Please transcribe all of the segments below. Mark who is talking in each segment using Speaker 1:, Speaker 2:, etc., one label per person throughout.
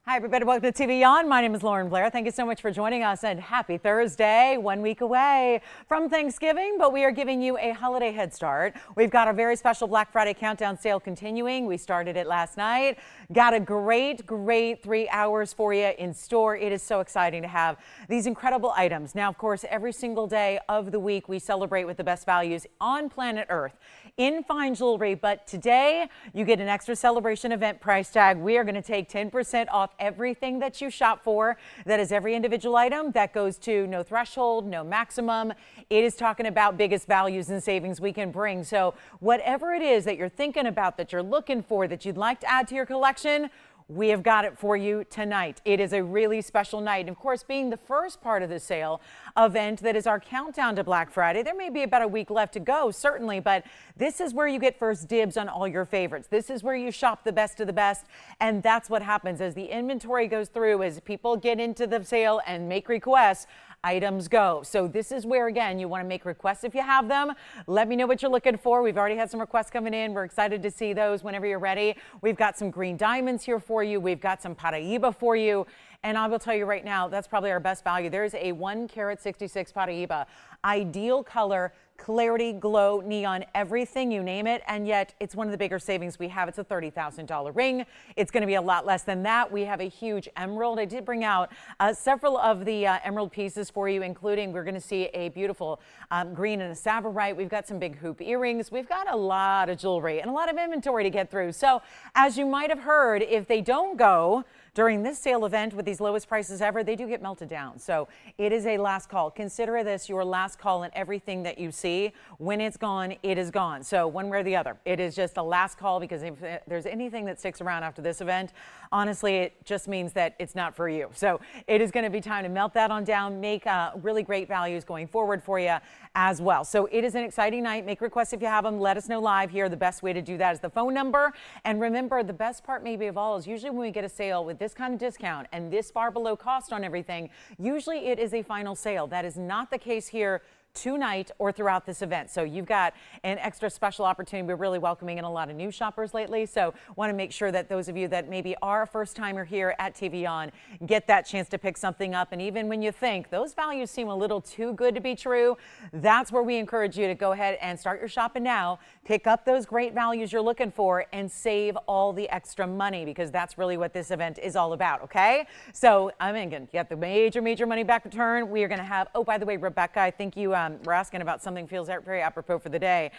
Speaker 1: Hi, everybody. Welcome to TVON. My name is Blair. Thank you so much for joining us, and happy Thursday, 1 week away from Thanksgiving, but we are giving you a holiday head start. We've got our very special Black Friday countdown sale continuing. We started it last night. Got a great 3 hours for you in store. It is so exciting to have these incredible items. Now, of course, every single day of the week, we celebrate with the best values on planet Earth in fine jewelry, but today you get an extra celebration event price tag. We are going to take 10% off everything that you shop for. That is every individual item. That goes to no threshold, no maximum. It is talking about biggest values and savings we can bring. So whatever it is that you're thinking about, that you're looking for, that you'd like to add to your collection, we have got it for you tonight. It is a really special night. And of course, being the first part of the sale event that is our countdown to Black Friday, there may be about a week left to go, certainly, but this is where you get first dibs on all your favorites. This is where you shop the best of the best. And that's what happens as the inventory goes through, as people get into the sale and make requests. Items go. So this is where, again, you want to make requests if you have them. Let me know what you're looking for. We've already had some requests coming in. We're excited to see those whenever you're ready. We've got some green diamonds here for you. We've got some Paraiba for you. And I will tell you right now, that's probably our best value. There's a 1 carat 66 Paraiba. Ideal color, clarity, glow, neon, everything, you name it. And yet it's one of the bigger savings we have. It's a $30,000 ring. It's going to be a lot less than that. We have a huge emerald. I did bring out several of the emerald pieces for you, including we're going to see a beautiful green and a Savverite. We've got some big hoop earrings. We've got a lot of jewelry and a lot of inventory to get through. So as you might have heard, if they don't go during this sale event with these lowest prices ever, they do get melted down. So it is a last call. Consider this your last call, and everything that you see, when it's gone, it is gone. So one way or the other, it is just a last call, because if there's anything that sticks around after this event, honestly, it just means that it's not for you. So it is going to be time to melt that on down, make really great values going forward for you as well. So it is an exciting night. Make requests if you have them. Let us know live here. The best way to do that is the phone number. And remember, the best part maybe of all is usually when we get a sale with this kind of discount and this far below cost on everything, usually it is a final sale. That is not the case here tonight or throughout this event. So you've got an extra special opportunity. We're really welcoming in a lot of new shoppers lately. So want to make sure that those of you that maybe are a first timer here at TVON get that chance to pick something up. And even when you think those values seem a little too good to be true, that's where we encourage you to go ahead and start your shopping now. Pick up those great values you're looking for and save all the extra money, because that's really what this event is all about. Okay. So I'm going to get the major money back return. We are going to have, oh, by the way, Rebecca, I think you we're asking about something feels very apropos for the day.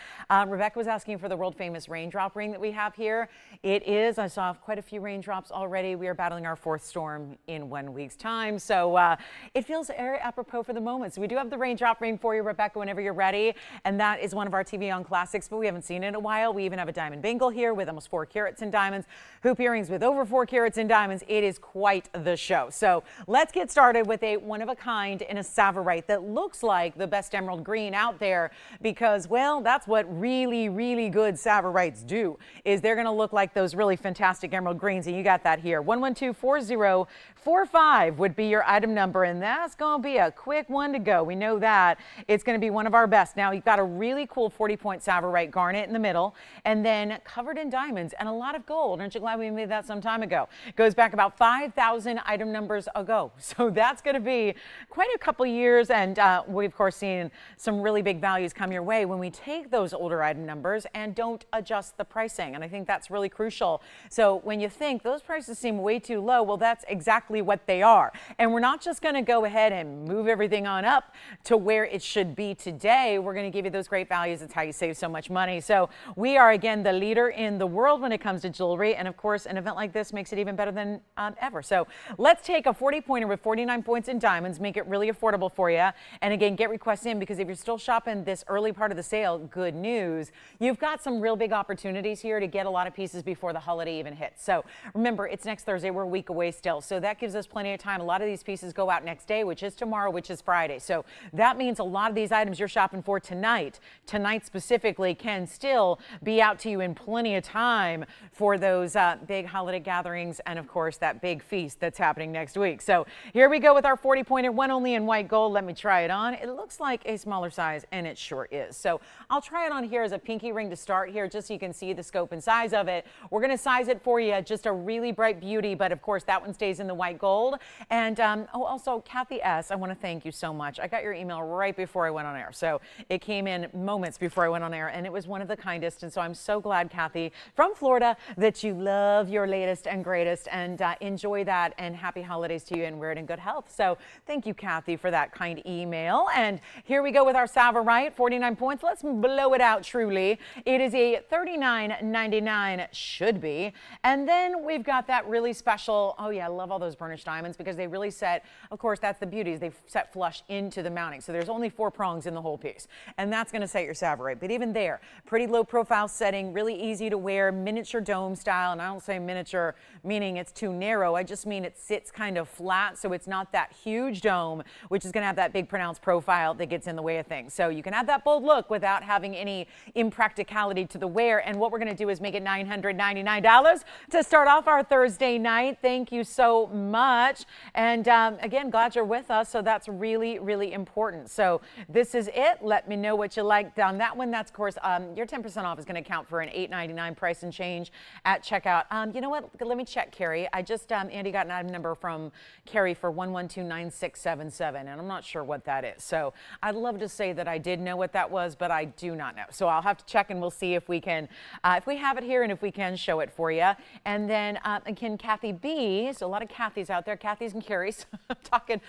Speaker 1: Rebecca was asking for the world famous Raindrop ring that we have here. It is, I saw quite a few raindrops already. We are battling our 4th storm in 1 week's time. So it feels very apropos for the moment. So we do have the Raindrop ring for you, Rebecca, whenever you're ready. And that is one of our TVON classics, but we haven't seen it in a while. We even have a diamond bangle here with almost 4 carats in diamonds, hoop earrings with over 4 carats in diamonds. It is quite the show. So let's get started with a one of a kind in a Savverite that looks like the best emerald green out there, because, well, that's what really good Savverites do, is they're going to look like those really fantastic emerald greens. And you got that here. 1124045 would be your item number, and that's going to be a quick one to go. We know that. It's going to be one of our best. Now, you've got a really cool 40-point Savverite garnet in the middle, and then covered in diamonds and a lot of gold. Aren't you glad we made that some time ago? It goes back about 5,000 item numbers ago. So that's going to be quite a couple years, and we've, of course, seen some really big values come your way when we take those older item numbers and don't adjust the pricing. And I think that's really crucial. So when you think those prices seem way too low, well, that's exactly what they are. And we're not just going to go ahead and move everything on up to where it should be today. We're going to give you those great values. It's how you save so much money. So we are, again, the leader in the world when it comes to jewelry. And of course, an event like this makes it even better than ever. So let's take a 40-pointer with 49 points in diamonds, make it really affordable for you. And again, get requests in, because if you're still shopping this early part of the sale, good news. You've got some real big opportunities here to get a lot of pieces before the holiday even hits. So remember, it's next Thursday. We're a week away still. So that gives us plenty of time. A lot of these pieces go out next day, which is tomorrow, which is Friday. So that means a lot of these items you're shopping for tonight specifically, can still be out to you in plenty of time for those big holiday gatherings and, of course, that big feast that's happening next week. So here we go with our 40-pointer, one only in white gold. Let me try it on. It looks like a smaller size, and it sure is. So I'll try it on here as a pinky ring to start here, just so you can see the scope and size of it. We're going to size it for you, just a really bright beauty, but of course that one stays in the white gold. And also Kathy S., I want to thank you so much. I got your email right before I went on air, so it came in moments before I went on air, and it was one of the kindest. And so I'm so glad, Kathy, from Florida, that you love your latest and greatest, and enjoy that, and happy holidays to you, and wear it in good health. So thank you, Kathy, for that kind email. And here we go with our Savverite, 49 points. Let's blow it out truly. It is a $39.99, should be. And then we've got that really special, oh yeah, I love all those burnished diamonds, because they really set, of course, that's the beauty, is they set flush into the mounting. So there's only 4 prongs in the whole piece, and that's going to set your Savverite. But even there, pretty low profile setting, really easy to wear, miniature dome style. And I don't say miniature meaning it's too narrow. I just mean it sits kind of flat, so it's not that huge dome, which is going to have that big pronounced profile that gets in the way of things. So you can have that bold look without having any impracticality to the wear. And what we're going to do is make it $999 to start off our Thursday night. Thank you so much. And again, glad you're with us. So that's really, really important. So this is it. Let me know what you liked on that one. That's, of course, your 10% off is going to count for an $8.99 price and change at checkout. You know what? Let me check, Carrie. I just, Andy got an item number from Carrie for 1129677, and I'm not sure what that is. So I'd love to say that I did know what that was, but I do not know. So I'll have to check, and we'll see if we can, if we have it here, and if we can show it for you. And then again, Kathy B. So a lot of Kathys out there, Kathys and Carries. I'm talking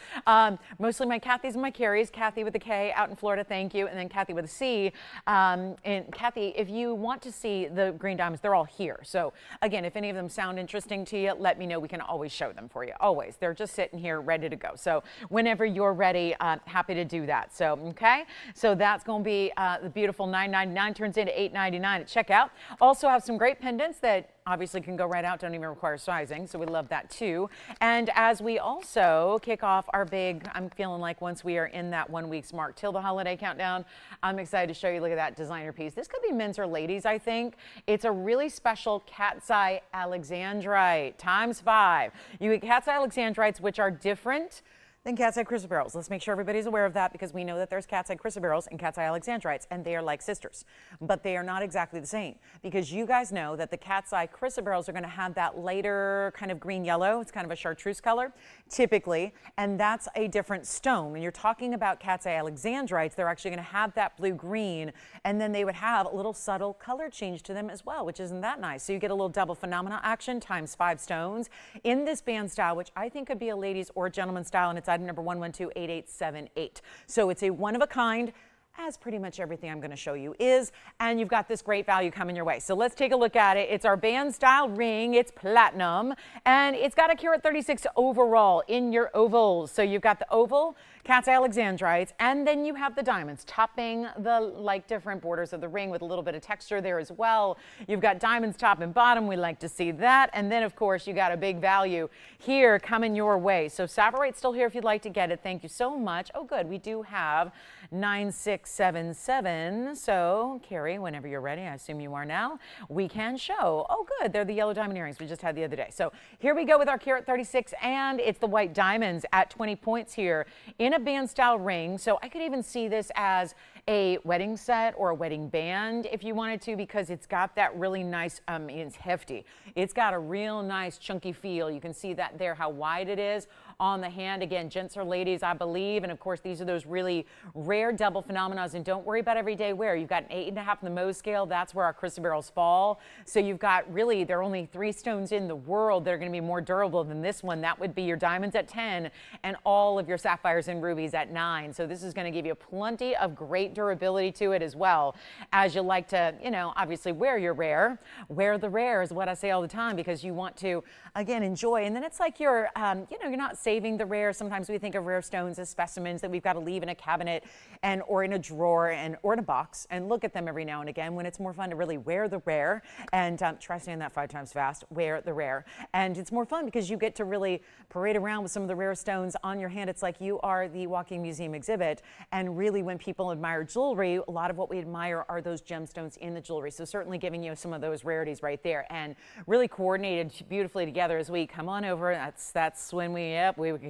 Speaker 1: mostly my Kathys and my Carries. Kathy with a K out in Florida, thank you. And then Kathy with a C. And Kathy, if you want to see the green diamonds, they're all here. So again, if any of them sound interesting to you, let me know. We can always show them for you. Always. They're just sitting here ready to go. So whenever you're ready, happy to do that. So, okay. So that's going to be the beautiful $9.99 turns into $8.99 at checkout. Also have some great pendants that obviously can go right out, don't even require sizing, so we love that too. And as we also kick off our big, I'm feeling like once we are in that 1 week's mark till the holiday countdown, I'm excited to show you, look at that designer piece. This could be men's or ladies, I think. It's a really special cat's eye alexandrite ×5. You get cat's eye alexandrites, which are different than cat's eye chrysoberyls. Let's make sure everybody's aware of that, because we know that there's cat's eye chrysoberyls and cat's eye alexandrites, and they are like sisters, but they are not exactly the same, because you guys know that the cat's eye chrysoberyls are going to have that lighter kind of green yellow. It's kind of a chartreuse color typically, and that's a different stone. When you're talking about cat's eye alexandrites, they're actually going to have that blue green, and then they would have a little subtle color change to them as well, which isn't that nice. So you get a little double phenomena action ×5 stones in this band style, which I think could be a ladies or gentleman style, and it's item number 1128878. So it's a one of a kind, as pretty much everything I'm going to show you is, and you've got this great value coming your way. So let's take a look at it. It's our band style ring. It's platinum, and it's got a carat 36 overall in your ovals. So you've got the oval cat's eye alexandrites, and then you have the diamonds topping the like different borders of the ring with a little bit of texture there as well. You've got diamonds top and bottom. We like to see that. And then of course you got a big value here coming your way. So Savverite's still here if you'd like to get it. Thank you so much. Oh good, we do have 9677. So Carrie, whenever you're ready, I assume you are now, we can show. Oh good, they're the yellow diamond earrings we just had the other day. So here we go with our carat 36, and it's the white diamonds at 20 points here in a band style ring. So I could even see this as a wedding set or a wedding band if you wanted to, because it's got that really nice, it's hefty. It's got a real nice chunky feel. You can see that there, how wide it is on the hand. Again, gents or ladies, I believe. And of course, these are those really rare double phenomena. And don't worry about everyday wear. You've got an 8.5 in the Mohs scale. That's where our chrysoberyls fall. So you've got really, there are only 3 stones in the world that are going to be more durable than this one. That would be your diamonds at 10 and all of your sapphires and rubies at 9. So this is going to give you plenty of great durability to it, as well as you like to, you know, obviously wear your rare. Wear the rare is what I say all the time, because you want to, again, enjoy. And then it's like you're, you know, you're not saving the rare. Sometimes we think of rare stones as specimens that we've got to leave in a cabinet and or in a drawer and or in a box and look at them every now and again, when it's more fun to really wear the rare. And try saying that 5 times fast. Wear the rare. And it's more fun because you get to really parade around with some of the rare stones on your hand. It's like you are the walking museum exhibit. And really, when people admire jewelry, a lot of what we admire are those gemstones in the jewelry. So certainly giving you some of those rarities right there, and really coordinated beautifully together as we come on over. That's when we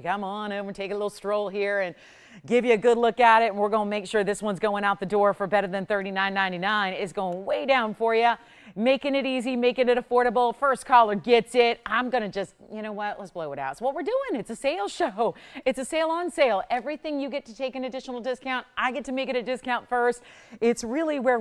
Speaker 1: come on over and take a little stroll here and give you a good look at it. And we're going to make sure this one's going out the door for better than $39.99. It's going way down for you, making it easy, making it affordable. First caller gets it. I'm going to just, you know what, let's blow it out. It's what we're doing. It's a sales show. It's a sale on sale. Everything you get to take an additional discount, I get to make it a discount first. It's really where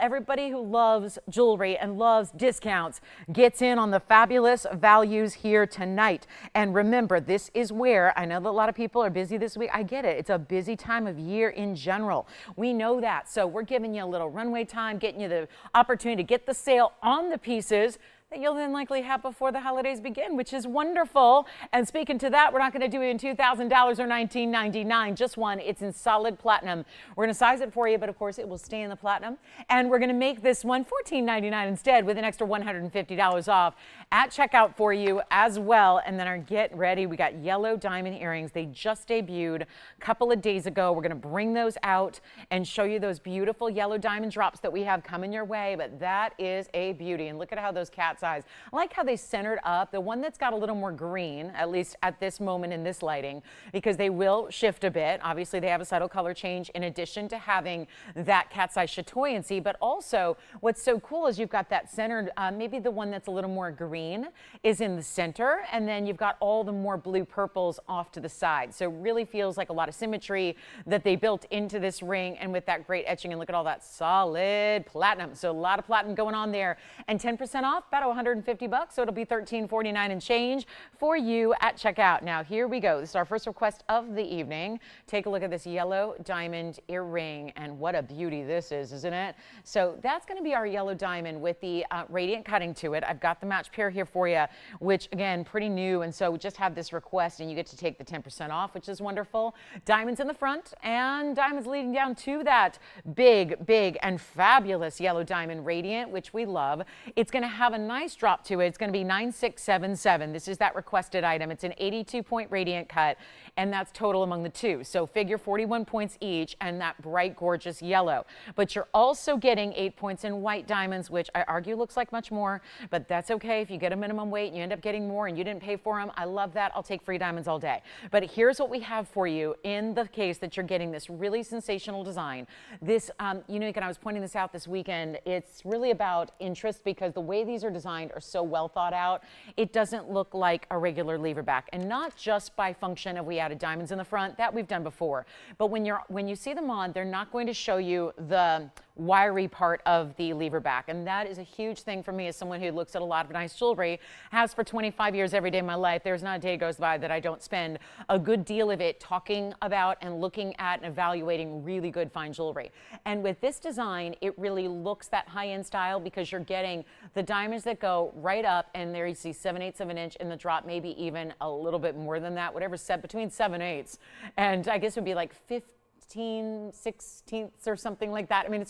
Speaker 1: everybody who loves jewelry and loves discounts gets in on the fabulous values here tonight. And remember, this is where, I know that a lot of people are busy this week. I get it. It's a busy time of year in general. We know that. So we're giving you a little runway time, getting you the opportunity to get the sale on the pieces that you'll then likely have before the holidays begin, which is wonderful. And speaking to that, we're not going to do it in $2,000 or $19.99, just one. It's in solid platinum. We're going to size it for you, but of course it will stay in the platinum. And we're going to make this one $14.99 instead, with an extra $150 off at checkout for you as well. And then get ready. We got yellow diamond earrings. They just debuted a couple of days ago. We're going to bring those out and show you those beautiful yellow diamond drops that we have coming your way. But that is a beauty. And look at how those cats eyes. I like how they centered up. The one that's got a little more green, at least at this moment in this lighting, because they will shift a bit. Obviously, they have a subtle color change in addition to having that cat's eye chatoyancy. But also, what's so cool is you've got that centered, maybe the one that's a little more green is in the center, and then you've got all the more blue purples off to the side. So really feels like a lot of symmetry that they built into this ring, and with that great etching, and look at all that solid platinum. So a lot of platinum going on there, and 10% off, about $150, so it'll be $13.49 and change for you at checkout. Now here we go. This is our first request of the evening. Take a look at this yellow diamond earring, and what a beauty this is, isn't it? So that's going to be our yellow diamond with the radiant cutting to it. I've got the match pair here for you, which again, pretty new, and so just have this request and you get to take the 10% off, which is wonderful. Diamonds in the front and diamonds leading down to that big and fabulous yellow diamond radiant, which we love. It's going to have a nice drop to it. It's going to be 9677. This is that requested item. It's an 82-point radiant cut, and that's total among the two. So figure 41 points each, and that bright, gorgeous yellow. But you're also getting 8 points in white diamonds, which I argue looks like much more, but that's okay. If you get a minimum weight and you end up getting more and you didn't pay for them, I love that. I'll take free diamonds all day. But here's what we have for you in the case that you're getting this really sensational design. This unique, and I was pointing this out this weekend, it's really about interest, because the way these are designed are so well thought out. It doesn't look like a regular lever back, and not just by function of we added diamonds in the front, that we've done before, but when you see them on, they're not going to show you the wiry part of the lever back, and that is a huge thing for me as someone who looks at a lot of nice jewelry, has for 25 years every day of my life. There's not a day goes by that I don't spend a good deal of it talking about and looking at and evaluating really good fine jewelry. And with this design, it really looks that high-end style, because you're getting the diamonds that go right up, and there you see 7/8 of an inch in the drop, maybe even a little bit more than that, whatever, between 7/8 and I guess it would be like 15/16 or something like that. I mean,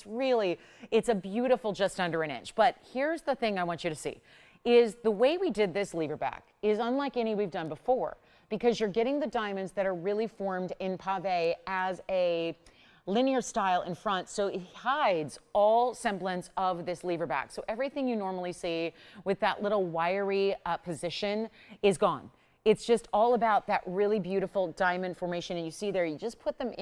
Speaker 1: it's a beautiful just under an inch. But here's the thing I want you to see, is the way we did this lever back is unlike any we've done before, because you're getting the diamonds that are really formed in pave as a linear style in front, so it hides all semblance of this lever back. So everything you normally see with that little wiry position is gone. It's just all about that really beautiful diamond formation. And you see there, you just put them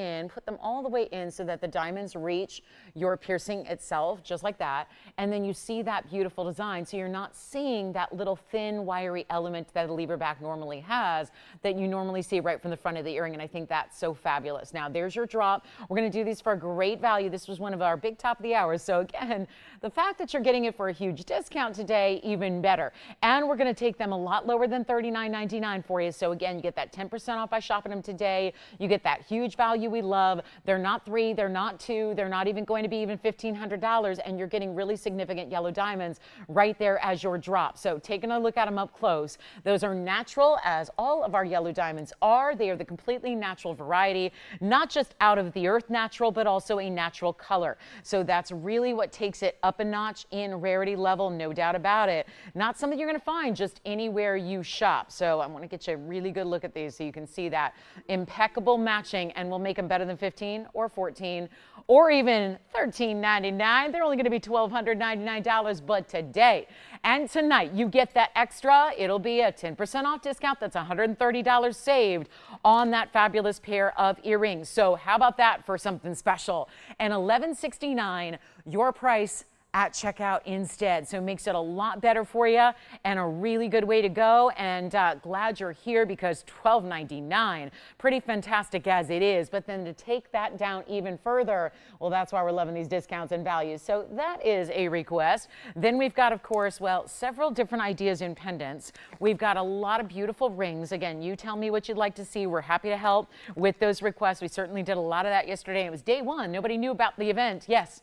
Speaker 1: all the way in so that the diamonds reach your piercing itself, just like that. And then you see that beautiful design. So you're not seeing that little thin, wiry element that a lever back normally has, that you normally see right from the front of the earring. And I think that's so fabulous. Now, there's your drop. We're going to do these for a great value. This was one of our big top of the hours. So again, the fact that you're getting it for a huge discount today, even better. And we're going to take them a lot lower than $39.99 for you. So again, you get that 10% off by shopping them today. You get that huge value we love. They're not $3, they're not $2, they're not even going to be even $1,500, and you're getting really significant yellow diamonds right there as your drop. So taking a look at them up close, those are natural, as all of our yellow diamonds are. They are the completely natural variety, not just out of the earth natural, but also a natural color. So that's really what takes it up a notch in rarity level, no doubt about it. Not something you're going to find just anywhere you shop. So I want to get you a really good look at these so you can see that impeccable matching, and we'll make them better than 15 or 14 or even $13.99. They're only going to be $1,299, but today and tonight you get that extra. It'll be a 10% off discount. That's $130 saved on that fabulous pair of earrings. So how about that for something special? And $11.69, your price at checkout instead. So it makes it a lot better for you and a really good way to go. And glad you're here, because $12.99, pretty fantastic as it is. But then to take that down even further, well, that's why we're loving these discounts and values. So that is a request. Then we've got, of course, well, several different ideas in pendants. We've got a lot of beautiful rings. Again, you tell me what you'd like to see. We're happy to help with those requests. We certainly did a lot of that yesterday. It was day one. Nobody knew about the event. Yes.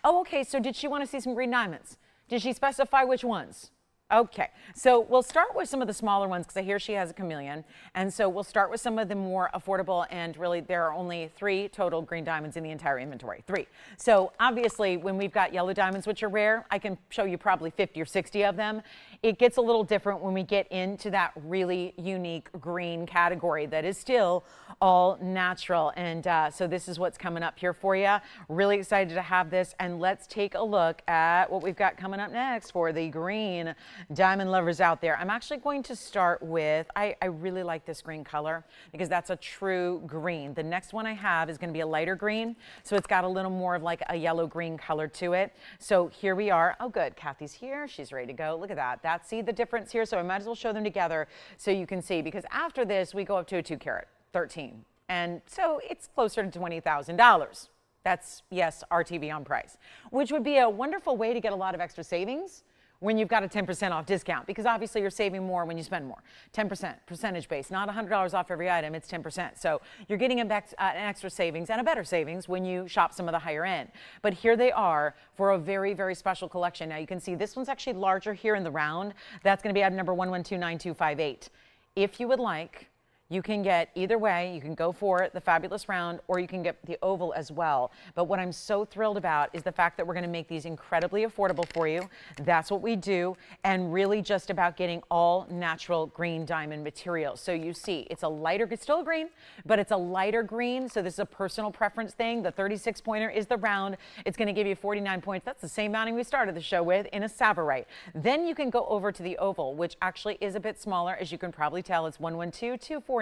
Speaker 1: Oh, okay, so did she want to see some green diamonds? Did she specify which ones? Okay, so we'll start with some of the smaller ones, because I hear she has a chameleon. And so we'll start with some of the more affordable, and really there are only 3 total green diamonds in the entire inventory, 3. So obviously when we've got yellow diamonds, which are rare, I can show you probably 50 or 60 of them. It gets a little different when we get into that really unique green category that is still all natural. And so this is what's coming up here for you. Really excited to have this. And let's take a look at what we've got coming up next for the green diamond lovers out there. I'm actually going to start with, I really like this green color because that's a true green. The next one I have is going to be a lighter green. So it's got a little more of like a yellow green color to it. So here we are. Oh, good. Kathy's here. She's ready to go. Look at that. See the difference here? So I might as well show them together so you can see, because after this we go up to a 2 carat, 13. And so it's closer to $20,000. That's, yes, our TVON price, which would be a wonderful way to get a lot of extra savings when you've got a 10% off discount, because obviously you're saving more when you spend more. 10%, percentage base, not $100 off every item, it's 10%. So you're getting an extra savings and a better savings when you shop some of the higher end. But here they are for a very, very special collection. Now you can see this one's actually larger here in the round. That's going to be item number 112928. If you would like, you can get either way. You can go for the fabulous round, or you can get the oval as well. But what I'm so thrilled about is the fact that we're going to make these incredibly affordable for you. That's what we do, and really just about getting all natural green diamond material. So you see, it's a lighter, it's still a green, but it's a lighter green. So this is a personal preference thing. The 36 pointer is the round. It's going to give you 49 points. That's the same mounting we started the show with in a Savverite. Then you can go over to the oval, which actually is a bit smaller. As you can probably tell, it's 112-2494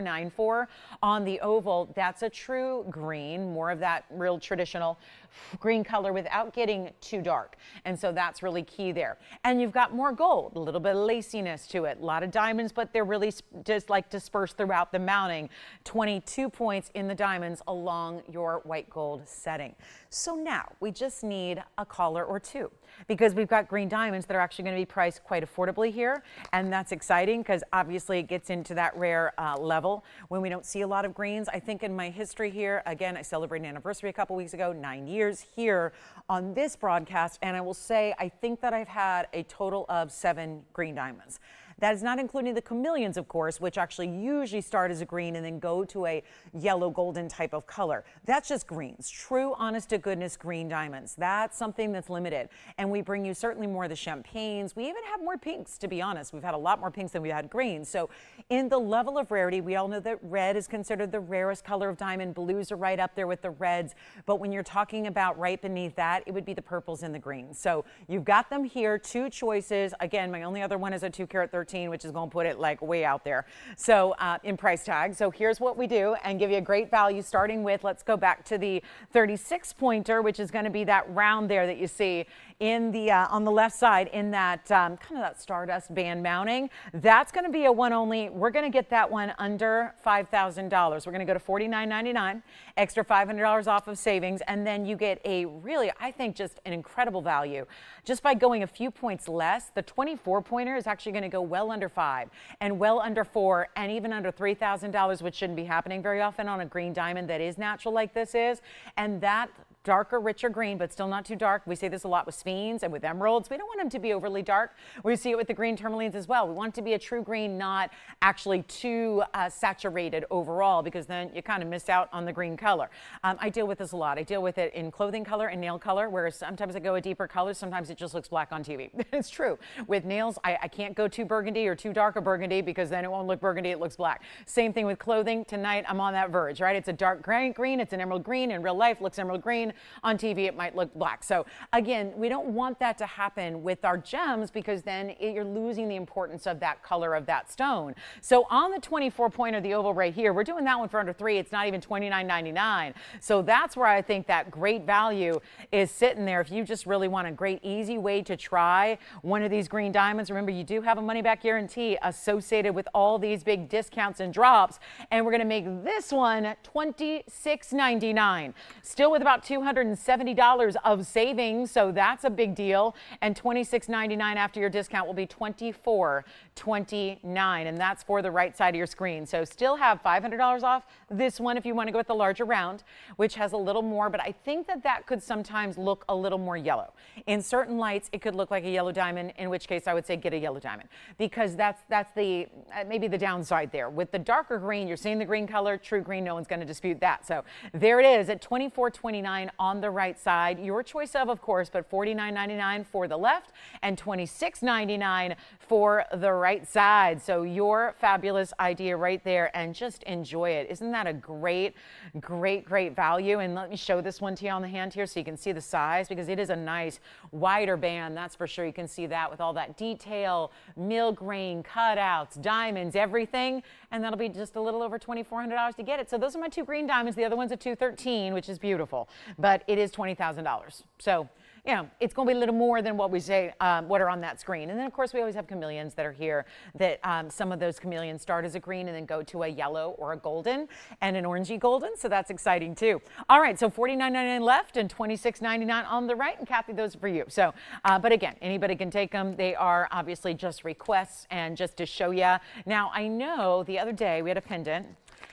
Speaker 1: on the oval. That's a true green, more of that real traditional green color without getting too dark. And so that's really key there. And you've got more gold, a little bit of laciness to it, a lot of diamonds, but they're really just like dispersed throughout the mounting. 22 points in the diamonds along your white gold setting. So now we just need a collar or two, because we've got green diamonds that are actually going to be priced quite affordably here. And that's exciting, because obviously it gets into that rare level when we don't see a lot of greens. I think in my history here, again, I celebrated an anniversary a couple weeks ago, 9 years here on this broadcast. And I will say, I think that I've had a total of 7 green diamonds. That is not including the chameleons, of course, which actually usually start as a green and then go to a yellow golden type of color. That's just greens, true, honest to goodness green diamonds. That's something that's limited. And we bring you certainly more of the champagnes. We even have more pinks, to be honest. We've had a lot more pinks than we had greens. So in the level of rarity, we all know that red is considered the rarest color of diamond. Blues are right up there with the reds. But when you're talking about right beneath that, it would be the purples and the greens. So you've got them here, 2 choices. Again, my only other one is a 2 carat 13. Which is going to put it like way out there. So in price tag. So here's what we do and give you a great value, starting with, let's go back to the 36 pointer, which is going to be that round there that you see in the on the left side in that kind of that stardust band mounting. That's going to be a one only. We're going to get that one under $5,000. We're going to go to $49.99, extra $500 off of savings, and then you get a really, I think, just an incredible value. Just by going a few points less, the 24 pointer is actually going to go well under 5 and well under 4 and even under $3,000, which shouldn't be happening very often on a green diamond that is natural like this is. And that darker, richer green, but still not too dark. We say this a lot with sphenes and with emeralds. We don't want them to be overly dark. We see it with the green tourmalines as well. We want it to be a true green, not actually too saturated overall, because then you kind of miss out on the green color. I deal with this a lot. I deal with it in clothing color and nail color, where sometimes I go a deeper color. Sometimes it just looks black on TV. It's true. With nails, I can't go too burgundy or too dark a burgundy, because then it won't look burgundy, it looks black. Same thing with clothing. Tonight, I'm on that verge, right? It's a dark green, it's an emerald green. In real life, looks emerald green. On TV, it might look black. So again, we don't want that to happen with our gems, because then you're losing the importance of that color of that stone. So on the 24 pointer, the oval right here, we're doing that one for under $3. It's not even $29.99. So that's where I think that great value is sitting there. If you just really want a great, easy way to try one of these green diamonds, remember, you do have a money back guarantee associated with all these big discounts and drops. And we're going to make this one $26.99. Still with about $270 of savings, so that's a big deal. And $26.99 after your discount will be $24.29, and that's for the right side of your screen. So still have $500 off this one if you want to go with the larger round, which has a little more, but I think that that could sometimes look a little more yellow. In certain lights, it could look like a yellow diamond, in which case I would say get a yellow diamond, because that's the maybe the downside there. With the darker green, you're seeing the green color, true green, no one's going to dispute that. So there it is at $24.29 on the right side. Your choice of course, but $49.99 for the left and $26.99 for the right side. So your fabulous idea right there, and just enjoy it. Isn't that a great value? And let me show this one to you on the hand here so you can see the size, because it is a nice wider band, that's for sure. You can see that with all that detail, mill grain, cutouts, diamonds, everything. And that'll be just a little over $2,400 to get it. So those are my two green diamonds. The other one's a $213, which is beautiful, but it is $20,000. So, you know, it's going to be a little more than what we say, what are on that screen. And then, of course, we always have chameleons that are here, that some of those chameleons start as a green and then go to a yellow or a golden and an orangey golden. So that's exciting, too. All right, so $49.99 left and $26.99 on the right. And, Kathy, those are for you. So, but again, anybody can take them. They are obviously just requests and just to show you. Now, I know the other day we had a pendant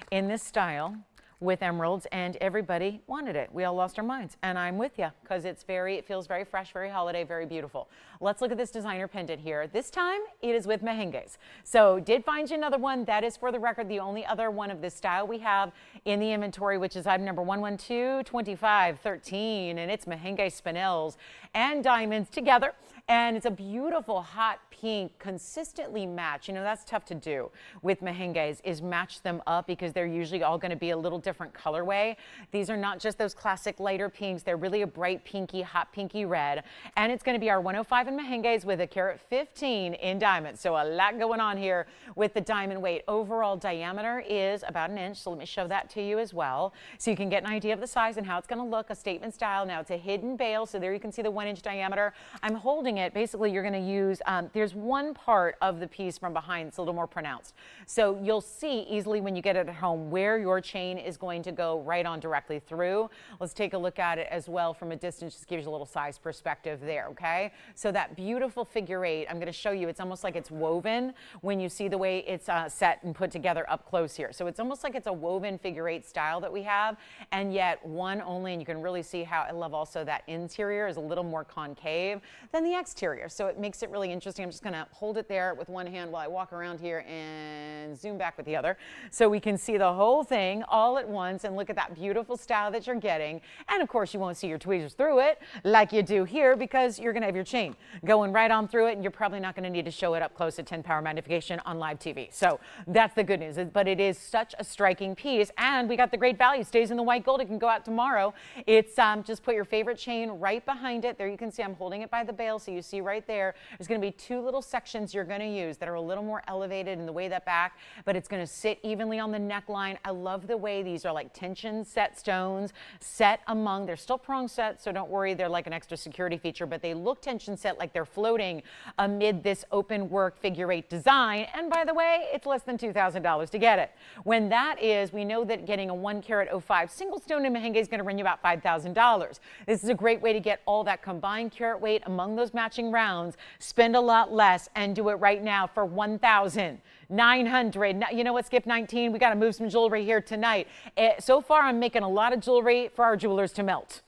Speaker 1: in this style with emeralds, and everybody wanted it. We all lost our minds, and I'm with you, because it feels very fresh, very holiday, very beautiful. Let's look at this designer pendant here. This time it is with Mahenges. So did find you another one. That is, for the record, the only other one of this style we have in the inventory, which is item number 112-2513, and it's Mahenge spinels and diamonds together. And it's a beautiful hot pink, consistently matched. You know, that's tough to do with Mahenges, is match them up, because they're usually all going to be a little different colorway. These are not just those classic lighter pinks. They're really a bright pinky, hot pinky red. And it's going to be our 105 in Mahenges with a carat 15 in diamonds. So a lot going on here with the diamond weight. Overall diameter is about an inch. So let me show that to you as well, so you can get an idea of the size and how it's going to look. A statement style. Now it's a hidden bail. So there you can see the 1 inch diameter. I'm holding it. Basically, you're going to use, there's one part of the piece from behind. It's a little more pronounced. So you'll see easily when you get it at home where your chain is going to go right on directly through. Let's take a look at it as well from a distance. Just gives you a little size perspective there, okay? So that beautiful figure eight, I'm going to show you, it's almost like it's woven when you see the way it's set and put together up close here. So it's almost like it's a woven figure eight style that we have, and yet one only, and you can really see how I love also that interior is a little more concave than the exterior. So it makes it really interesting. I'm just going to hold it there with one hand while I walk around here and zoom back with the other, so we can see the whole thing all at once and look at that beautiful style that you're getting. And of course, you won't see your tweezers through it like you do here, because you're going to have your chain going right on through it, and you're probably not going to need to show it up close at 10 power magnification on live TV. So that's the good news. But it is such a striking piece, and we got the great value. Stays in the white gold. It can go out tomorrow. It's just put your favorite chain right behind it. There you can see I'm holding it by the bail, so you see right there, there's going to be two little sections you're going to use that are a little more elevated in the way that back, but it's going to sit evenly on the neckline. I love the way these are like tension set stones set among, they're still prong set, so don't worry, they're like an extra security feature, but they look tension set like they're floating amid this open work figure eight design. And by the way, it's less than $2,000 to get it. When that is, we know that getting a 1 carat 05 single stone in Mahenge is going to run you about $5,000. This is a great way to get all that combined carat weight among those matching rounds, spend a lot less, and do it right now for $1,900. You know what, skip 19, we got to move some jewelry here tonight. So far, I'm making a lot of jewelry for our jewelers to melt.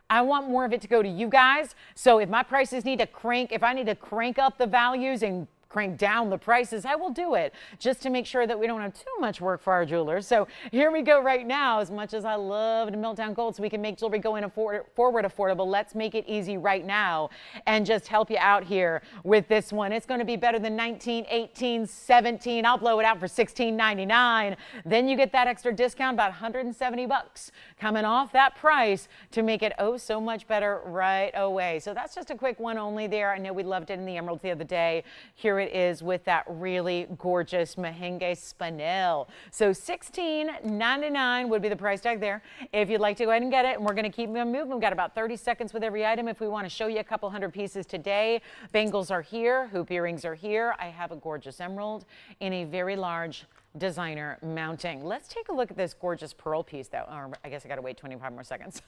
Speaker 1: I want more of it to go to you guys. So if my prices need to crank, if I need to crank up the values and crank down the prices, I will do it just to make sure that we don't have too much work for our jewelers. So here we go right now. As much as I love to melt down gold so we can make jewelry go in forward affordable, let's make it easy right now and just help you out here with this one. It's going to be better than 19, 18, 17. I'll blow it out for $16.99. Then you get that extra discount, about 170 bucks coming off that price to make it oh so much better right away. So that's just a quick one only there. I know we loved it in the emeralds the other day. Here it is with that really gorgeous Mahenge spinel. So $16.99 would be the price tag there if you'd like to go ahead and get it. And we're going to keep them moving. We've got about 30 seconds with every item if we want to show you a couple hundred pieces today. Bangles are here. Hoop earrings are here. I have a gorgeous emerald in a very large designer mounting. Let's take a look at this gorgeous pearl piece though. Or I guess I gotta wait 25 more seconds.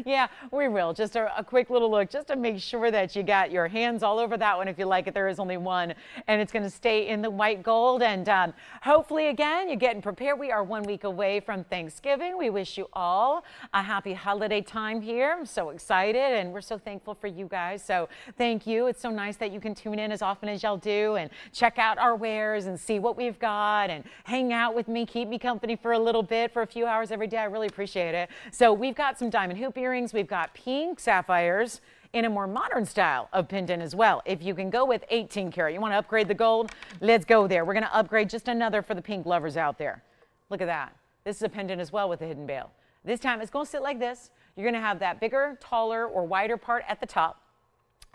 Speaker 1: Yeah, we will. Just a quick little look just to make sure that you got your hands all over that one if you like it. There is only one and it's going to stay in the white gold. And hopefully again, you're getting prepared. We are 1 week away from Thanksgiving. We wish you all a happy holiday time here. I'm so excited and we're so thankful for you guys. So thank you. It's so nice that you can tune in as often as y'all do and check out our wares and see what we've got and hang out with me, keep me company for a little bit, for a few hours every day. I really appreciate it. So we've got some diamond hoop earrings. We've got pink sapphires in a more modern style of pendant as well. If you can go with 18 karat, you want to upgrade the gold, let's go there. We're going to upgrade just another for the pink lovers out there. Look at that. This is a pendant as well with a hidden bail. This time it's going to sit like this. You're going to have that bigger, taller, or wider part at the top.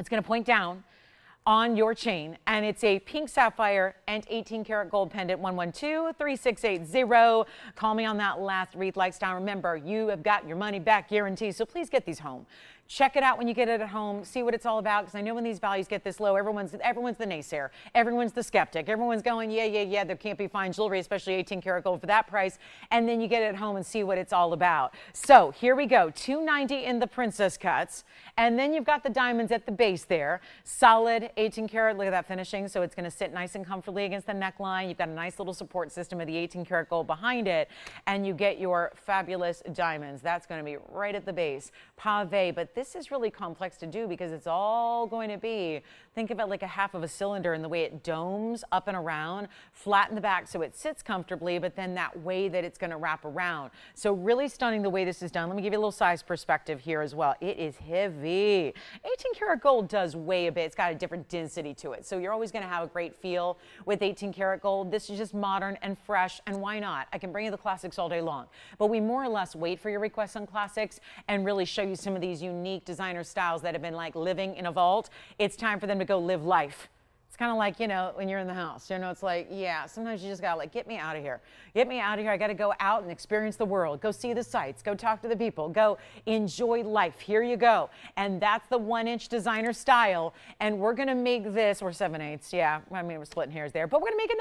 Speaker 1: It's going to point down on your chain, and it's a pink sapphire and 18 karat gold pendant. 112-3680. Call me on that last wreath lifestyle. Remember, you have got your money back guarantee, so please get these home. Check it out when you get it at home. See what it's all about, because I know when these values get this low, everyone's the naysayer. Everyone's the skeptic. Everyone's going, yeah, there can't be fine jewelry, especially 18 karat gold for that price. And then you get it at home and see what it's all about. So here we go. $290 in the princess cuts. And then you've got the diamonds at the base there. Solid 18 karat. Look at that finishing. So it's going to sit nice and comfortably against the neckline. You've got a nice little support system of the 18 karat gold behind it. And you get your fabulous diamonds. That's going to be right at the base. Pave, but this is really complex to do because it's all going to be, think of it like a half of a cylinder in the way it domes up and around, flat in the back so it sits comfortably, but then that way that it's going to wrap around. So really stunning the way this is done. Let me give you a little size perspective here as well. It is heavy. 18 karat gold does weigh a bit. It's got a different density to it. So you're always going to have a great feel with 18 karat gold. This is just modern and fresh, and why not? I can bring you the classics all day long, but we more or less wait for your requests on classics and really show you some of these unique designer styles that have been like living in a vault. It's time for them to go live life. It's kind of like, you know, when you're in the house, you know, it's like, yeah, sometimes you just got to like, get me out of here. Get me out of here. I got to go out and experience the world. Go see the sights. Go talk to the people. Go enjoy life. Here you go. And that's the 1-inch designer style. And we're going to make this, or 7/8. Yeah, I mean, we're splitting hairs there. But we're going to make it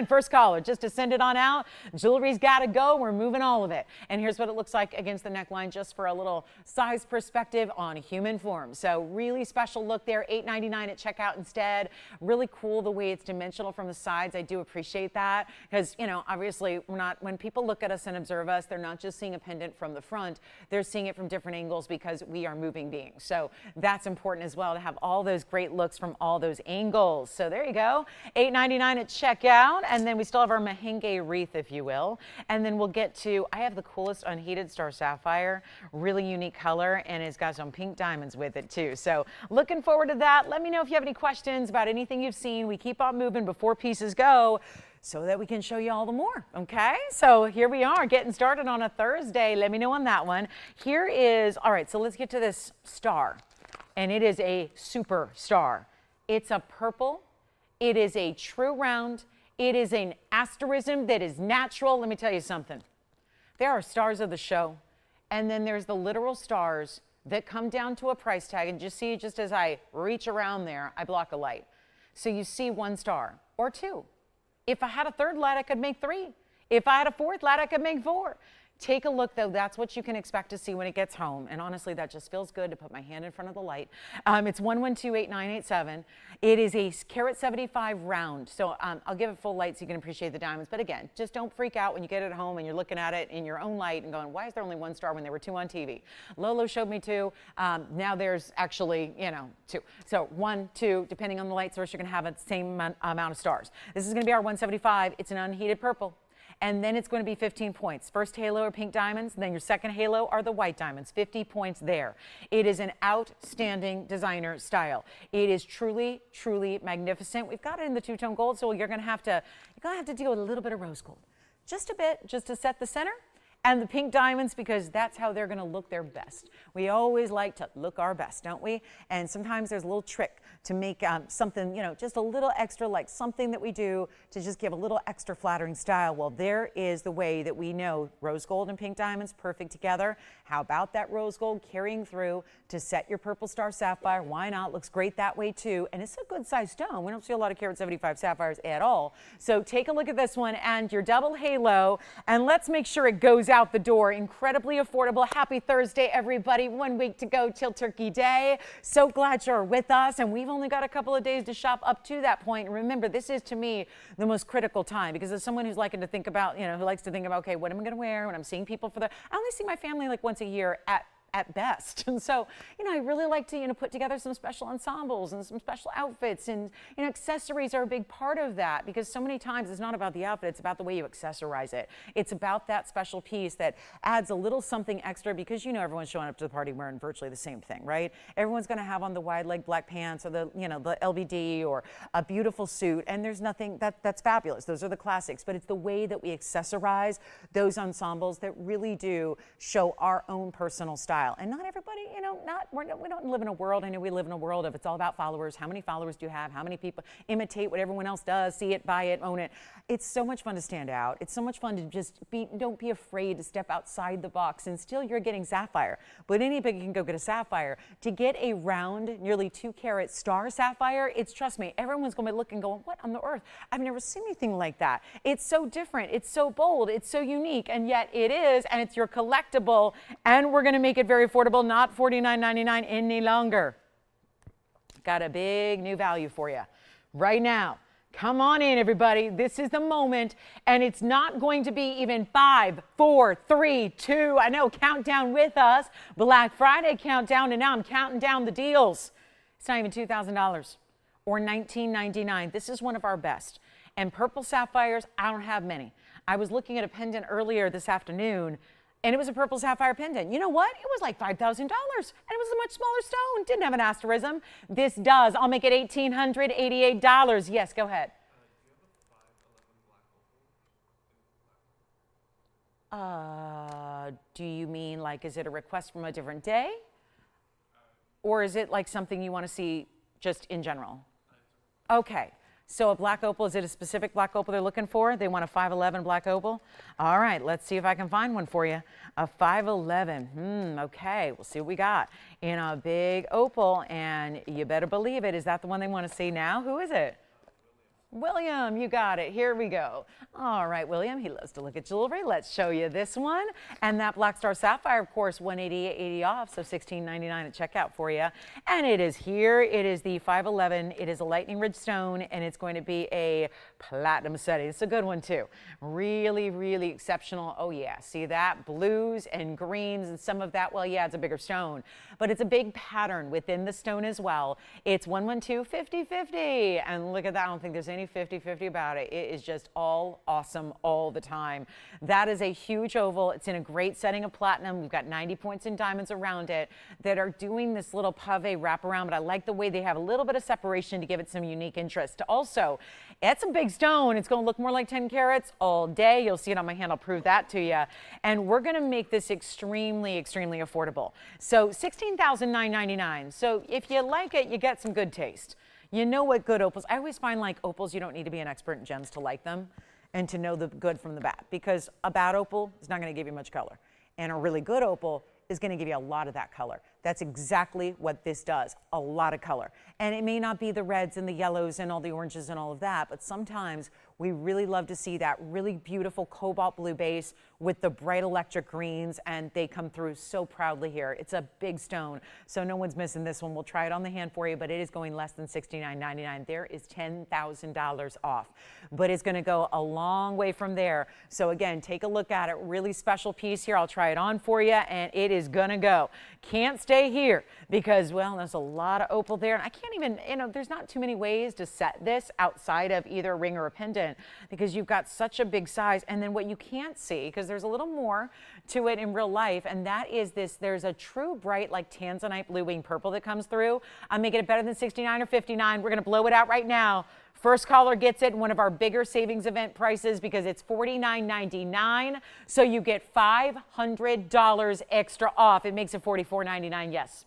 Speaker 1: $9.99 first caller just to send it on out. Jewelry's got to go. We're moving all of it. And here's what it looks like against the neckline just for a little size perspective on human form. So really special look there. $8.99 at checkout instead. Really cool the way it's dimensional from the sides. I do appreciate that because, you know, obviously we're not, when people look at us and observe us, they're not just seeing a pendant from the front, they're seeing it from different angles because we are moving beings. So that's important as well to have all those great looks from all those angles. So there you go. $8.99 at checkout. And then we still have our Mahenge wreath, if you will. And then we'll get to, I have the coolest unheated star sapphire, really unique color, and it's got some pink diamonds with it too. So looking forward to that. Let me know if you have any questions about anything you've seen. We keep on moving before pieces go so that we can show you all the more. Okay, so here we are getting started on a Thursday. Let me know on that one. Here is, all right, so let's get to this star, and it is a super star. It's a purple. It is a true round. It is an asterism that is natural. Let me tell you something. There are stars of the show, and then there's the literal stars that come down to a price tag, and just see, just as I reach around there, I block a light. So you see one star or two. If I had a third light, I could make 3. If I had a fourth light, I could make 4. Take a look, though. That's what you can expect to see when it gets home. And honestly, that just feels good to put my hand in front of the light. It's 1128987. It is a carat 75 round. So I'll give it full light so you can appreciate the diamonds. But again, just don't freak out when you get it home and you're looking at it in your own light and going, why is there only 1 star when there were 2 on TV? Lolo showed me 2. Now there's actually, 2. So 1, 2, depending on the light source, you're going to have the same amount of stars. This is going to be our 175. It's an unheated purple. And then it's going to be 15 points. First halo are pink diamonds, then your second halo are the white diamonds. 50 points there. It is an outstanding designer style. It is truly, truly magnificent. We've got it in the two-tone gold, so you're going to have to deal with a little bit of rose gold. Just a bit, just to set the center. And the pink diamonds, because that's how they're going to look their best. We always like to look our best, don't we? And sometimes there's a little trick to make something, just a little extra, like something that we do to just give a little extra flattering style. Well, there is the way that we know rose gold and pink diamonds perfect together. How about that rose gold carrying through to set your purple star sapphire? Why not? Looks great that way too. And it's a good size stone. We don't see a lot of carat 75 sapphires at all. So take a look at this one and your double halo, and let's make sure it goes out the door. Incredibly affordable. Happy Thursday, everybody. 1 week to go till Turkey Day. So glad you're with us, and we've only got a couple of days to shop up to that point. And remember, this is to me the most critical time, because as someone who's liking to think about, who likes to think about, okay, what am I going to wear when I'm seeing people for I only see my family like once a year at best. And so, I really like to, put together some special ensembles and some special outfits, and, accessories are a big part of that, because so many times it's not about the outfit, it's about the way you accessorize it. It's about that special piece that adds a little something extra, because, everyone's showing up to the party wearing virtually the same thing, right? Everyone's going to have on the wide leg black pants or the, the LBD or a beautiful suit, and there's nothing that's fabulous. Those are the classics, but it's the way that we accessorize those ensembles that really do show our own personal style. And not everybody, we don't live in a world, I know we live in a world of it's all about followers. How many followers do you have? How many people imitate what everyone else does, see it, buy it, own it? It's so much fun to stand out. It's so much fun to just don't be afraid to step outside the box, and still you're getting sapphire. But anybody can go get a sapphire. To get a round, nearly 2 carat star sapphire, trust me, everyone's going to be looking going, what on the earth? I've never seen anything like that. It's so different. It's so bold. It's so unique. And yet it is, and it's your collectible, and we're going to make it very affordable, not $49.99 any longer. Got a big new value for you right now. Come on in, everybody. This is the moment, and it's not going to be even 5, 4, 3, 2. I know, countdown with us. Black Friday countdown, and now I'm counting down the deals. It's not even $2,000 or $19.99. This is one of our best. And purple sapphires, I don't have many. I was looking at a pendant earlier this afternoon, and it was a purple sapphire pendant. You know what? It was like $5,000, and it was a much smaller stone. Didn't have an asterism. This does. I'll make it $1,888. Yes, go ahead. Do you mean like, is it a request from a different day? Or is it like something you want to see just in general? Okay. So a black opal, is it a specific black opal they're looking for? They want a 511 black opal? All right, let's see if I can find one for you. A 511, okay, we'll see what we got. In a big opal, and you better believe it. Is that the one they want to see now? Who is it? William, you got it. Here we go. All right, William, he loves to look at jewelry. Let's show you this one. And that Black Star Sapphire, of course, $188.80 off, so $16.99 at checkout for you. And it is here. It is the 511. It is a lightning ridge stone, and it's going to be a platinum setting. It's a good one, too. Really, really exceptional. Oh, yeah. See that? Blues and greens and some of that. Well, yeah, it's a bigger stone, but it's a big pattern within the stone as well. It's 112-50-50. And look at that. I don't think there's any 50-50 about it. It is just all awesome all the time. That is a huge oval. It's in a great setting of platinum. We've got 90 points in diamonds around it that are doing this little pave wraparound, but I like the way they have a little bit of separation to give it some unique interest. Also, it's a big stone. It's going to look more like 10 carats all day. You'll see it on my hand. I'll prove that to you. And we're going to make this extremely, extremely affordable. So $16,999. So if you like it, you get some good taste. You know what good opals, I always find like opals, you don't need to be an expert in gems to like them and to know the good from the bad, because a bad opal is not going to give you much color. And a really good opal is going to give you a lot of that color. That's exactly what this does, a lot of color. And it may not be the reds and the yellows and all the oranges and all of that, but sometimes we really love to see that really beautiful cobalt blue base with the bright electric greens, and they come through so proudly here. It's a big stone, so no one's missing this one. We'll try it on the hand for you, but it is going less than $69.99. There is $10,000 off, but it's gonna go a long way from there. So again, take a look at it, really special piece here. I'll try it on for you, and it is gonna go. Can't stay here because, well, there's a lot of opal there, and I can't even, there's not too many ways to set this outside of either a ring or a pendant because you've got such a big size. And then what you can't see, because there's a little more to it in real life, and that is this, there's a true bright like Tanzanite blue wing purple that comes through. I'm making it better than 69 or 59. We're gonna blow it out right now. First caller gets it in one of our bigger savings event prices because it's $49.99. So you get $500 extra off. It makes it $44.99, yes.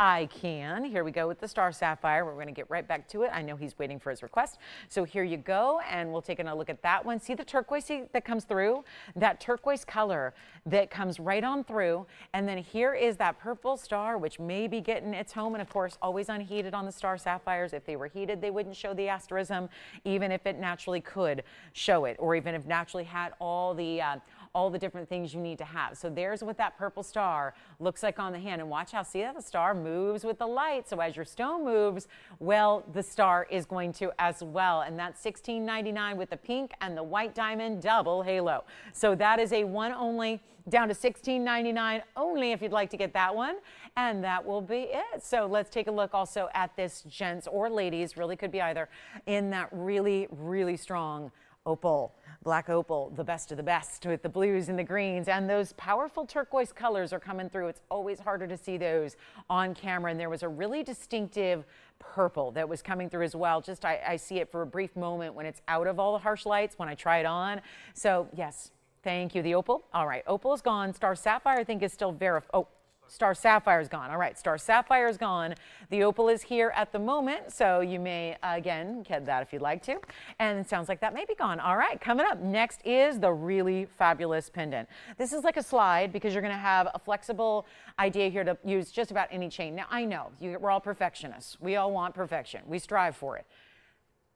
Speaker 1: I can. Here we go with the star sapphire. We're going to get right back to it. I know he's waiting for his request. So here you go, and we'll take a look at that one. See the turquoise that comes through? That turquoise color that comes right on through. And then here is that purple star, which may be getting its home. And of course, always unheated on the star sapphires. If they were heated, they wouldn't show the asterism, even if it naturally could show it, or even if naturally had all the different things you need to have. So there's what that purple star looks like on the hand. And watch how, see how the star moves with the light. So as your stone moves, well, the star is going to as well. And that's $16.99 with the pink and the white diamond double halo. So that is a one only, down to $16.99 only if you'd like to get that one. And that will be it. So let's take a look also at this, gents or ladies, really could be either, in that really, really strong opal, black opal, the best of the best with the blues and the greens, and those powerful turquoise colors are coming through. It's always harder to see those on camera, and there was a really distinctive purple that was coming through as well. Just I see it for a brief moment when it's out of all the harsh lights when I try it on. So yes, thank you. The opal. All right, opal is gone. Star sapphire I think is still verified. Oh, star sapphire is gone. All right, star sapphire is gone. The opal is here at the moment, so you may, again, get that if you'd like to. And it sounds like that may be gone. All right, coming up next is the really fabulous pendant. This is like a slide because you're going to have a flexible idea here to use just about any chain. Now, I know we're all perfectionists. We all want perfection. We strive for it.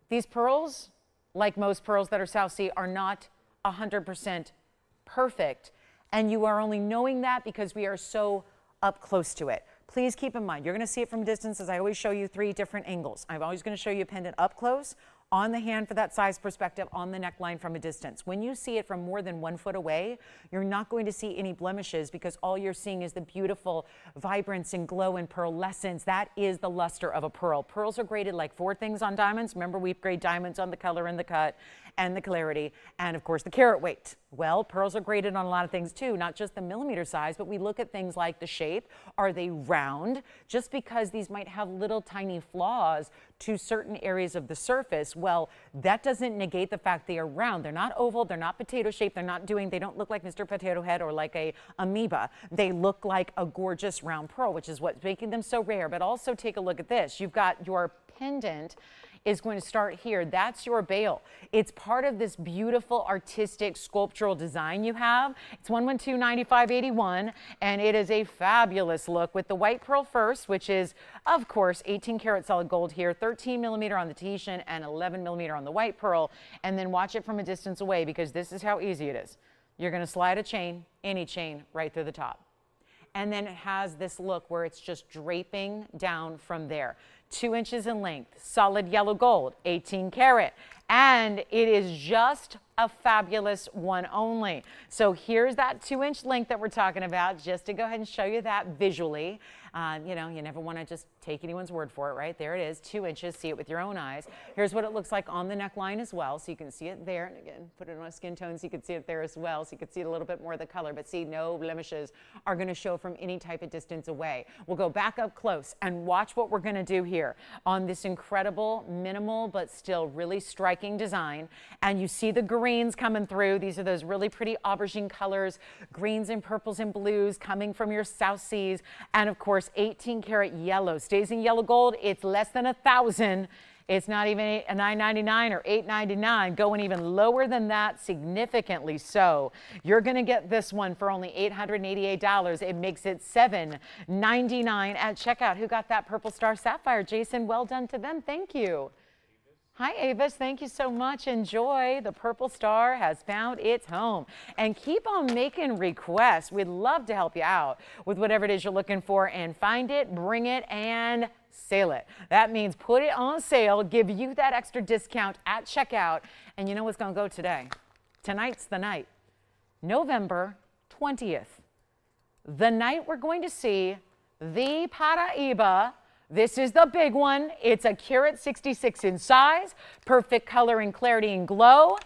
Speaker 1: These pearls, like most pearls that are South Sea, are not 100% perfect, and you are only knowing that because we are so up close to it. Please keep in mind, you're going to see it from a distance, as I always show you 3 different angles. I'm always going to show you a pendant up close, on the hand for that size perspective, on the neckline from a distance. When you see it from more than 1 foot away, you're not going to see any blemishes because all you're seeing is the beautiful vibrance and glow and pearlescence. That is the luster of a pearl. Pearls are graded like 4 things on diamonds. Remember, we grade diamonds on the color and the cut and the clarity, and of course the carat weight. Well, pearls are graded on a lot of things too, not just the millimeter size, but we look at things like the shape. Are they round? Just because these might have little tiny flaws to certain areas of the surface, well, that doesn't negate the fact they are round. They're not oval, they're not potato shaped, they don't look like Mr. Potato Head or like a amoeba. They look like a gorgeous round pearl, which is what's making them so rare. But also take a look at this. You've got your pendant is going to start here. That's your bail. It's part of this beautiful artistic sculptural design you have. It's 112-9581, and it is a fabulous look with the white pearl first, which is, of course, 18 karat solid gold here, 13 millimeter on the Tahitian and 11 millimeter on the white pearl. And then watch it from a distance away because this is how easy it is. You're going to slide a chain, any chain, right through the top. And then it has this look where it's just draping down from there. 2 inches in length, solid yellow gold, 18 karat. And it is just a fabulous one only. So here's that 2-inch length that we're talking about, just to go ahead and show you that visually. You know, you never want to just take anyone's word for it, right? There it is, 2 inches. See it with your own eyes. Here's what it looks like on the neckline as well. So you can see it there. And again, put it on a skin tone so you can see it there as well. So you can see it a little bit more of the color. But see, no blemishes are going to show from any type of distance away. We'll go back up close and watch what we're going to do here on this incredible, minimal, but still really striking design. And you see the greens coming through. These are those really pretty aubergine colors, greens and purples and blues coming from your South Seas. And of course, 18 karat yellow stays in yellow gold. It's less than $1,000. It's not even $9.99 or $8.99, going even lower than that, significantly so. You're going to get this one for only $888. It makes it $799 at checkout. Who got that purple star sapphire? Jason, well done to them. Thank you. Hi, Avis. Thank you so much. Enjoy. The purple star has found its home. And keep on making requests. We'd love to help you out with whatever it is you're looking for, and find it, bring it, and sale it. That means put it on sale, give you that extra discount at checkout. And you know what's going to go today? Tonight's the night. November 20th. The night we're going to see the Paraiba. This is the big one. It's a carat 66 in size, perfect color and clarity and glow.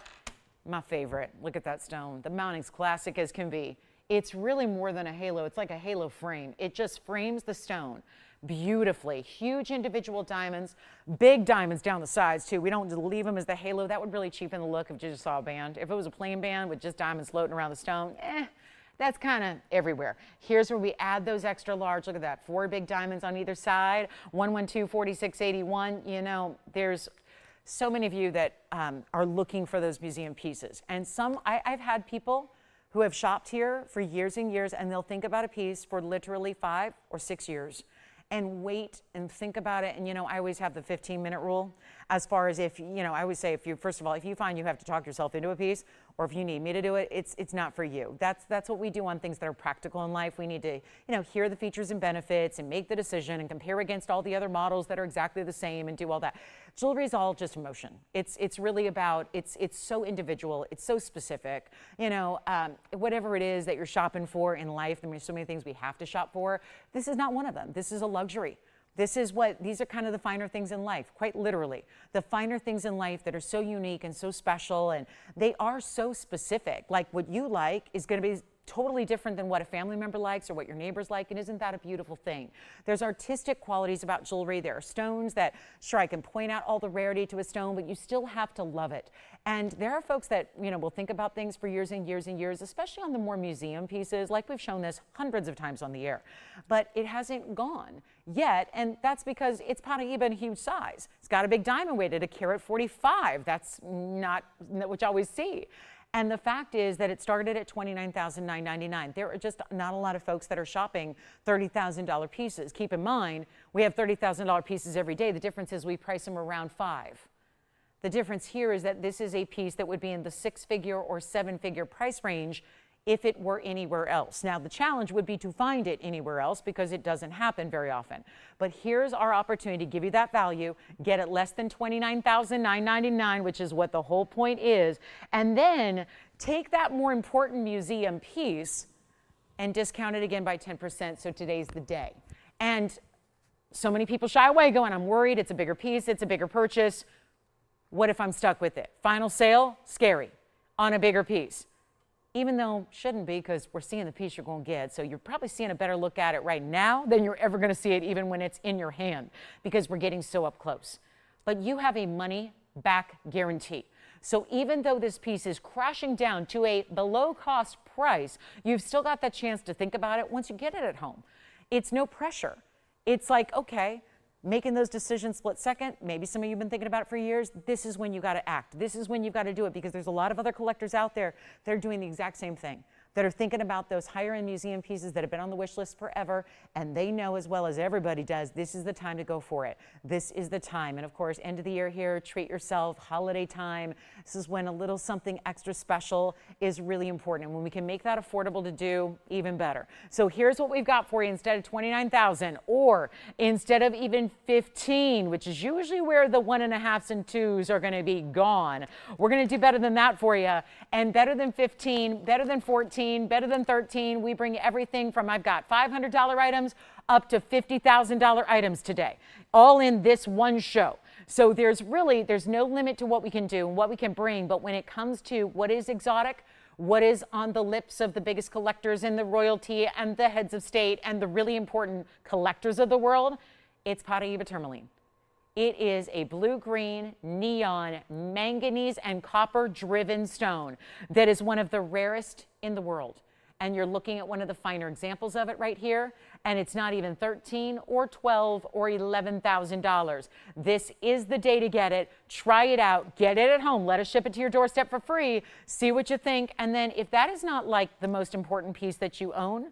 Speaker 1: My favorite. Look at that stone. The mounting's classic as can be. It's really more than a halo. It's like a halo frame. It just frames the stone beautifully. Huge individual diamonds, big diamonds down the sides too. We don't leave them as the halo. That would really cheapen the look if you just saw a band. If it was a plain band with just diamonds floating around the stone, that's kind of everywhere. Here's where we add those extra large. Look at that. 4 big diamonds on either side. 112, 46, 81. You know, there's so many of you that are looking for those museum pieces. And I've had people who have shopped here for years and years, and they'll think about a piece for literally 5 or 6 years and wait and think about it. And, you know, I always have the 15-minute rule as far as if, you know, I always say, if you, first of all, if you find you have to talk yourself into a piece, or if you need me to do it, it's not for you. That's what we do on things that are practical in life. We need to, you know, hear the features and benefits and make the decision and compare against all the other models that are exactly the same and do all that. Jewelry is all just emotion. It's really about, it's so individual, it's so specific. You know, whatever it is that you're shopping for in life, there's so many things we have to shop for. This is not one of them. This is a luxury. These are kind of the finer things in life, quite literally. The finer things in life that are so unique and so special, and they are so specific. Like what you like is going to be totally different than what a family member likes or what your neighbors like, and isn't that a beautiful thing? There's artistic qualities about jewelry. There are stones that, sure, I can point out all the rarity to a stone, but you still have to love it. And there are folks that, you know, will think about things for years and years and years, especially on the more museum pieces, like we've shown this hundreds of times on the air, but it hasn't gone yet, and that's because it's Paraiba in huge size. It's got a big diamond weight at a carat 45. That's not what you always see. And the fact is that it started at $29,999. There are just not a lot of folks that are shopping $30,000 pieces. Keep in mind, we have $30,000 pieces every day. The difference is we price them around 5. The difference here is that this is a piece that would be in the 6-figure or 7-figure price range if it were anywhere else. Now, the challenge would be to find it anywhere else because it doesn't happen very often. But here's our opportunity to give you that value, get it less than $29,999, which is what the whole point is, and then take that more important museum piece and discount it again by 10%, so today's the day. And so many people shy away going, I'm worried, it's a bigger piece, it's a bigger purchase. What if I'm stuck with it? Final sale, scary, on a bigger piece. Even though shouldn't be, because we're seeing the piece you're going to get. So you're probably seeing a better look at it right now than you're ever going to see it even when it's in your hand, because we're getting so up close. But you have a money back guarantee. So even though this piece is crashing down to a below cost price, you've still got that chance to think about it once you get it at home. It's no pressure. It's like, okay, making those decisions split second. Maybe some of you have been thinking about it for years. This is when you got to act. This is when you've got to do it, because there's a lot of other collectors out there that are doing the exact same thing, that are thinking about those higher end museum pieces that have been on the wish list forever, and they know as well as everybody does, this is the time to go for it. This is the time. And of course, end of the year here, treat yourself, holiday time. This is when a little something extra special is really important. And when we can make that affordable to do, even better. So here's what we've got for you. Instead of $29,000, or instead of even $15,000, which is usually where the 1.5s and 2s are going to be gone, we're going to do better than that for you. And better than 15, better than 14, better than 13. We bring everything from, I've got $500 items up to $50,000 items today, all in this one show. So there's no limit to what we can do and what we can bring. But when it comes to what is exotic, what is on the lips of the biggest collectors and the royalty and the heads of state and the really important collectors of the world, it's Paraiba tourmaline. It is a blue-green, neon, manganese and copper-driven stone that is one of the rarest in the world. and you're looking at one of the finer examples of it right here, and it's not even $13,000 or $12,000 or $11,000. This is the day to get it. Try it out. Get it at home. Let us ship it to your doorstep for free. See what you think. And then if that is not like the most important piece that you own,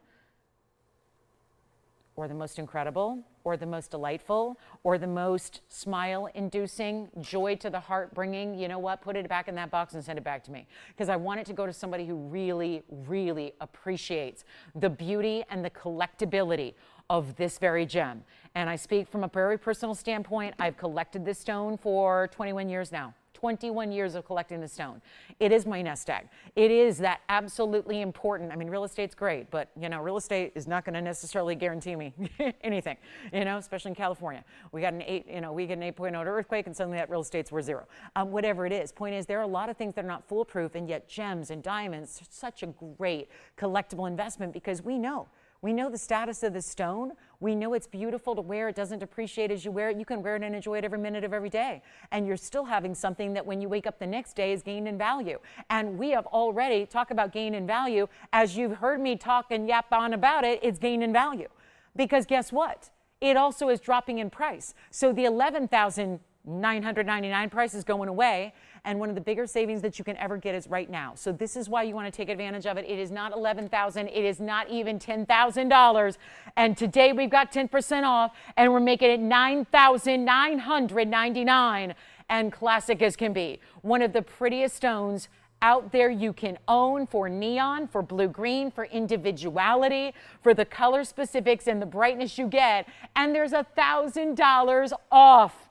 Speaker 1: or the most incredible, or the most delightful, or the most smile-inducing, joy to the heart bringing, you know what? Put it back in that box and send it back to me. Because I want it to go to somebody who really, really appreciates the beauty and the collectability of this very gem. And I speak from a very personal standpoint. I've collected this stone for 21 years now. 21 years of collecting the stone. It is my nest egg. It is that absolutely important. I mean, real estate's great, but you know, real estate is not going to necessarily guarantee me anything, you know, especially in California. We got an 8.0 earthquake and suddenly that real estate's worth zero. Whatever it is. Point is, there are a lot of things that are not foolproof, and yet gems and diamonds are such a great collectible investment because we know the status of the stone. We know it's beautiful to wear. It doesn't depreciate as you wear it. You can wear it and enjoy it every minute of every day. And you're still having something that when you wake up the next day is gained in value. And we have already talked about gain in value. As you've heard me talk and yap on about it, it's gain in value. Because guess what? It also is dropping in price. So the $11,999 price is going away, and one of the bigger savings that you can ever get is right now. So this is why you want to take advantage of it. It is not $11,000. It is not even $10,000. And today we've got 10% off, and we're making it $9,999, and classic as can be. One of the prettiest stones out there you can own for neon, for blue-green, for individuality, for the color specifics and the brightness you get. And there's $1,000 off.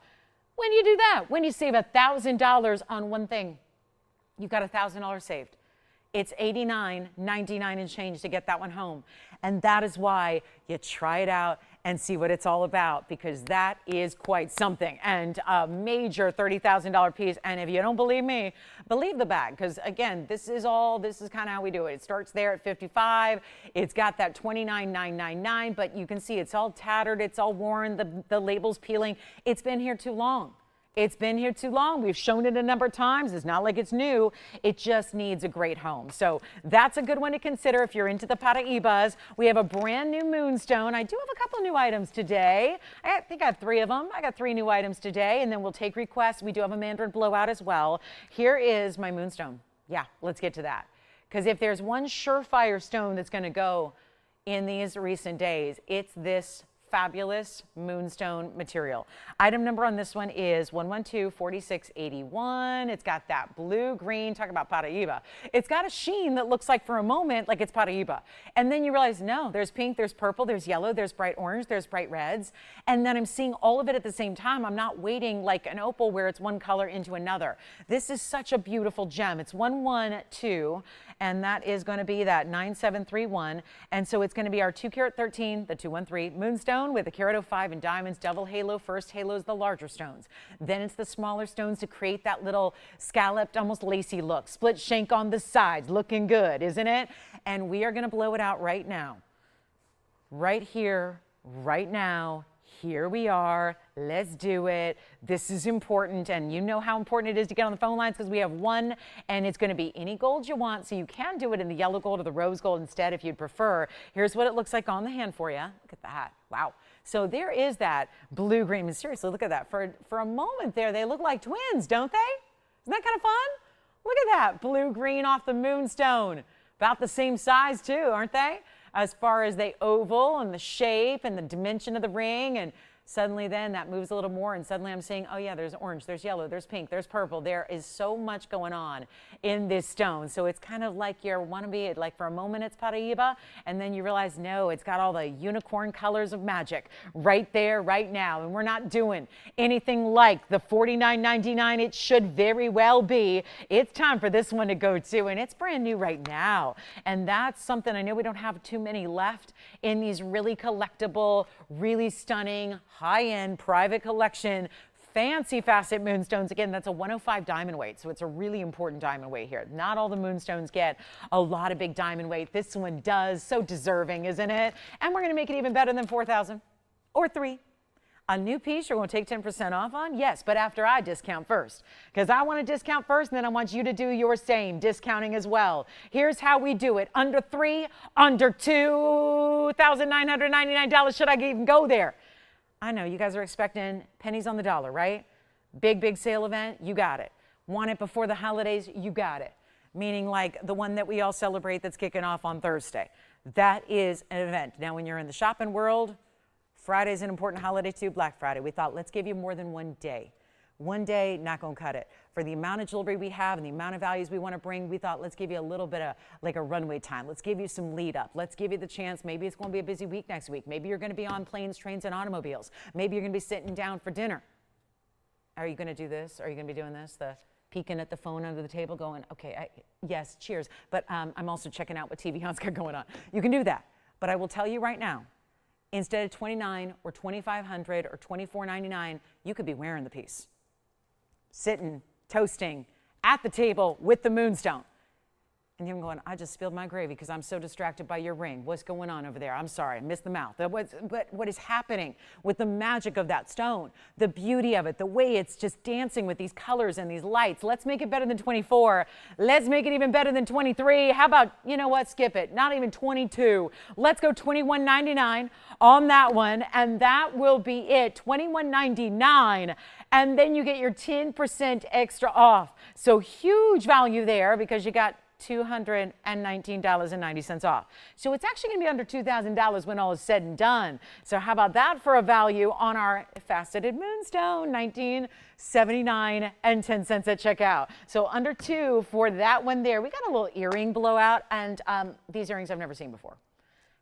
Speaker 1: When you do that, when you save $1,000 on one thing, you've got $1,000 saved. It's $89.99 and change to get that one home. And that is why you try it out and see what it's all about, because that is quite something. And a major $30,000 piece. And if you don't believe me, believe the bag, because again, this is kind of how we do it. It starts there at $55. It's got that $29,999, but you can see it's all tattered, it's all worn, the label's peeling. It's been here too long. It's been here too long. We've shown it a number of times. It's not like it's new. It just needs a great home. So that's a good one to consider if you're into the Paraibas. We have a brand new moonstone. I do have a couple new items today. I think I have 3 of them. I got 3 new items today, and then we'll take requests. We do have a Mandarin blowout as well. Here is my moonstone. Yeah, let's get to that. Because if there's one surefire stone that's going to go in these recent days, it's this fabulous moonstone material. Item number on this one is 112-4681. It's got that blue-green, talk about Paraiba. It's got a sheen that looks like for a moment like it's Paraiba. And then you realize, no, there's pink, there's purple, there's yellow, there's bright orange, there's bright reds. And then I'm seeing all of it at the same time. I'm not waiting like an opal where it's one color into another. This is such a beautiful gem. It's 112, and that is going to be that 9731. And so it's going to be our 2-carat 13, the 213 moonstone with a carat 05 and diamonds, double halo. First halo is the larger stones. Then it's the smaller stones to create that little scalloped, almost lacy look. Split shank on the sides, looking good, isn't it? And we are going to blow it out right now. Right here, right now. Here we are. Let's do it. This is important, and you know how important it is to get on the phone lines because we have one, and it's going to be any gold you want, so you can do it in the yellow gold or the rose gold instead if you'd prefer. Here's what it looks like on the hand for you. Look at that. Wow. So there is that blue-green. Seriously, look at that. For a moment there, they look like twins, don't they? Isn't that kind of fun? Look at that. Blue-green off the moonstone. About the same size, too, aren't they? As far as the oval and the shape and the dimension of the ring, and suddenly then that moves a little more, and suddenly I'm saying, oh yeah, there's orange, there's yellow, there's pink, there's purple. There is so much going on in this stone. So it's kind of like you want to be, like for a moment it's Paraiba, and then you realize, no, it's got all the unicorn colors of magic right there, right now. And we're not doing anything like the $49.99 it should very well be. It's time for this one to go to, and it's brand new right now. And that's something, I know we don't have too many left in these really collectible, really stunning, high-end private collection fancy facet moonstones. Again, that's a 105 diamond weight, so it's a really important diamond weight here. Not all the moonstones get a lot of big diamond weight. This one does. So deserving, isn't it? And we're going to make it even better than 4,000 or 3. A new piece you're going to take 10% off on? Yes, but after I discount first. Because I want to discount first, and then I want you to do your same discounting as well. Here's how we do it. Under $3, under $2,999. Should I even go there? I know you guys are expecting pennies on the dollar, right? Big, big sale event, you got it. Want it before the holidays, you got it. Meaning like the one that we all celebrate that's kicking off on Thursday. That is an event. Now, when you're in the shopping world, Friday's an important holiday too, Black Friday. We thought, let's give you more than one day. One day, not gonna cut it. For the amount of jewelry we have and the amount of values we wanna bring, we thought, let's give you a little bit of like a runway time. Let's give you some lead up. Let's give you the chance. Maybe it's gonna be a busy week next week. Maybe you're gonna be on planes, trains, and automobiles. Maybe you're gonna be sitting down for dinner. Are you gonna do this? Are you gonna be doing this? The peeking at the phone under the table going, okay, yes, cheers. But I'm also checking out what TVON's got going on. You can do that. But I will tell you right now, instead of $2,900 or $2,500 or $2,499, you could be wearing the piece. Sitting, toasting, at the table with the moonstone. And you're going, I just spilled my gravy because I'm so distracted by your ring. What's going on over there? I'm sorry, I missed the mouth. But what is happening with the magic of that stone, the beauty of it, the way it's just dancing with these colors and these lights. Let's make it better than 24. Let's make it even better than 23. How about, you know what, skip it. Not even 22. Let's go $21.99 on that one, and that will be it, $21.99. And then you get your 10% extra off. So huge value there because you got $219.90 off. So it's actually going to be under $2,000 when all is said and done. So how about that for a value on our faceted moonstone, $19.79 and 10 cents at checkout. So under $2 for that one there. We got a little earring blowout, and these earrings I've never seen before.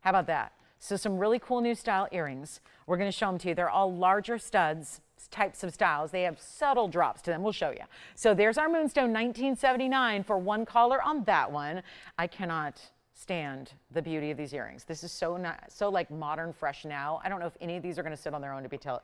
Speaker 1: How about that? So some really cool new style earrings. We're going to show them to you. They're all larger studs, types of styles. They have subtle drops to them. We'll show you. So there's our moonstone, $19.79 for one collar on that one. I cannot stand the beauty of these earrings. This is so like modern, fresh now. I don't know if any of these are going to sit on their own to tell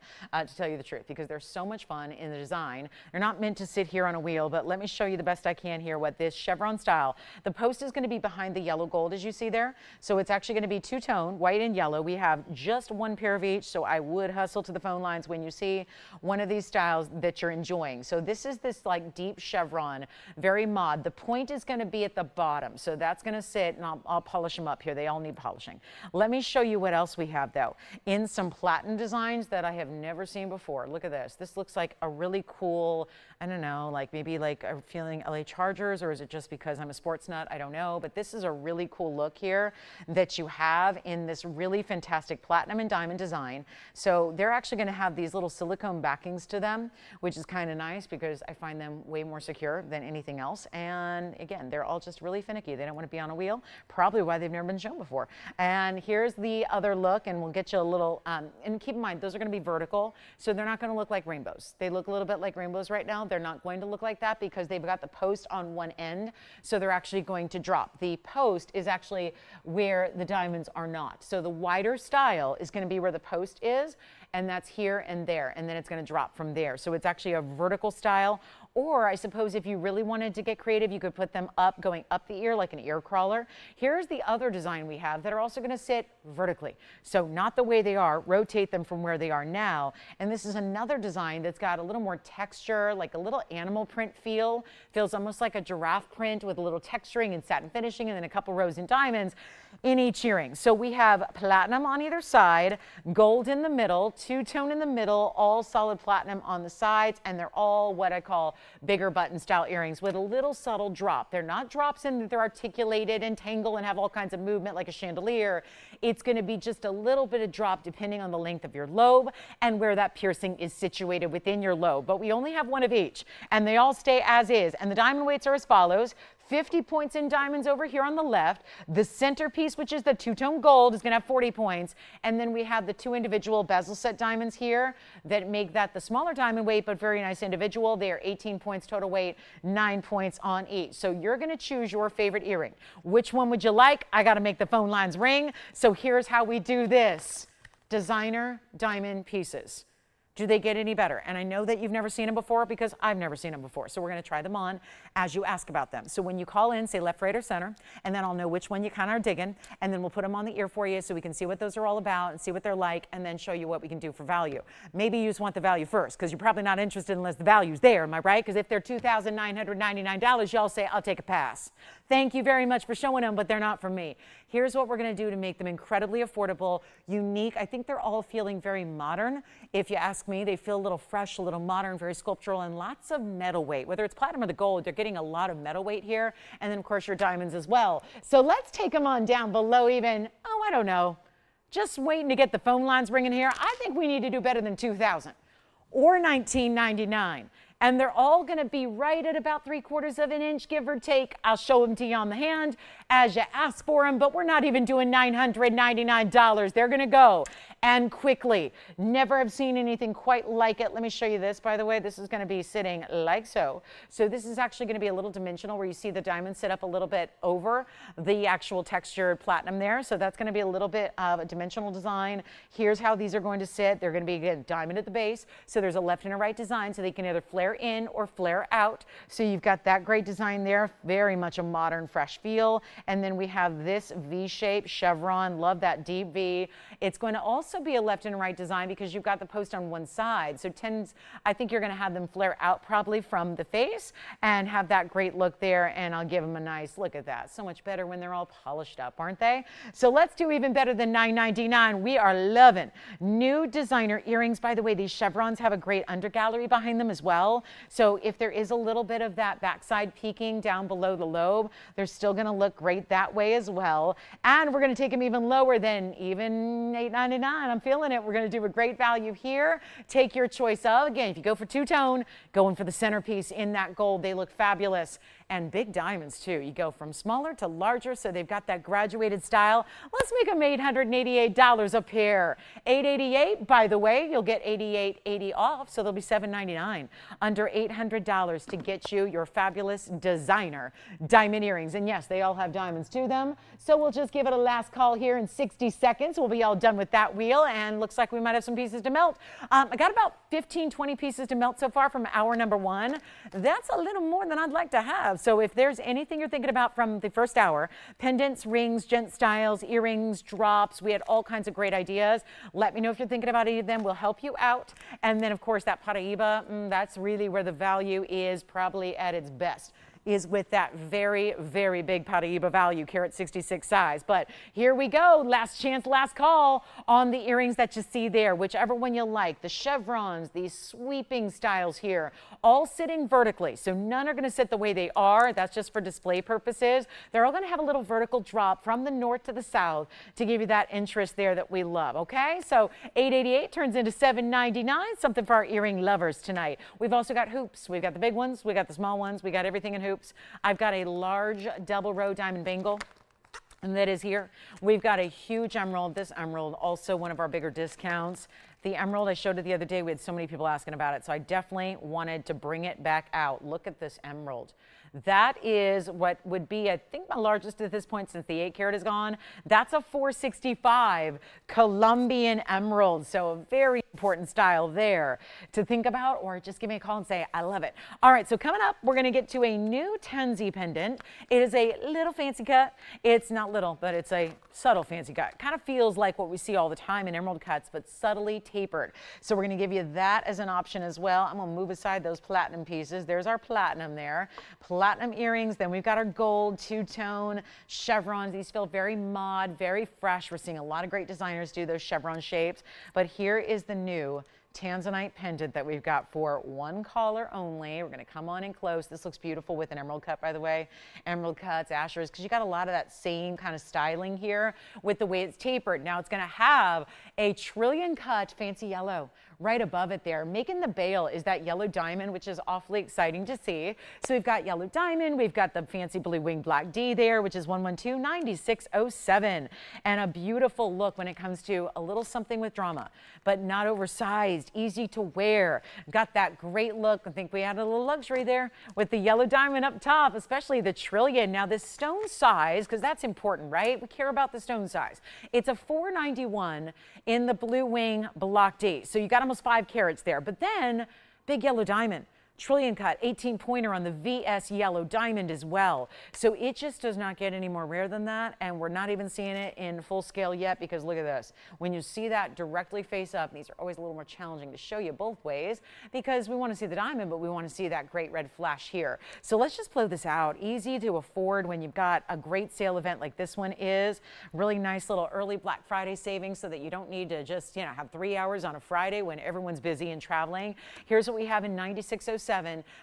Speaker 1: you the truth, because they're so much fun in the design. They're not meant to sit here on a wheel, but let me show you the best I can here what this chevron style. The post is going to be behind the yellow gold, as you see there. So it's actually going to be two-tone, white and yellow. We have just one pair of each, so I would hustle to the phone lines when you see one of these styles that you're enjoying. So this is this like deep chevron, very mod. The point is going to be at the bottom, so that's going to sit, and I'll polish them up here. They all need polishing. Let me show you what else we have though in some platinum designs that I have never seen before. Look at this. This looks like a really cool, I don't know, like maybe like a feeling LA Chargers, or is it just because I'm a sports nut? I don't know, but this is a really cool look here that you have in this really fantastic platinum and diamond design. So they're actually going to have these little silicone backings to them, which is kind of nice because I find them way more secure than anything else. And again, they're all just really finicky. They don't want to be on a wheel. Probably why they've never been shown before. And here's the other look, and we'll get you a little, and keep in mind, those are going to be vertical, so they're not going to look like rainbows. They look a little bit like rainbows right now. They're not going to look like that because they've got the post on one end, so they're actually going to drop. The post is actually where the diamonds are not. So the wider style is going to be where the post is, and that's here and there, and then it's going to drop from there. So it's actually a vertical style. Or I suppose if you really wanted to get creative, you could put them up, going up the ear like an ear crawler. Here's the other design we have that are also going to sit vertically. So not the way they are, rotate them from where they are now. And this is another design that's got a little more texture, like a little animal print feel. Feels almost like a giraffe print with a little texturing and satin finishing, and then a couple rows in diamonds in each earring. So we have platinum on either side, gold in the middle, two-tone in the middle, all solid platinum on the sides, and they're all what I call bigger button style earrings with a little subtle drop. They're not drops in that they're articulated and tangle and have all kinds of movement like a chandelier. It's going to be just a little bit of drop depending on the length of your lobe and where that piercing is situated within your lobe. But we only have one of each, and they all stay as is. And the diamond weights are as follows. 50 points in diamonds over here on the left. The centerpiece, which is the two-tone gold, is going to have 40 points. And then we have the two individual bezel set diamonds here that make that the smaller diamond weight, but very nice individual. They are 18 points total weight, 9 points on each. So you're going to choose your favorite earring. Which one would you like? I got to make the phone lines ring. So here's how we do this. Designer diamond pieces. Do they get any better? And I know that you've never seen them before because I've never seen them before. So we're going to try them on as you ask about them. So when you call in, say left, right, or center, and then I'll know which one you kind of are digging, and then we'll put them on the ear for you so we can see what those are all about and see what they're like, and then show you what we can do for value. Maybe you just want the value first because you're probably not interested unless the value's there, am I right? Because if they're $2,999, y'all say, I'll take a pass. Thank you very much for showing them, but they're not for me. Here's what we're going to do to make them incredibly affordable, unique. I think they're all feeling very modern. If you ask me, they feel a little fresh, a little modern, very sculptural, and lots of metal weight. Whether it's platinum or the gold, they're getting a lot of metal weight here. And then, of course, your diamonds as well. So let's take them on down below even, oh, I don't know, just waiting to get the phone lines ringing here. I think we need to do better than $2,000 or $1,999. And they're all going to be right at about 3/4 of an inch, give or take. I'll show them to you on the hand as you ask for them, but we're not even doing $999. They're going to go, and quickly. Never have seen anything quite like it. Let me show you this, by the way. This is going to be sitting like so. So this is actually going to be a little dimensional where you see the diamond sit up a little bit over the actual textured platinum there. So that's going to be a little bit of a dimensional design. Here's how these are going to sit. They're going to be a diamond at the base. So there's a left and a right design, so they can either flare in or flare out. So you've got that great design there, very much a modern, fresh feel. And then we have this V-shape chevron. Love that deep V. It's going to also be a left and right design because you've got the post on one side. So I think you're going to have them flare out probably from the face and have that great look there. And I'll give them a nice look at that. So much better when they're all polished up, aren't they? So let's do even better than $999. We are loving new designer earrings. By the way, these chevrons have a great undergallery behind them as well. So if there is a little bit of that backside peeking down below the lobe, they're still going to look great that way as well. And we're going to take them even lower than even $899. I'm feeling it. We're going to do a great value here. Take your choice of. Again, if you go for two-tone, going for the centerpiece in that gold, they look fabulous. And big diamonds too. You go from smaller to larger, so they've got that graduated style. Let's make them $888 a pair. $888, by the way, you'll get $88.80 off, so they'll be $799. Under $800 to get you your fabulous designer diamond earrings. And yes, they all have diamonds to them. So we'll just give it a last call here in 60 seconds. We'll be all done with that wheel, and looks like we might have some pieces to melt. I got about 15, 20 pieces to melt so far from hour number 1. That's a little more than I'd like to have. So if there's anything you're thinking about from the first hour, pendants, rings, gent styles, earrings, drops, we had all kinds of great ideas. Let me know if you're thinking about any of them. We'll help you out. And then, of course, that Paraiba, that's really where the value is probably at its best, is with that very, very big Paraiba value, carat 66 size. But here we go, last chance, last call on the earrings that you see there, whichever one you like. The chevrons, these sweeping styles here, all sitting vertically. So none are going to sit the way they are. That's just for display purposes. They're all going to have a little vertical drop from the north to the south to give you that interest there that we love, okay? So $888 turns into $799, something for our earring lovers tonight. We've also got hoops. We've got the big ones, we got the small ones, we got everything in hoops. I've got a large double row diamond bangle, and that is here. We've got a huge emerald. This emerald, also one of our bigger discounts. The emerald, I showed it the other day. We had so many people asking about it, so I definitely wanted to bring it back out. Look at this emerald. That is what would be, I think, my largest at this point since the 8 carat is gone. That's a 465 Colombian emerald. So a very important style there to think about, or just give me a call and say, I love it. All right, so coming up, we're going to get to a new Tenzi pendant. It is a little fancy cut. It's not little, but it's a subtle fancy cut. Kind of feels like what we see all the time in emerald cuts, but subtly tapered. So we're going to give you that as an option as well. I'm going to move aside those platinum pieces. There's our platinum there. Platinum earrings. Then we've got our gold, two-tone chevrons. These feel very mod, very fresh. We're seeing a lot of great designers do those chevron shapes. But here is the new Tanzanite pendant that we've got for one caller only. We're going to come on in close. This looks beautiful with an emerald cut, by the way. Emerald cuts, ashers, because you got a lot of that same kind of styling here with the way it's tapered. Now it's going to have a trillion cut fancy yellow right above it there. Making the bail is that yellow diamond, which is awfully exciting to see. So we've got yellow diamond. We've got the fancy blue wing black D there, which is 112-9607. And a beautiful look when it comes to a little something with drama, but not oversized, easy to wear. Got that great look. I think we added a little luxury there with the yellow diamond up top, especially the trillion. Now this stone size, because that's important, right? We care about the stone size. It's a 491 in the blue wing block D. So you got to almost 5 carats there. But then big yellow diamond. Trillion cut, 18 pointer on the VS yellow diamond as well. So it just does not get any more rare than that. And we're not even seeing it in full scale yet, because look at this. When you see that directly face up, these are always a little more challenging to show you both ways, because we want to see the diamond, but we want to see that great red flash here. So let's just blow this out. Easy to afford when you've got a great sale event like this one is. Really nice little early Black Friday savings, so that you don't need to just, you know, have 3 hours on a Friday when everyone's busy and traveling. Here's what we have in 9607.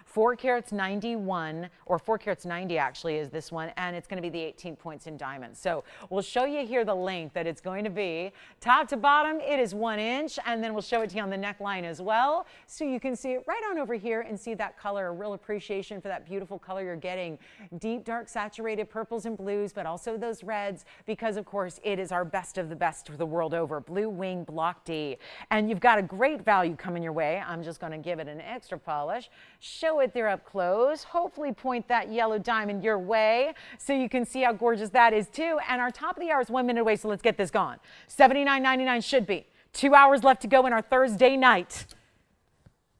Speaker 1: 4 carats 91, or 4 carats 90 actually is this one, and it's going to be the 18 points in diamonds. So we'll show you here the length that it's going to be. Top to bottom, it is 1 inch, and then we'll show it to you on the neckline as well, so you can see it right on over here and see that color. A real appreciation for that beautiful color you're getting. Deep, dark, saturated purples and blues, but also those reds, because of course it is our best of the best the world over. Blue Wing Block D. And you've got a great value coming your way. I'm just going to give it an extra polish. Show it there up close. Hopefully point that yellow diamond your way so you can see how gorgeous that is too. And our top of the hour is 1 minute away, so let's get this gone. $79.99 should be. 2 hours left to go in our Thursday night.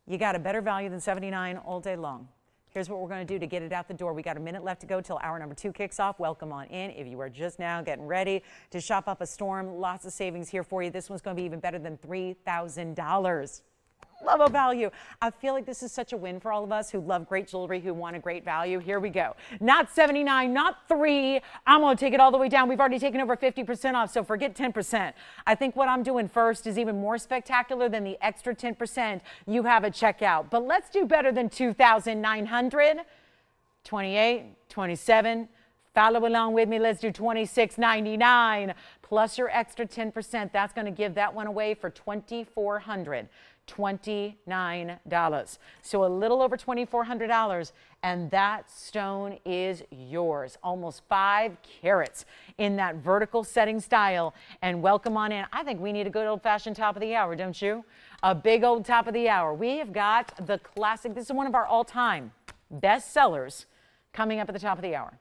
Speaker 1: You got a better value than $79 all day long. Here's what we're going to do to get it out the door. We got a minute left to go till hour number 2 kicks off. Welcome on in. If you are just now getting ready to shop up a storm, lots of savings here for you. This one's going to be even better than $3,000. Love a value. I feel like this is such a win for all of us who love great jewelry, who want a great value. Here we go. Not 79, not 3. I'm going to take it all the way down. We've already taken over 50% off, so forget 10%. I think what I'm doing first is even more spectacular than the extra 10% you have at checkout. But let's do better than 2,900. 28, 27. Follow along with me. Let's do $26.99 plus your extra 10%. That's going to give that one away for $2,429. So a little over $2,400, and that stone is yours. Almost 5 carats in that vertical setting style. And welcome on in. I think we need a good old-fashioned top of the hour, don't you? A big old top of the hour. We have got the classic. This is one of our all-time best sellers coming up at the top of the hour.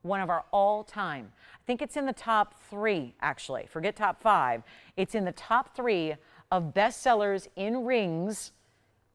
Speaker 1: One of our all-time. I think it's in the top 3, actually. Forget top 5. It's in the top 3 of bestsellers in rings.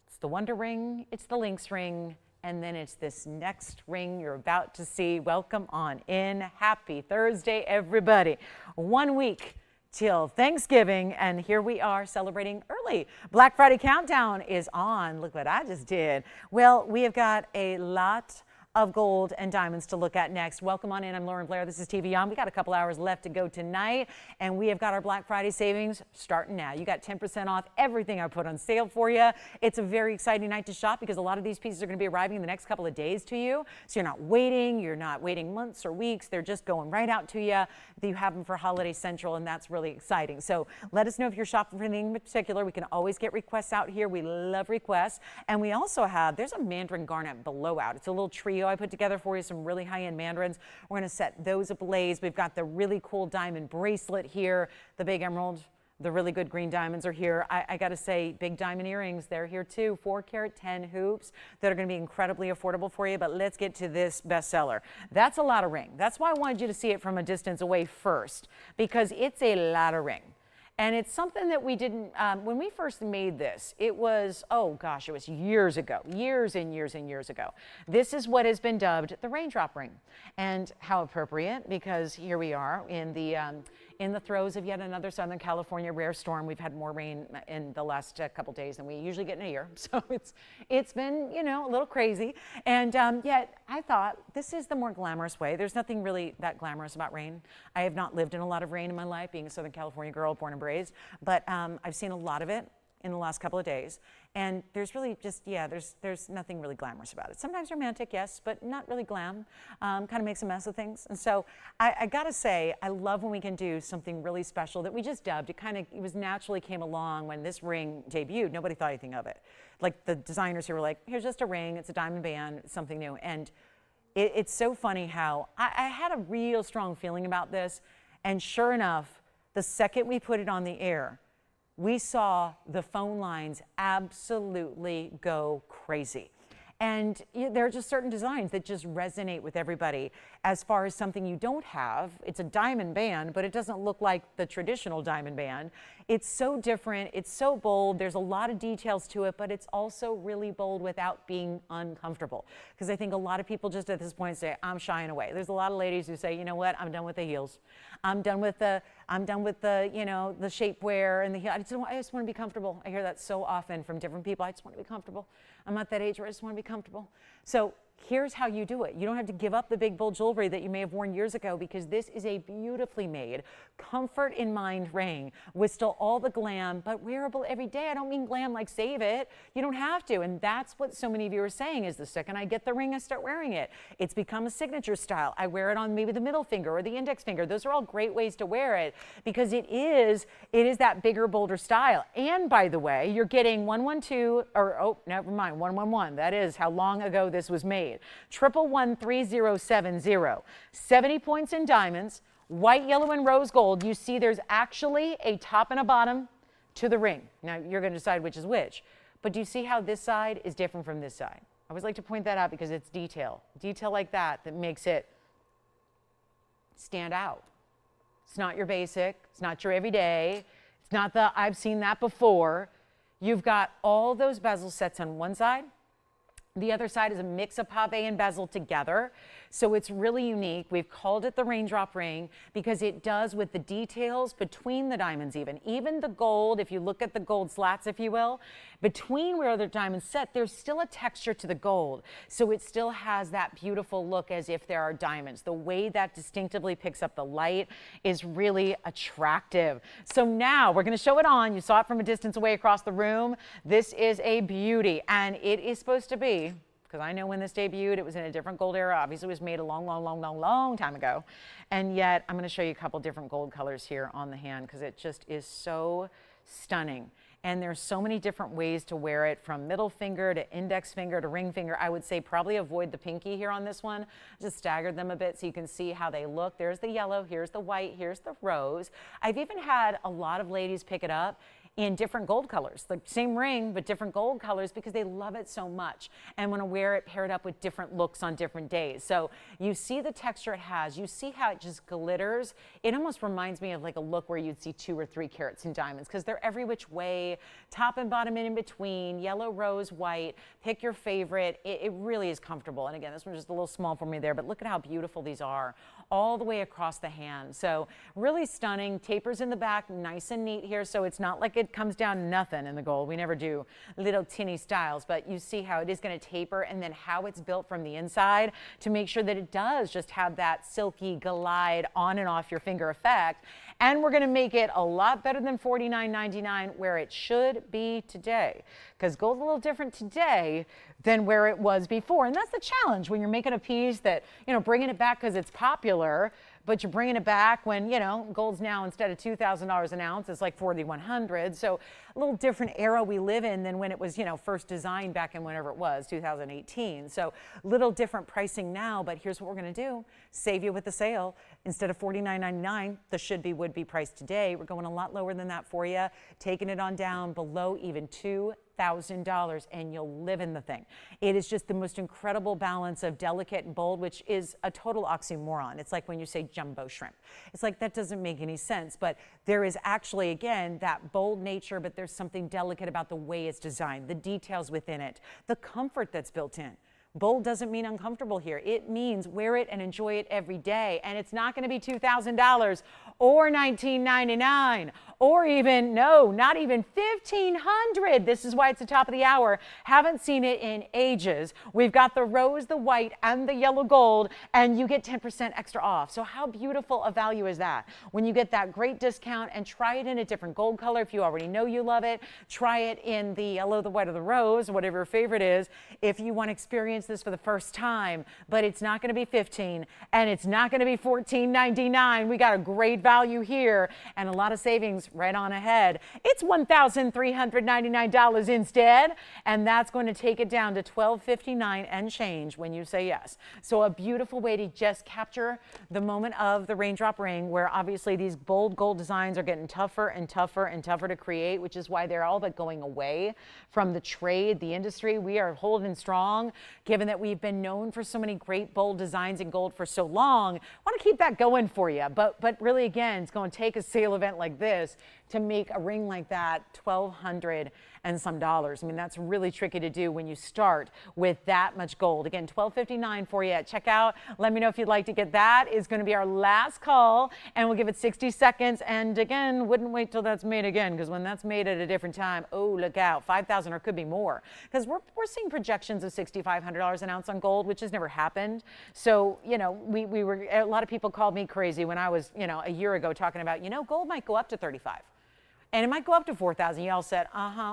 Speaker 1: It's the Wonder Ring, it's the Lynx Ring, and then it's this next ring you're about to see. Welcome on in. Happy Thursday, everybody. 1 week till Thanksgiving, and here we are celebrating early. Black Friday countdown is on. Look what I just did. Well, we have got a lot of gold and diamonds to look at next. Welcome on in. I'm Lauren Blair. This is TVON. We got a couple hours left to go tonight, and we have got our Black Friday savings starting now. You got 10% off everything I put on sale for you. It's a very exciting night to shop because a lot of these pieces are going to be arriving in the next couple of days to you. So you're not waiting. You're not waiting months or weeks. They're just going right out to you. You have them for Holiday Central, and that's really exciting. So let us know if you're shopping for anything in particular. We can always get requests out here. We love requests. And we also have, there's a Mandarin garnet blowout. It's a little trio I put together for you, some really high-end Mandarins. We're going to set those ablaze. We've got the really cool diamond bracelet here, the big emerald, the really good green diamonds are here. I got to say, big diamond earrings, they're here too. 4 carat 10 hoops that are going to be incredibly affordable for you. But let's get to this bestseller. That's a lot of ring. That's why I wanted you to see it from a distance away first, because it's a lot of ring. And it's something that we didn't, when we first made this, it was, oh gosh, it was years ago, years and years and years ago. This is what has been dubbed the Raindrop ring. And how appropriate, because here we are in the throes of yet another Southern California rare storm. We've had more rain in the last couple days than we usually get in a year. So it's been, you know, a little crazy. And yet I thought this is the more glamorous way. There's nothing really that glamorous about rain. I have not lived in a lot of rain in my life, being a Southern California girl, born and raised, but I've seen a lot of it in the last couple of days. And there's really just, yeah, there's nothing really glamorous about it. Sometimes romantic, yes, but not really glam. Kind of makes a mess of things. And so I gotta say, I love when we can do something really special that we just dubbed. It was naturally came along when this ring debuted. Nobody thought anything of it. Like the designers here were like, here's just a ring, it's a diamond band, it's something new. And it's so funny how I had a real strong feeling about this. And sure enough, the second we put it on the air, we saw the phone lines absolutely go crazy. And there are just certain designs that just resonate with everybody. As far as something you don't have, it's a diamond band, but it doesn't look like the traditional diamond band. It's so different, it's so bold, there's a lot of details to it, but it's also really bold without being uncomfortable. Because I think a lot of people just at this point say, I'm shying away. There's a lot of ladies who say, you know what, I'm done with the heels. I'm done with the, you know, the shapewear and the heel. I just want to be comfortable. I hear that so often from different people. I just want to be comfortable. I'm at that age where I just want to be comfortable. So here's how you do it. You don't have to give up the big bold jewelry that you may have worn years ago, because this is a beautifully made, comfort in mind ring with still all the glam, but wearable every day. I don't mean glam like save it. You don't have to. And that's what so many of you are saying is the second I get the ring, I start wearing it. It's become a signature style. I wear it on maybe the middle finger or the index finger. Those are all great ways to wear it because it is that bigger, bolder style. And by the way, you're getting 112, or oh, never mind, 111. That is how long ago this was made. 1113070, 70 points in diamonds, white, yellow, and rose gold. You see there's actually a top and a bottom to the ring. Now you're going to decide which is which, but do you see how this side is different from this side? I always like to point that out because it's detail like that makes it stand out. It's not your basic, it's not your everyday, it's not the I've seen that before. You've got all those bezel sets on one side. The other side is a mix of pave and bezel together. So it's really unique. We've called it the Raindrop ring because it does with the details between the diamonds even the gold, if you look at the gold slats, if you will, between where the diamonds set, there's still a texture to the gold. So it still has that beautiful look as if there are diamonds. The way that distinctively picks up the light is really attractive. So now we're going to show it on. You saw it from a distance away across the room. This is a beauty, and it is supposed to be, because I know when this debuted, it was in a different gold era. Obviously, it was made a long time ago. And yet, I'm going to show you a couple different gold colors here on the hand because it just is so stunning. And there's so many different ways to wear it, from middle finger to index finger to ring finger. I would say probably avoid the pinky here on this one. Just staggered them a bit so you can see how they look. There's the yellow, here's the white, here's the rose. I've even had a lot of ladies pick it up in different gold colors, the same ring, but different gold colors because they love it so much and want to wear it paired up with different looks on different days. So you see the texture it has, you see how it just glitters. It almost reminds me of like a look where you'd see 2 or 3 carats in diamonds because they're every which way, top and bottom and in between, yellow, rose, white, pick your favorite. It really is comfortable. And again, this one's just a little small for me there, but look at how beautiful these are all the way across the hand. So really stunning, tapers in the back, nice and neat here. So it's not like it comes down nothing in the gold. We never do little tinny styles, but you see how it is going to taper and then how it's built from the inside to make sure that it does just have that silky glide on and off your finger effect. And we're going to make it a lot better than $49.99 where it should be today, because gold's a little different today than where it was before. And that's the challenge when you're making a piece that, you know, bringing it back because it's popular, but you're bringing it back when, you know, gold's now instead of $2,000 an ounce, it's like $4,100. So a little different era we live in than when it was, you know, first designed back in whenever it was, 2018. So little different pricing now, but here's what we're going to do. Save you with the sale. Instead of $49.99, the would be priced today. We're going a lot lower than that for you, taking it on down below even $2,000, and you'll live in the thing. It is just the most incredible balance of delicate and bold, which is a total oxymoron. It's like when you say jumbo shrimp. It's like that doesn't make any sense, but there is actually, again, that bold nature, but there's something delicate about the way it's designed, the details within it, the comfort that's built in. Bold doesn't mean uncomfortable here. It means wear it and enjoy it every day. And it's not going to be $2,000 or $19.99 or even, no, not even $1,500. This is why it's the top of the hour. Haven't seen it in ages. We've got the rose, the white, and the yellow gold, and you get 10% extra off. So how beautiful a value is that? When you get that great discount and try it in a different gold color, if you already know you love it, try it in the yellow, the white, or the rose, whatever your favorite is. If you want to experience experience this for the first time, but it's not going to be $15 and it's not going to be $14.99. We got a great value here and a lot of savings right on ahead. It's $1,399 instead, and that's going to take it down to $1,259 and change when you say yes. So a beautiful way to just capture the moment of the Raindrop ring, where obviously these bold gold designs are getting tougher and tougher and tougher to create, which is why they're all but going away from the trade, the industry. We are holding strong, given that we've been known for so many great bold designs in gold for so long. I want to keep that going for you, but really, again, it's going to take a sale event like this to make a ring like that $1,200 and some dollars. I mean, that's really tricky to do when you start with that much gold. Again, $1,259 for you at checkout. Let me know if you'd like to get that. Is going to be our last call, and we'll give it 60 seconds. And again, wouldn't wait till that's made again, because when that's made at a different time, oh, look out, 5,000 or could be more, because we're seeing projections of $6,500 an ounce on gold, which has never happened. So, you know, we were, a lot of people called me crazy when I was, you know, a year ago talking about, you know, gold might go up to 35. And it might go up to 4,000. Y'all said,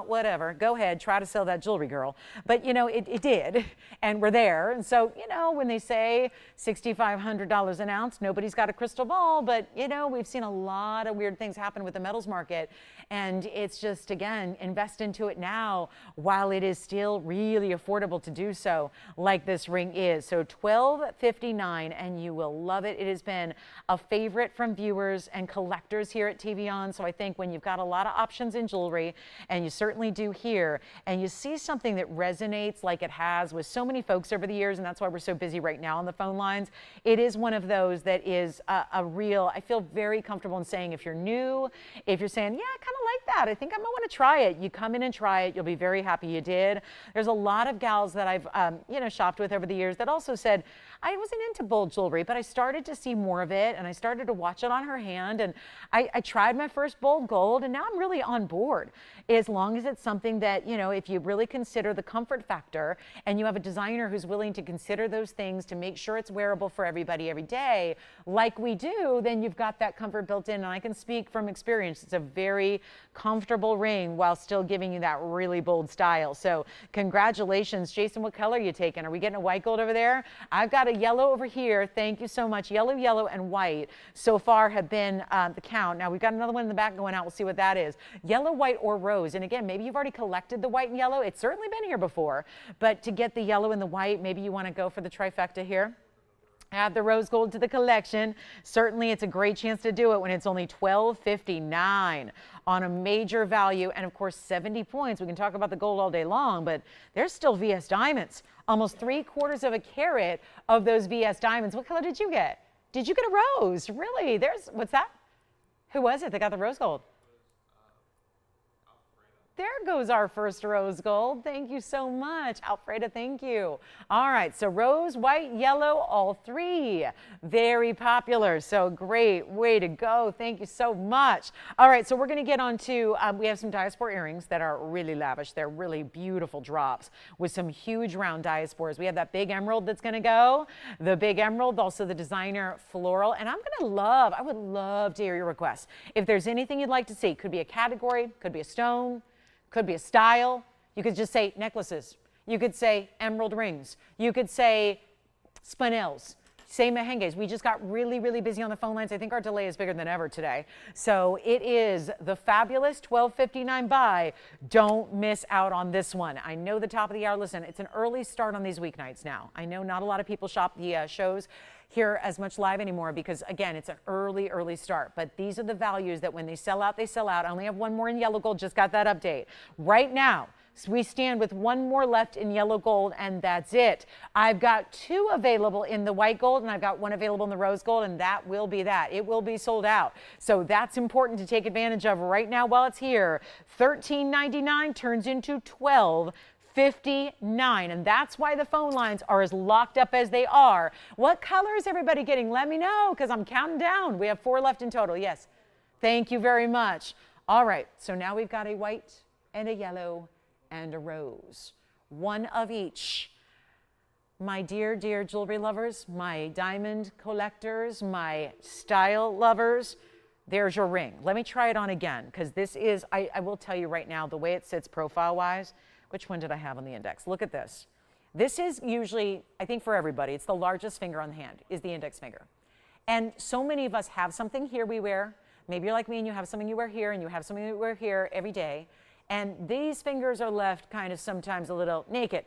Speaker 1: whatever, go ahead, try to sell that jewelry, girl. But, you know, it did, and we're there. And so, you know, when they say $6,500 an ounce, nobody's got a crystal ball, but, you know, we've seen a lot of weird things happen with the metals market. And it's just, again, invest into it now while it is still really affordable to do so, like this ring is. So $1,259, and you will love it. It has been a favorite from viewers and collectors here at TVON. So I think when you've got a lot of options in jewelry, and you certainly do here, and you see something that resonates like it has with so many folks over the years, and that's why we're so busy right now on the phone lines, it is one of those that is a real, I feel very comfortable in saying, if you're new, if you're saying, yeah, I kind of like that, I think I might want to try it, you come in and try it, you'll be very happy you did. There's a lot of gals that I've you know, shopped with over the years that also said, I wasn't into bold jewelry, but I started to see more of it, and I started to watch it on her hand, and I tried my first bold gold, and now I'm really on board, as long as it's something that, you know, if you really consider the comfort factor, and you have a designer who's willing to consider those things to make sure it's wearable for everybody every day, like we do, then you've got that comfort built in. And I can speak from experience, it's a very comfortable ring while still giving you that really bold style. So congratulations. Jason, what color are you taking? Are we getting a white gold over there? I've got a yellow over here. Thank you so much. Yellow, yellow, and white so far have been the count. Now we've got another one in the back going out. We'll see what that is. Yellow, white, or rose. And again, maybe you've already collected the white and yellow. It's certainly been here before, but to get the yellow and the white, maybe you want to go for the trifecta here. Add the rose gold to the collection. Certainly, it's a great chance to do it when it's only $1,259 on a major value. And of course, 70 points. We can talk about the gold all day long, but there's still VS diamonds. Almost 3/4 of a carat of those VS diamonds. What color did you get? Did you get a rose? Really? There's, what's that? Who was it that got the rose gold? There goes our first rose gold. Thank you so much. Alfreda, thank you. All right, so rose, white, yellow, all three. Very popular, so great way to go. Thank you so much. All right, so we're gonna get on to, we have some Diaspore earrings that are really lavish. They're really beautiful drops with some huge round Diaspores. We have that big emerald that's gonna go, the big emerald, also the designer floral, and I would love to hear your requests. If there's anything you'd like to see, could be a category, could be a stone, could be a style. You could just say necklaces. You could say emerald rings. You could say spinels. Say Mahenges. We just got really, really busy on the phone lines. I think our delay is bigger than ever today. So it is the fabulous $1,259 buy. Don't miss out on this one. I know the top of the hour. Listen, it's an early start on these weeknights now. I know not a lot of people shop the shows here as much live anymore because, again, it's an early start. But these are the values that when they sell out, they sell out. I only have one more in yellow gold. Just got that update. Right now, so we stand with one more left in yellow gold, and that's it. I've got 2 available in the white gold, and I've got 1 available in the rose gold, and that will be that. It will be sold out. So that's important to take advantage of right now while it's here. $13.99 turns into $12.59, and that's why the phone lines are as locked up as they are. What color is everybody getting? Let me know, because I'm counting down. We have 4 left in total. Yes. Thank you very much. All right, so now we've got a white and a yellow and a rose. 1 of each. My dear, dear jewelry lovers, my diamond collectors, my style lovers, there's your ring. Let me try it on again, because this is, I will tell you right now, the way it sits profile-wise. Which one did I have on the index? Look at this. This is usually, I think for everybody, it's the largest finger on the hand, is the index finger. And so many of us have something here we wear. Maybe you're like me and you have something you wear here and you have something you wear here every day. And these fingers are left kind of sometimes a little naked.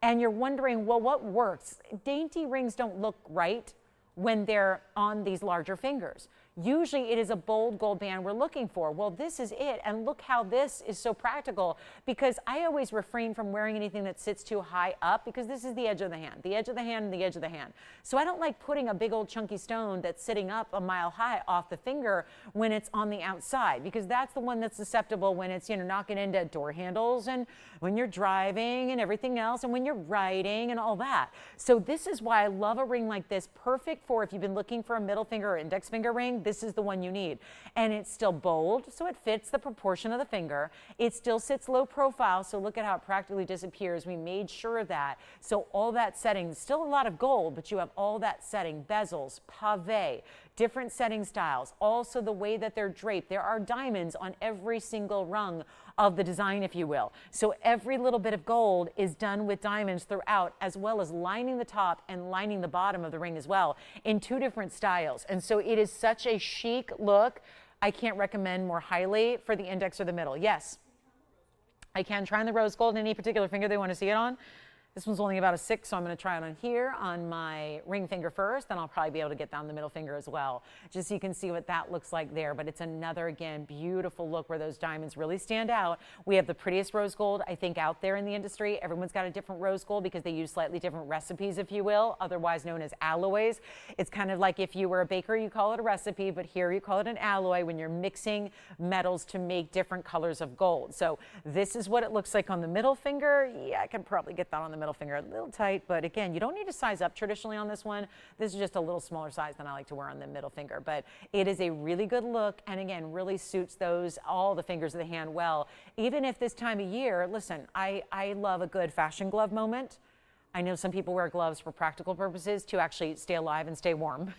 Speaker 1: And you're wondering, well, what works? Dainty rings don't look right when they're on these larger fingers. Usually it is a bold gold band we're looking for. Well, this is it. And look how this is so practical, because I always refrain from wearing anything that sits too high up, because this is the edge of the hand, the edge of the hand, and the edge of the hand. So I don't like putting a big old chunky stone that's sitting up a mile high off the finger when it's on the outside, because that's the one that's susceptible when it's, knocking into door handles and when you're driving and everything else and when you're writing and all that. So this is why I love a ring like this, perfect for if you've been looking for a middle finger or index finger ring. This is the one you need. And it's still bold, so it fits the proportion of the finger. It still sits low profile, so look at how it practically disappears. We made sure of that. So all that setting, still a lot of gold, but you have all that setting, bezels, pave, different setting styles, also the way that they're draped. There are diamonds on every single rung of the design, if you will. So every little bit of gold is done with diamonds throughout, as well as lining the top and lining the bottom of the ring as well in 2 different styles. And so it is such a chic look. I can't recommend more highly for the index or the middle. Yes, I can try on the rose gold, any particular finger they want to see it on. This one's only about a 6, so I'm going to try it on here on my ring finger first, then I'll probably be able to get down the middle finger as well, just so you can see what that looks like there. But it's another, again, beautiful look where those diamonds really stand out. We have the prettiest rose gold, I think, out there in the industry. Everyone's got a different rose gold because they use slightly different recipes, if you will, otherwise known as alloys. It's kind of like if you were a baker, you call it a recipe, but here you call it an alloy when you're mixing metals to make different colors of gold. So this is what it looks like on the middle finger. Yeah, I can probably get that on the middle finger a little tight, but again, you don't need to size up traditionally on this one. This is just a little smaller size than I like to wear on the middle finger, but it is a really good look, and again, really suits all the fingers of the hand well. Even if this time of year, listen, I love a good fashion glove moment. I know some people wear gloves for practical purposes to actually stay alive and stay warm.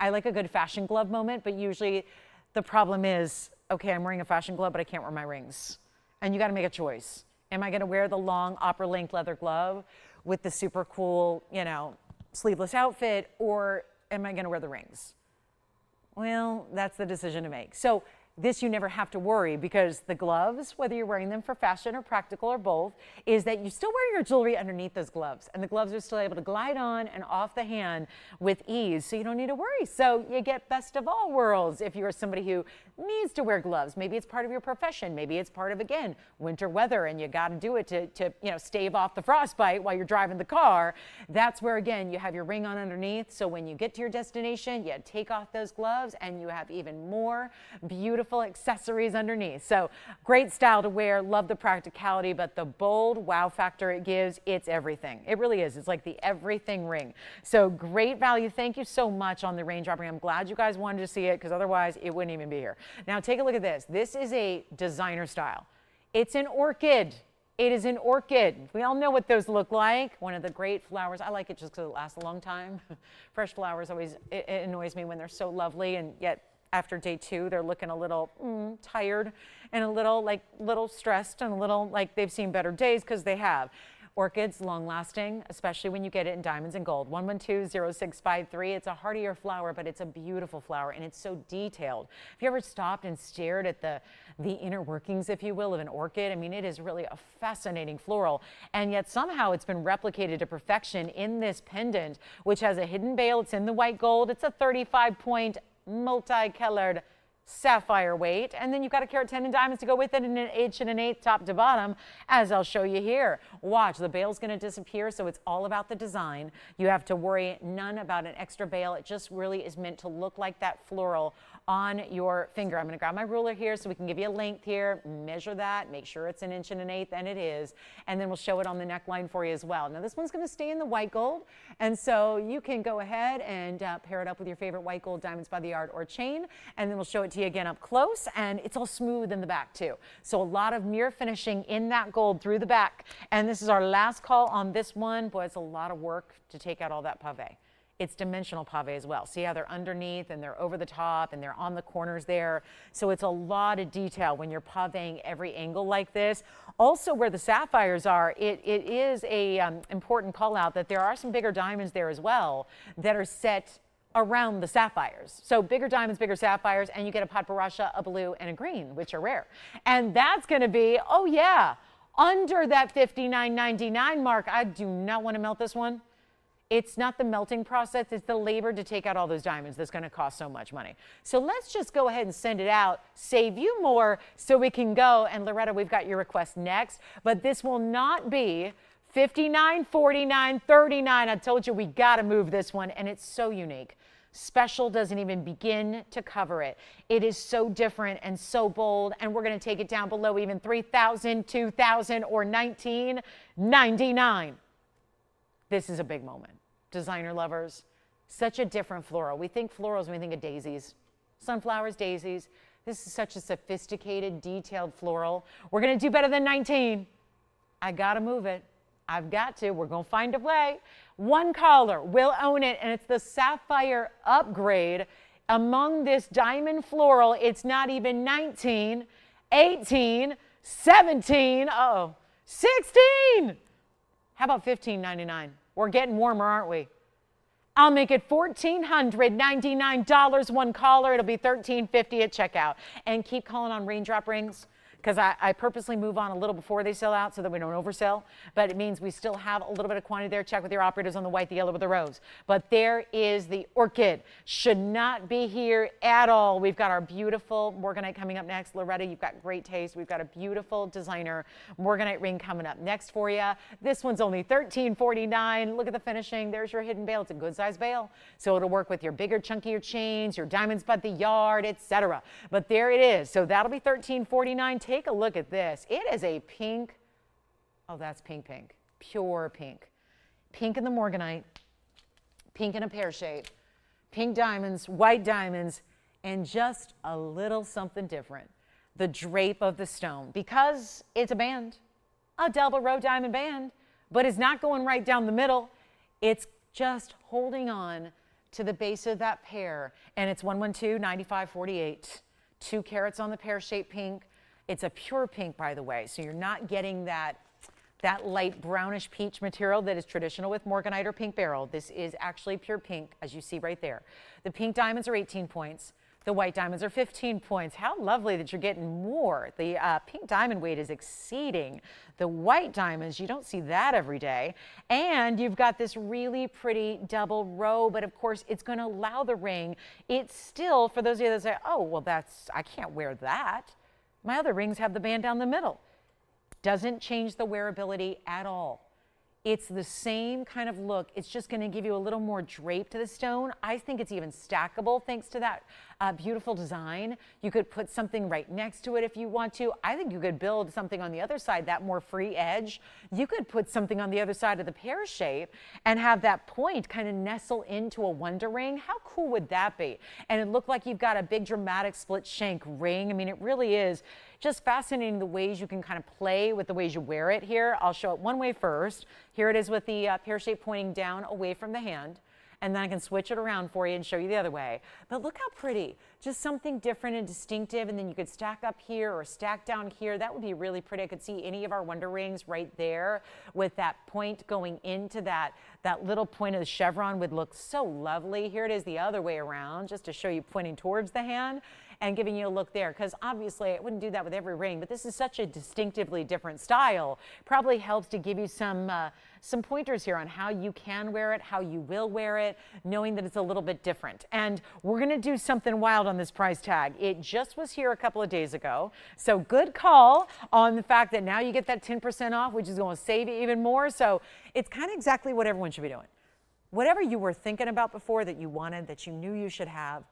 Speaker 1: I like a good fashion glove moment, but usually the problem is, okay, I'm wearing a fashion glove, but I can't wear my rings. And you got to make a choice. Am I going to wear the long opera length leather glove with the super cool, sleeveless outfit, or am I going to wear the rings? Well, that's the decision to make. So this you never have to worry, because the gloves, whether you're wearing them for fashion or practical or both, is that you still wear your jewelry underneath those gloves, and the gloves are still able to glide on and off the hand with ease, so you don't need to worry. So you get best of all worlds if you're somebody who needs to wear gloves. Maybe it's part of your profession. Maybe it's part of, again, winter weather, and you got to do it to stave off the frostbite while you're driving the car. That's where, again, you have your ring on underneath, so when you get to your destination, you take off those gloves and you have even more beautiful accessories underneath. So great style to wear, love the practicality, but the bold wow factor it gives, it's everything. It really is. It's like the everything ring. So great value. Thank you so much on the Raindrop ring. I'm glad you guys wanted to see it, because otherwise it wouldn't even be here. Now take a look at this. This is a designer style. It's an orchid. It is an orchid. We all know what those look like. One of the great flowers. I like it just because it lasts a long time. Fresh flowers always, it annoys me when they're so lovely, and yet after day 2, they're looking a little tired and a little stressed and a little like they've seen better days, because they have. Orchids, long lasting, especially when you get it in diamonds and gold. 112-0653. It's a hardier flower, but it's a beautiful flower, and it's so detailed. Have you ever stopped and stared at the inner workings, if you will, of an orchid? I mean, it is really a fascinating floral, and yet somehow it's been replicated to perfection in this pendant, which has a hidden bail. It's in the white gold. It's a 35-point multicolored sapphire weight, and then you've got a carat 10 in diamonds to go with it, and 1 inch and 1/8 top to bottom, as I'll show you here. Watch, the bail's going to disappear, so it's all about the design. You have to worry none about an extra bail. It just really is meant to look like that floral on your finger. I'm going to grab my ruler here so we can give you a length here, measure that, make sure it's 1 inch and 1/8, and it is, and then we'll show it on the neckline for you as well. Now this one's going to stay in the white gold, and so you can go ahead and pair it up with your favorite white gold diamonds by the yard or chain, and then we'll show it to you again up close, and it's all smooth in the back too. So a lot of mirror finishing in that gold through the back, and this is our last call on this one. Boy, it's a lot of work to take out all that pave. it's dimensional pave as well. See how they're underneath and they're over the top and they're on the corners there. So it's a lot of detail when you're paveing every angle like this. Also where the sapphires are, it is a important call out that there are some bigger diamonds there as well that are set around the sapphires. So bigger diamonds, bigger sapphires, and you get a pot barasha, a blue, and a green, which are rare. And that's gonna be, oh yeah, under that $59.99 mark. I do not wanna melt this one. It's not the melting process, it's the labor to take out all those diamonds that's gonna cost so much money. So let's just go ahead and send it out, save you more so we can go. And Loretta, we've got your request next, but this will not be $59, $49, $39. I told you we gotta move this one, and it's so unique. Special doesn't even begin to cover it. It is so different and so bold, and we're gonna take it down below even $3,000, $2,000, or $19.99. This is a big moment. Designer lovers, such a different floral. We think florals when we think of daisies. Sunflowers, daisies. This is such a sophisticated, detailed floral. We're gonna do better than 19. I gotta move it. I've got to. We're going to find a way. One caller will own it, and it's the sapphire upgrade. Among this diamond floral, it's not even 19, 18, 17, 16. How about $15.99? We're getting warmer, aren't we? I'll make it $1,499 one caller. It'll be $1,350 at checkout. And keep calling on Raindrop rings, because I purposely move on a little before they sell out so that we don't oversell, but it means we still have a little bit of quantity there. Check with your operators on the white, the yellow, or the rose. But there is the orchid. Should not be here at all. We've got our beautiful Morganite coming up next. Loretta, you've got great taste. We've got a beautiful designer Morganite ring coming up next for you. This one's only $13.49. Look at the finishing. There's your hidden bail. It's a good size bail, so it'll work with your bigger, chunkier chains, your diamonds by the yard, etc. But there it is. So that'll be $13.49. Take a look at this. It is a pink. Oh, that's pink, pink. Pure pink. Pink in the Morganite. Pink in a pear shape. Pink diamonds, white diamonds, and just a little something different. The drape of the stone. Because it's a band. A double row diamond band. But it's not going right down the middle. It's just holding on to the base of that pear. And it's 112-9548. 2 carats on the pear-shaped pink. It's a pure pink, by the way, so you're not getting that light brownish peach material that is traditional with Morganite or pink beryl. This is actually pure pink, as you see right there. The pink diamonds are 18 points. The white diamonds are 15 points. How lovely that you're getting more. The pink diamond weight is exceeding the white diamonds. You don't see that every day. And you've got this really pretty double row, but of course it's going to allow the ring. It's still, for those of you that say, oh, well, I can't wear that. My other rings have the band down the middle. Doesn't change the wearability at all. It's the same kind of look. It's just going to give you a little more drape to the stone. I think it's even stackable thanks to that beautiful design. You could put something right next to it if you want to. I think you could build something on the other side, that more free edge. You could put something on the other side of the pear shape and have that point kind of nestle into a wonder ring. How cool would that be? And it looked like you've got a big dramatic split shank ring. I mean, it really is just fascinating the ways you can kind of play with the ways you wear it here. I'll show it one way first. Here it is with the pear shape pointing down away from the hand. And then I can switch it around for you and show you the other way. But look how pretty. Just something different and distinctive. And then you could stack up here or stack down here. That would be really pretty. I could see any of our wonder rings right there with that point going into that little point of the chevron would look so lovely. Here it is the other way around, just to show you pointing towards the hand and giving you a look there, because obviously I wouldn't do that with every ring, but this is such a distinctively different style. Probably helps to give you some pointers here on how you can wear it, how you will wear it, knowing that it's a little bit different. And we're gonna do something wild on this price tag. It just was here a couple of days ago, so good call on the fact that now you get that 10% off, which is gonna save you even more. So it's kind of exactly what everyone should be doing. Whatever you were thinking about before that you wanted, that you knew you should have,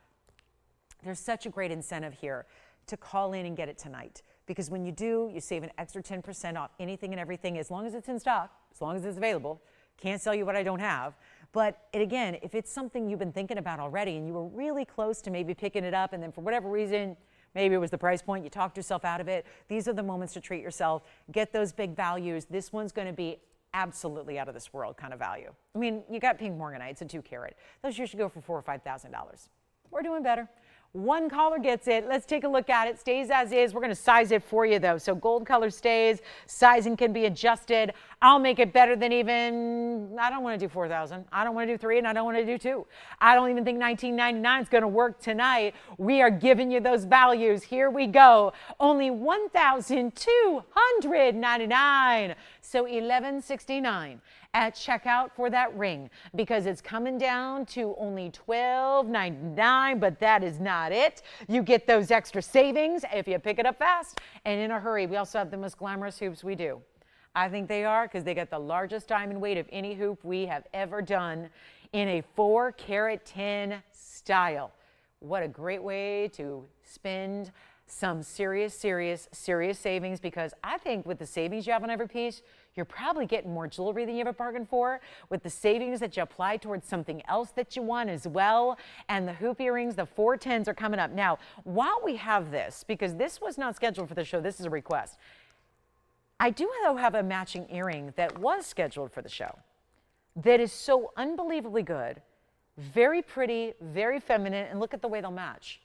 Speaker 1: there's such a great incentive here to call in and get it tonight. Because when you do, you save an extra 10% off anything and everything, as long as it's in stock, as long as it's available. Can't sell you what I don't have. But again, if it's something you've been thinking about already and you were really close to maybe picking it up, and then for whatever reason, maybe it was the price point, you talked yourself out of it, these are the moments to treat yourself. Get those big values. This one's going to be absolutely out of this world kind of value. I mean, you got pink Morganite, it's a 2 carat. Those usually go for $4,000 or $5,000. We're doing better. One caller gets it. Let's take a look at it. Stays as is. We're going to size it for you, though. So gold color stays. Sizing can be adjusted. I'll make it better than even, I don't want to do 4,000. I don't want to do 3, and I don't want to do 2. I don't even think $19.99 is going to work tonight. We are giving you those values. Here we go. Only $1,299. So $1,169 at checkout for that ring, because it's coming down to only $12.99, but that is not it. You get those extra savings if you pick it up fast and in a hurry. We also have the most glamorous hoops we do. I think they are, because they get the largest diamond weight of any hoop we have ever done in a 4 carat tin style. What a great way to spend some serious savings, because I think with the savings you have on every piece, you're probably getting more jewelry than you ever bargained for, with the savings that you apply towards something else that you want as well. And the hoop earrings, the 410s, are coming up. Now, while we have this, because this was not scheduled for the show, this is a request. I do, though, have a matching earring that was scheduled for the show that is so unbelievably good, very pretty, very feminine, and look at the way they'll match.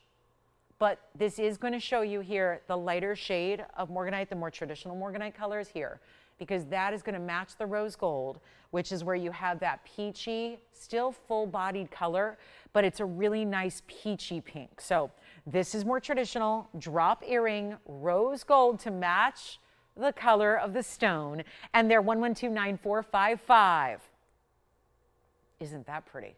Speaker 1: But this is going to show you here the lighter shade of Morganite, the more traditional Morganite colors here, because that is going to match the rose gold, which is where you have that peachy, still full-bodied color, but it's a really nice peachy pink. So this is more traditional, drop earring, rose gold to match the color of the stone, and they're 1129455. Isn't that pretty?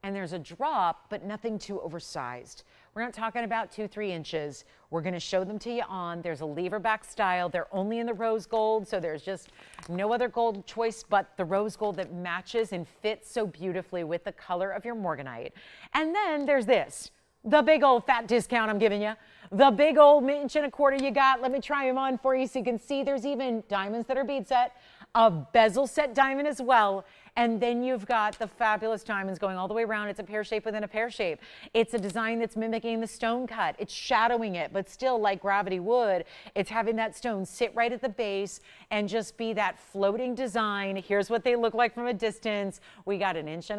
Speaker 1: And there's a drop, but nothing too oversized. We're not talking about 2-3 inches. We're going to show them to you on. There's a lever back style. They're only in the rose gold, so there's just no other gold choice but the rose gold that matches and fits so beautifully with the color of your Morganite. And then there's this, the big old fat discount I'm giving you. The big old 1.25 inch you got. Let me try them on for you so you can see there's even diamonds that are bead set, a bezel set diamond as well. And then you've got the fabulous diamonds going all the way around. It's a pear shape within a pear shape. It's a design that's mimicking the stone cut. It's shadowing it, but still like gravity would. It's having that stone sit right at the base and just be that floating design. Here's what they look like from a distance. We got 1.25 inches.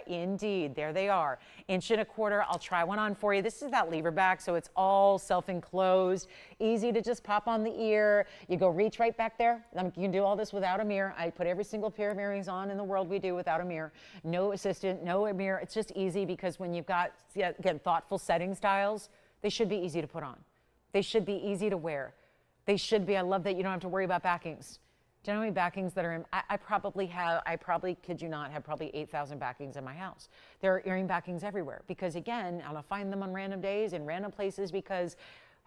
Speaker 1: Indeed, there they are. 1.25 inches. I'll try one on for you. This is that lever back, so it's all self-enclosed. Easy to just pop on the ear. You go reach right back there. You can do all this without a mirror. I put every single pair of earrings on in the world we do without a mirror. No assistant, no mirror. It's just easy, because when you've got, again, thoughtful setting styles, they should be easy to put on. They should be easy to wear. They should be. I love that you don't have to worry about backings. Do you know how many backings that are in? I probably, kid you not, have probably 8,000 backings in my house. There are earring backings everywhere, because again, I'll find them on random days in random places, because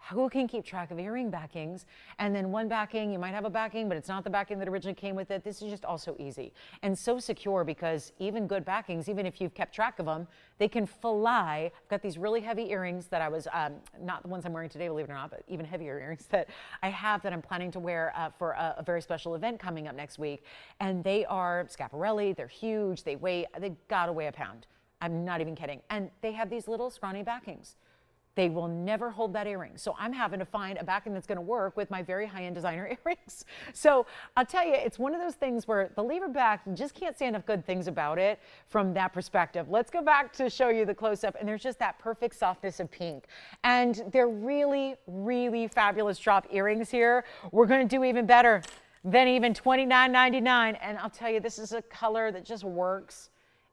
Speaker 1: who can keep track of earring backings? And then one backing, you might have a backing, but it's not the backing that originally came with it. This is just also easy and so secure, because even good backings, even if you've kept track of them, they can fly. I've got these really heavy earrings that I was, not the ones I'm wearing today, believe it or not, but even heavier earrings that I have that I'm planning to wear for a very special event coming up next week. And they are Schiaparelli. They're huge. They've got to weigh a pound. I'm not even kidding. And they have these little scrawny backings. They will never hold that earring. So I'm having to find a backing that's going to work with my very high-end designer earrings. So I'll tell you, it's one of those things where the lever back, you just can't say enough good things about it from that perspective. Let's go back to show you the close-up, and there's just that perfect softness of pink. And they're really, really fabulous drop earrings here. We're going to do even better than even $29.99. And I'll tell you, this is a color that just works.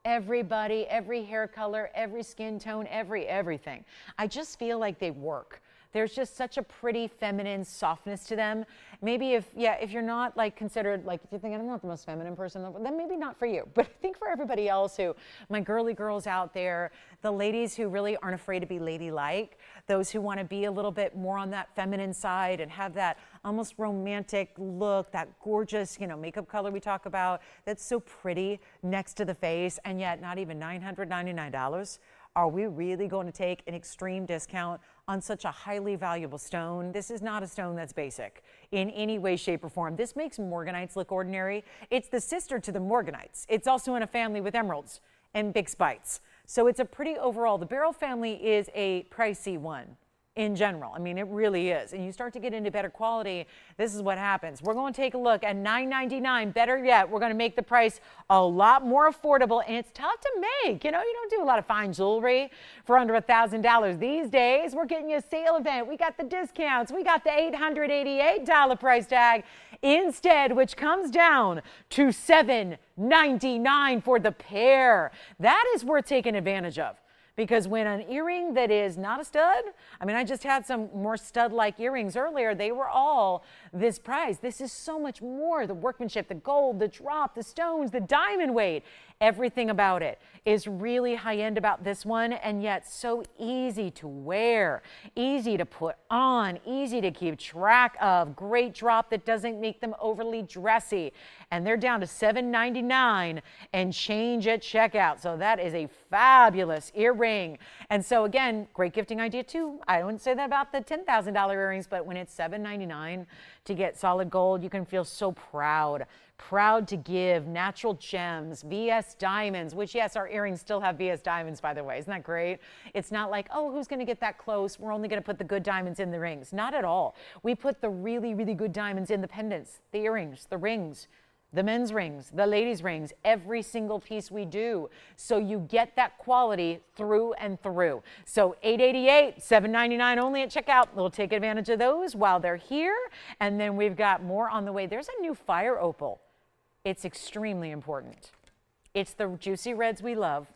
Speaker 1: Everybody, every hair color, every skin tone, everything. I just feel like they work. There's just such a pretty feminine softness to them. Maybe if you're not like considered, like if you're thinking I'm not the most feminine person, then maybe not for you. But I think for everybody else who, my girly girls out there, the ladies who really aren't afraid to be ladylike, those who want to be a little bit more on that feminine side and have that almost romantic look, that gorgeous, makeup color we talk about, that's so pretty next to the face, and yet not even $999. Are we really going to take an extreme discount on such a highly valuable stone? This is not a stone that's basic in any way, shape, or form. This makes Morganites look ordinary. It's the sister to the Morganites. It's also in a family with emeralds and big spites. So it's a pretty overall. The beryl family is a pricey one. in general. I mean, it really is. And you start to get into better quality, this is what happens. We're going to take a look at $9.99. Better yet, we're going to make the price a lot more affordable, and it's tough to make. You know, you don't do a lot of fine jewelry for under $1,000 these days. We're getting you a sale event. We got the discounts. We got the $888 price tag instead, which comes down to $7.99 for the pair. That is worth taking advantage of. Because when an earring that is not a stud, I mean, I just had some more stud-like earrings earlier. They were all this price. This is so much more. The workmanship, the gold, the drop, the stones, the diamond weight, everything about it is really high-end about this one, and yet so easy to wear, easy to put on, easy to keep track of. Great drop that doesn't make them overly dressy. And they're down to $7.99 and change at checkout. So that is a fabulous earring. And so again, great gifting idea too. I wouldn't say that about the $10,000 earrings, but when it's $7.99 to get solid gold, you can feel so proud. Proud to give natural gems, VS diamonds, which yes, our earrings still have VS diamonds, by the way. Isn't that great? It's not like, oh, who's going to get that close? We're only going to put the good diamonds in the rings. Not at all. We put the really, really good diamonds in the pendants, the earrings, the rings, the men's rings, the ladies' rings, every single piece we do. So you get that quality through and through. So $888, $7.99 only at checkout. We'll take advantage of those while they're here. And then we've got more on the way. There's a new fire opal. It's extremely important. It's the juicy reds we love.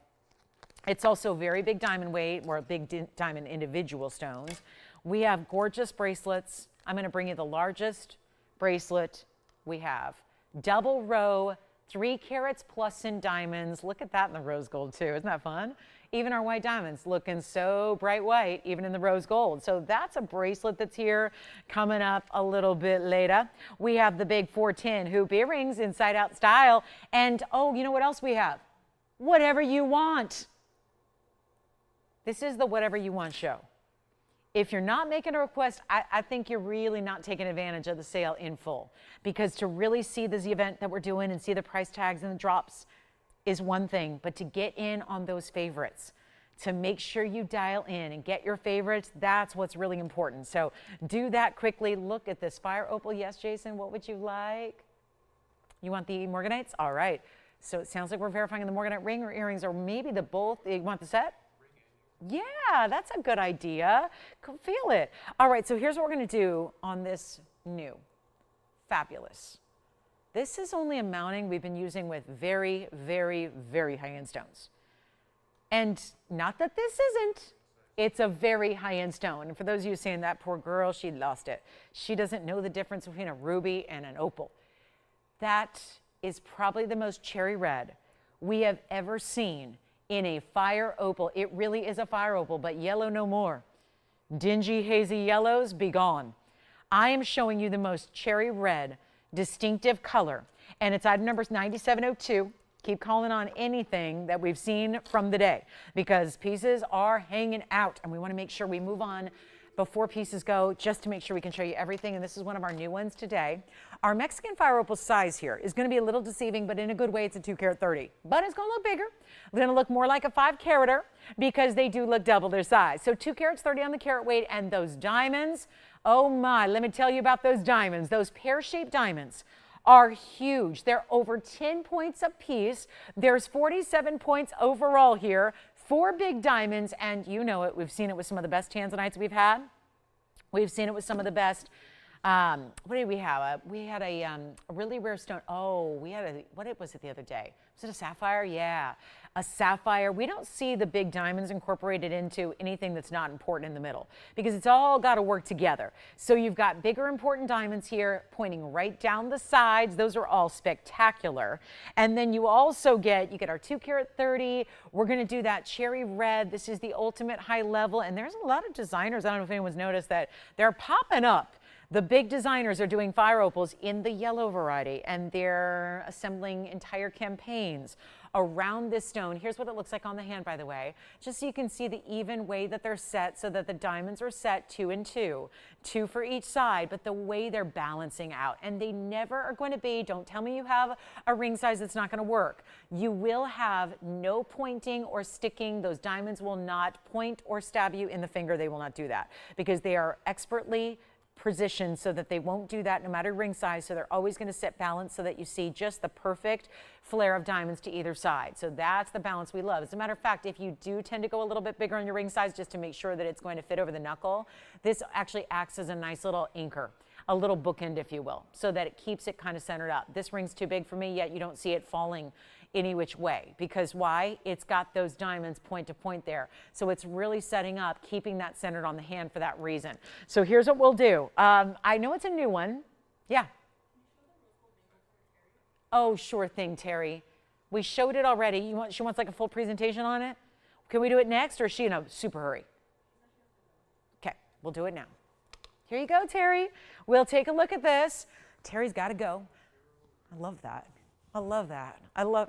Speaker 1: It's also very big diamond weight, or big diamond individual stones. We have gorgeous bracelets. I'm going to bring you the largest bracelet we have. Double row, 3 carats plus in diamonds. Look at that in the rose gold too. Isn't that fun? Even our white diamonds looking so bright white, even in the rose gold. So that's a bracelet that's here coming up a little bit later. We have the big 410 hoop earrings, inside out style. And oh, you know what else we have? Whatever you want. This is the whatever you want show. If you're not making a request, I think you're really not taking advantage of the sale in full, because to really see this event that we're doing and see the price tags and the drops is one thing, but to get in on those favorites, to make sure you dial in and get your favorites, that's what's really important. So do that quickly. Look at this fire opal. Yes, Jason, what would you like? You want the Morganites? All right. So it sounds like we're verifying the Morganite ring or earrings, or maybe the both. You want the set? Yeah, that's a good idea. Can feel it. All right, so here's what we're going to do on this new. Fabulous. This is only a mounting we've been using with very, very, very high-end stones. And not that this isn't. It's a very high-end stone. And for those of you saying that poor girl, she lost it. She doesn't know the difference between a ruby and an opal. That is probably the most cherry red we have ever seen in a fire opal. It really is a fire opal, but yellow no more. Dingy, hazy yellows, be gone. I am showing you the most cherry red, distinctive color, and it's item number 9702. Keep calling on anything that we've seen from the day, because pieces are hanging out, and we want to make sure we move on before pieces go, just to make sure we can show you everything. And this is one of our new ones today. Our Mexican fire opal size here is going to be a little deceiving, but in a good way. It's a 2 carat 30, but it's going to look bigger. It's going to look more like a 5 carater, because they do look double their size. So 2 carats 30 on the carat weight, and those diamonds, oh my, let me tell you about those diamonds. Those pear-shaped diamonds are huge. They're over 10 points a piece. There's 47 points overall here. 4 big diamonds, and you know it. We've seen it with some of the best tanzanites we've had. We've seen it with some of the best. What did we have? We had a really rare stone. Oh, we had a, what was it the other day? Was it a sapphire? Yeah, a sapphire. We don't see the big diamonds incorporated into anything that's not important in the middle, because it's all got to work together. So you've got bigger important diamonds here pointing right down the sides. Those are all spectacular. And then you also get, our 2 carat 30. We're going to do that cherry red. This is the ultimate high level. And there's a lot of designers, I don't know if anyone's noticed, that they're popping up. The big designers are doing fire opals in the yellow variety, and they're assembling entire campaigns around this stone. Here's what it looks like on the hand, by the way, just so you can see the even way that they're set, so that the diamonds are set 2 and 2, 2 for each side, but the way they're balancing out. And they never are going to be, don't tell me you have a ring size that's not going to work. You will have no pointing or sticking. Those diamonds will not point or stab you in the finger. They will not do that because they are expertly positioned so that they won't do that no matter ring size. So they're always going to sit balanced so that you see just the perfect flare of diamonds to either side. So that's the balance we love. As a matter of fact, if you do tend to go a little bit bigger on your ring size just to make sure that it's going to fit over the knuckle, this actually acts as a nice little anchor, a little bookend, if you will, so that it keeps it kind of centered up. This ring's too big for me, yet you don't see it falling any which way. Because why? It's got those diamonds point to point there. So it's really setting up, keeping that centered on the hand for that reason. So here's what we'll do. I know it's a new one. Yeah. Oh, sure thing, Terry. We showed it already. She wants like a full presentation on it? Can we do it next, or is she in a super hurry? Okay, we'll do it now. Here you go, Terry. We'll take a look at this. Terry's got to go. I love that. I love that.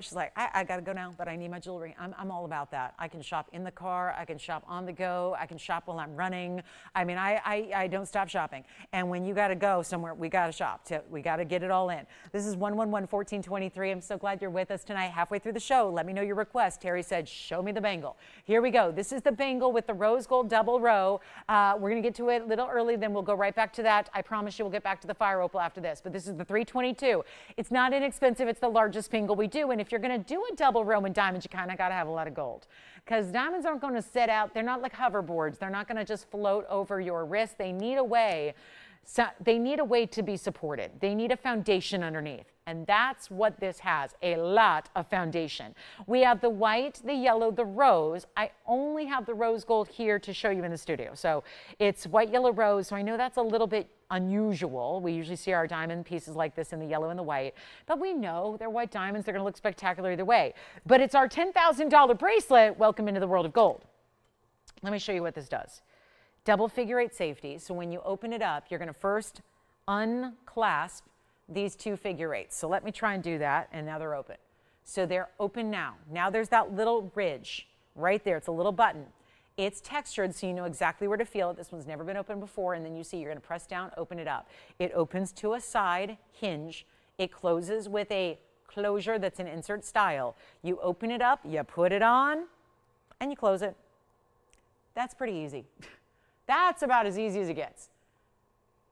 Speaker 1: She's like, I got to go now, but I need my jewelry. I'm all about that. I can shop in the car. I can shop on the go. I can shop while I'm running. I mean, I don't stop shopping. And when you got to go somewhere, we got to shop. We got to get it all in. This is 111-1423. I'm so glad you're with us tonight. Halfway through the show, let me know your request. Terry said, show me the bangle. Here we go. This is the bangle with the rose gold double row. We're going to get to it a little early, then we'll go right back to that. I promise you we'll get back to the fire opal after this. But this is the 322. It's not inexpensive. It's the largest bangle we do. And if you're going to do a double row in diamonds, you kind of got to have a lot of gold, because diamonds aren't going to sit out. They're not like hoverboards. They're not going to just float over your wrist. They need a way. So they need a way to be supported. They need a foundation underneath. And that's what this has, a lot of foundation. We have the white, the yellow, the rose. I only have the rose gold here to show you in the studio. So it's white, yellow, rose. So I know that's a little bit unusual. We usually see our diamond pieces like this in the yellow and the white. But we know they're white diamonds. They're going to look spectacular either way. But it's our $10,000 bracelet. Welcome into the world of gold. Let me show you what this does. Double figure 8 safety. So when you open it up, you're going to first unclasp these 2 figure 8s. So let me try and do that, and now they're open. So they're open now. Now there's that little ridge right there. It's a little button. It's textured, so you know exactly where to feel it. This one's never been opened before, and then you see you're going to press down, open it up. It opens to a side hinge. It closes with a closure that's an insert style. You open it up, you put it on, and you close it. That's pretty easy. That's about as easy as it gets.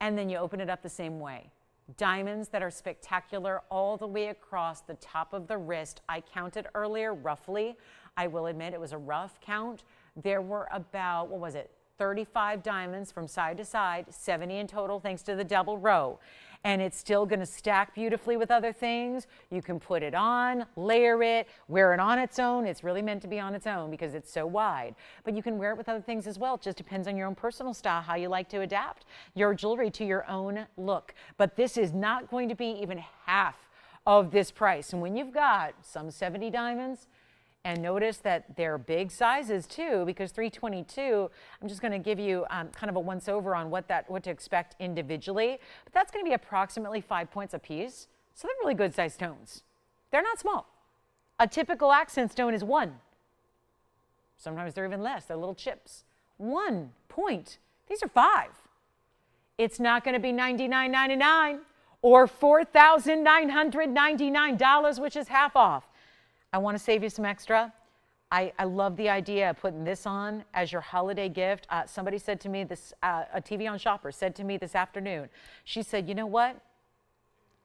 Speaker 1: And then you open it up the same way. Diamonds that are spectacular all the way across the top of the wrist. I counted earlier roughly. I will admit it was a rough count. There were about, 35 diamonds from side to side, 70 in total thanks to the double row. And it's still going to stack beautifully with other things. You can put it on, layer it, wear it on its own. It's really meant to be on its own because it's so wide. But you can wear it with other things as well. It just depends on your own personal style, how you like to adapt your jewelry to your own look. But this is not going to be even half of this price. And when you've got some 70 diamonds, and notice that they're big sizes too, because 322, I'm just going to give you kind of a once over on what to expect individually. But that's going to be approximately 5 points a piece. So they're really good sized stones. They're not small. A typical accent stone is 1. Sometimes they're even less. They're little chips. 1 point. These are 5. It's not going to be $99.99 or $4,999, which is half off. I want to save you some extra. I love the idea of putting this on as your holiday gift. Somebody said to me, a TVON shopper said to me this afternoon, she said, you know what?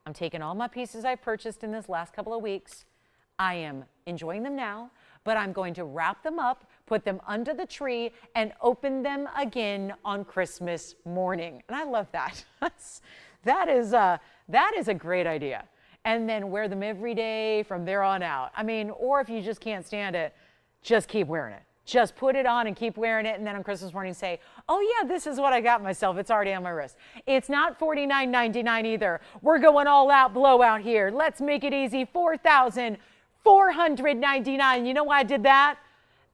Speaker 1: I'm taking all my pieces I purchased in this last couple of weeks. I am enjoying them now, but I'm going to wrap them up, put them under the tree, and open them again on Christmas morning. And I love that. That is a great idea. And then wear them every day from there on out. I mean, or if you just can't stand it, just keep wearing it. Just put it on and keep wearing it, and then on Christmas morning say, oh yeah, this is what I got myself. It's already on my wrist. It's not $49.99 either. We're going all out blowout here. Let's make it easy. $4,499. You know why I did that?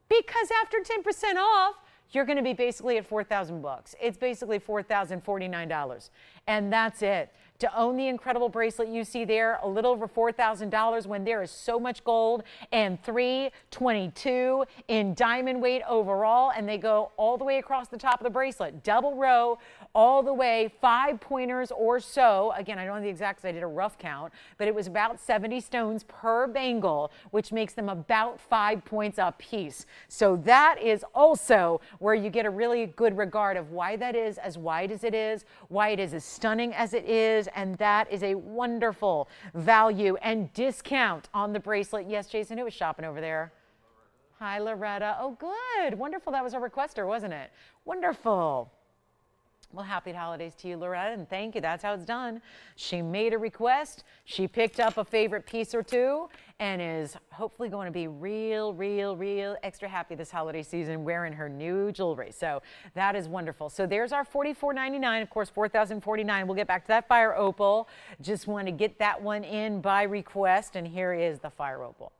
Speaker 1: Because after 10% off, you're going to be basically at $4,000 bucks. It's basically $4,049. And that's it. to own the incredible bracelet you see there, a little over $4,000 when there is so much gold and 322 in diamond weight overall, and they go all the way across the top of the bracelet, double row, all the way, 5 pointers or so. Again, I don't know the exact, I did a rough count, but it was about 70 stones per bangle, which makes them about 5 points a piece. So that is also where you get a really good regard of why that is as wide as it is, why it is as stunning as it is, and that is a wonderful value and discount on the bracelet. Yes, Jason, who was shopping over there? Hi, Loretta. Oh, good. Wonderful. That was a requester, wasn't it? Wonderful. Well, happy holidays to you, Loretta, and thank you. That's how it's done. She made a request. She picked up a favorite piece or two and is hopefully going to be real extra happy this holiday season wearing her new jewelry. So that is wonderful. So there's our $44.99, of course, $4,049. We'll get back to that fire opal. Just want to get that one in by request, and here is the fire opal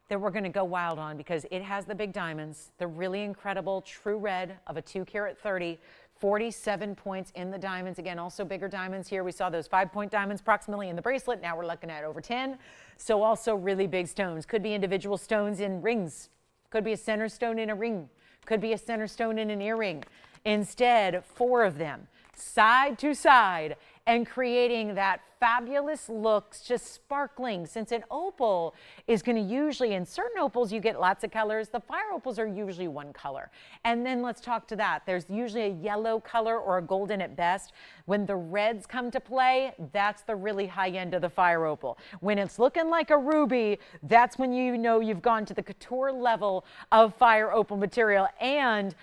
Speaker 1: that we're going to go wild on because it has the big diamonds, the really incredible true red of a 2-carat 30, 47 points in the diamonds. Again, also bigger diamonds here. We saw those 5-point diamonds approximately in the bracelet. Now we're looking at over 10. So also really big stones. Could be individual stones in rings. Could be a center stone in a ring. Could be a center stone in an earring. Instead, 4 of them side to side and creating that fabulous looks, just sparkling. Since an opal is going to usually, in certain opals, you get lots of colors. The fire opals are usually one color. And then let's talk to that. There's usually a yellow color or a golden at best. When the reds come to play, that's the really high end of the fire opal. When it's looking like a ruby, that's when you know you've gone to the couture level of fire opal material. And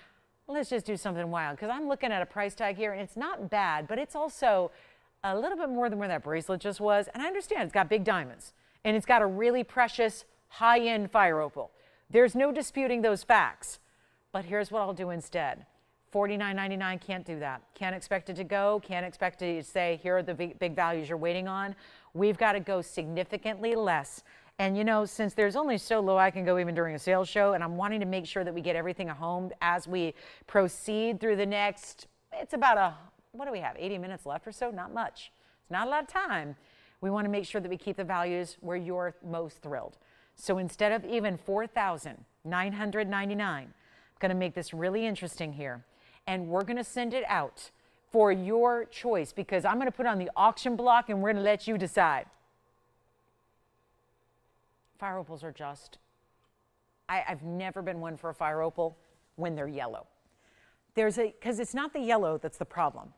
Speaker 1: let's just do something wild, because I'm looking at a price tag here, and it's not bad, but it's also a little bit more than where that bracelet just was. And I understand it's got big diamonds, and it's got a really precious high-end fire opal. There's no disputing those facts. But here's what I'll do instead. $49.99, can't do that. Can't expect it to go. Can't expect to say, here are the big values you're waiting on. We've got to go significantly less. And you know, since there's only so low I can go even during a sales show, and I'm wanting to make sure that we get everything at home as we proceed through the next, it's about what do we have, 80 minutes left or so? Not much. It's not a lot of time. We want to make sure that we keep the values where you're most thrilled. So instead of even $4,999, I'm going to make this really interesting here. And we're going to send it out for your choice, because I'm going to put it on the auction block and we're going to let you decide. Fire opals are just, I've never been one for a fire opal when they're yellow. Because it's not the yellow that's the problem.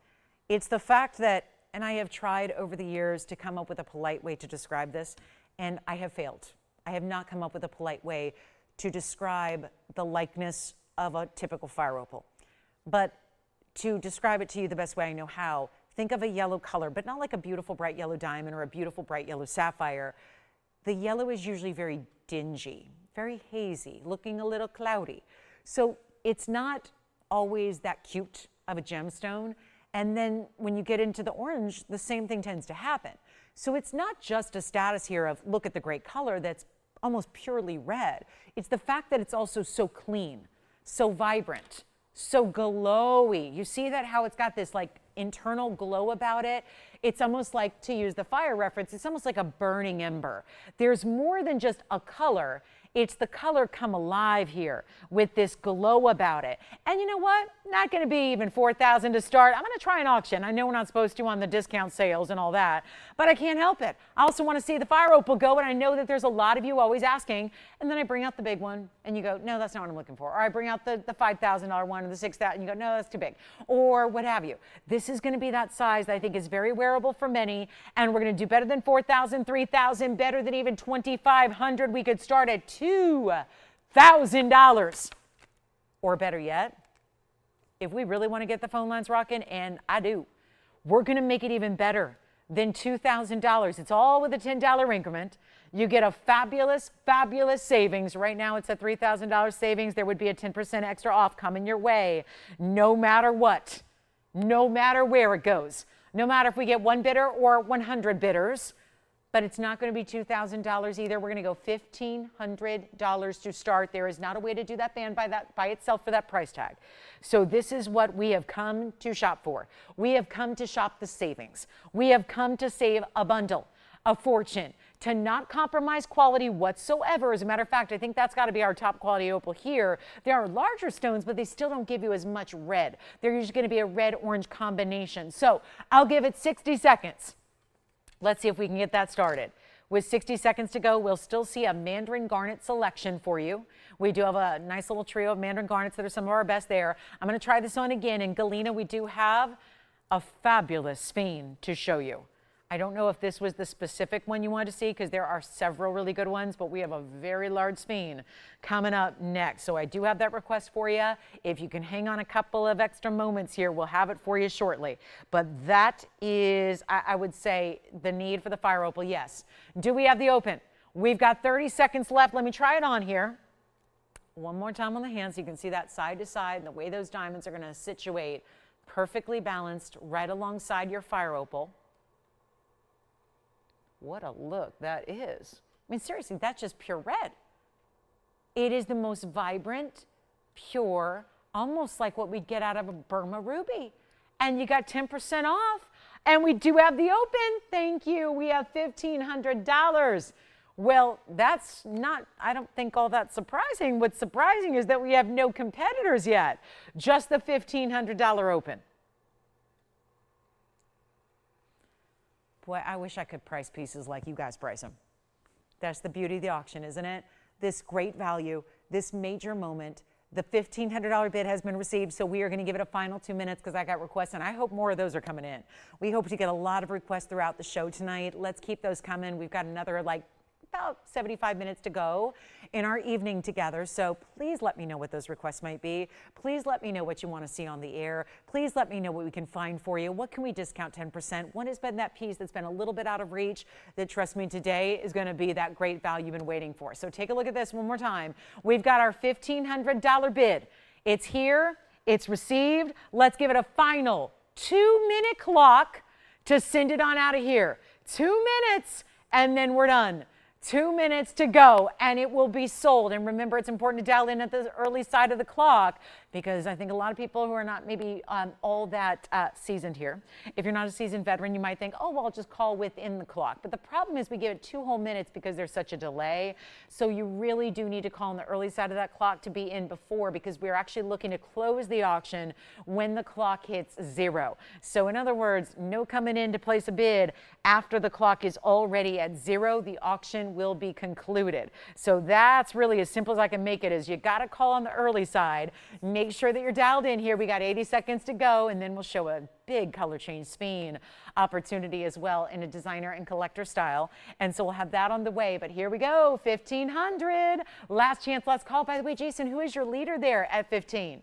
Speaker 1: It's the fact that, and I have tried over the years to come up with a polite way to describe this, and I have failed. I have not come up with a polite way to describe the likeness of a typical fire opal. But to describe it to you the best way I know how, think of a yellow color, but not like a beautiful bright yellow diamond or a beautiful bright yellow sapphire. The yellow is usually very dingy, very hazy, looking a little cloudy. So it's not always that cute of a gemstone. And then when you get into the orange, the same thing tends to happen. So it's not just a status here of look at the great color that's almost purely red. It's the fact that it's also so clean, so vibrant, so glowy. You see that, how it's got this like internal glow about it? It's almost like, to use the fire reference, it's almost like a burning ember. There's more than just a color. It's the color come alive here with this glow about it. And you know what? Not going to be even $4,000 to start. I'm going to try an auction. I know we're not supposed to on the discount sales and all that, but I can't help it. I also want to see the fire opal go, and I know that there's a lot of you always asking, and then I bring out the big one, and you go, no, that's not what I'm looking for. Or I bring out the $5,000 one or the $6,000, and you go, no, that's too big. Or what have you. This is going to be that size that I think is very wearable for many, and we're going to do better than $4,000, $3,000, better than even $2,500. We could start at $2,000. Or better yet, if we really want to get the phone lines rocking, and I do, we're going to make it even better than $2,000. It's all with a $10 increment. You get a fabulous, fabulous savings. Right now it's a $3,000 savings. There would be a 10% extra off coming your way, no matter what, no matter where it goes. No matter if we get one bidder or 100 bidders, but it's not going to be $2,000 either. We're going to go $1,500 to start. There is not a way to do that band by itself for that price tag. So this is what we have come to shop for. We have come to shop the savings. We have come to save a bundle, a fortune, to not compromise quality whatsoever. As a matter of fact, I think that's got to be our top quality opal here. There are larger stones, but they still don't give you as much red. They're usually going to be a red-orange combination. So I'll give it 60 seconds. Let's see if we can get that started. With 60 seconds to go, we'll still see a Mandarin garnet selection for you. We do have a nice little trio of Mandarin garnets that are some of our best there. I'm going to try this on again. In Galena, we do have a fabulous spine to show you. I don't know if this was the specific one you wanted to see because there are several really good ones, but we have a very large spine coming up next. So I do have that request for you. If you can hang on a couple of extra moments here, we'll have it for you shortly. But that is, I would say, the need for the fire opal, yes. Do we have the open? We've got 30 seconds left. Let me try it on here. One more time on the hand so you can see that side to side and the way those diamonds are going to situate perfectly balanced right alongside your fire opal. What a look that is. I mean, seriously, that's just pure red. It is the most vibrant, pure, almost like what we'd get out of a Burma ruby. And you got 10% off. And we do have the open. Thank you. We have $1,500. Well, that's not, I don't think all that surprising. What's surprising is that we have no competitors yet. Just the $1,500 open. Boy, I wish I could price pieces like you guys price them. That's the beauty of the auction, isn't it? This great value, this major moment. The $1,500 bid has been received, so we are going to give it a final 2 minutes because I got requests, and I hope more of those are coming in. We hope to get a lot of requests throughout the show tonight. Let's keep those coming. We've got another, about 75 minutes to go in our evening together. So please let me know what those requests might be. Please let me know what you want to see on the air. Please let me know what we can find for you. What can we discount 10%? What has been that piece that's been a little bit out of reach that, trust me, today is going to be that great value you've been waiting for. So take a look at this one more time. We've got our $1,500 bid. It's here. It's received. Let's give it a final 2-minute clock to send it on out of here. 2 minutes, and then we're done. 2 minutes to go, and it will be sold. And remember, it's important to dial in at the early side of the clock because I think a lot of people who are not maybe all that seasoned here, if you're not a seasoned veteran, you might think, oh, well, I'll just call within the clock. But the problem is we give it 2 whole minutes because there's such a delay. So you really do need to call on the early side of that clock to be in before because we're actually looking to close the auction when the clock hits 0. So in other words, no coming in to place a bid after the clock is already at 0. The auction will be concluded. So that's really as simple as I can make it is you got to call on the early side. Make sure that you're dialed in here. We got 80 seconds to go, and then we'll show a big color change spine opportunity as well in a designer and collector style. And so we'll have that on the way. But here we go, 1,500. Last chance, last call. By the way, Jason, who is your leader there at 15?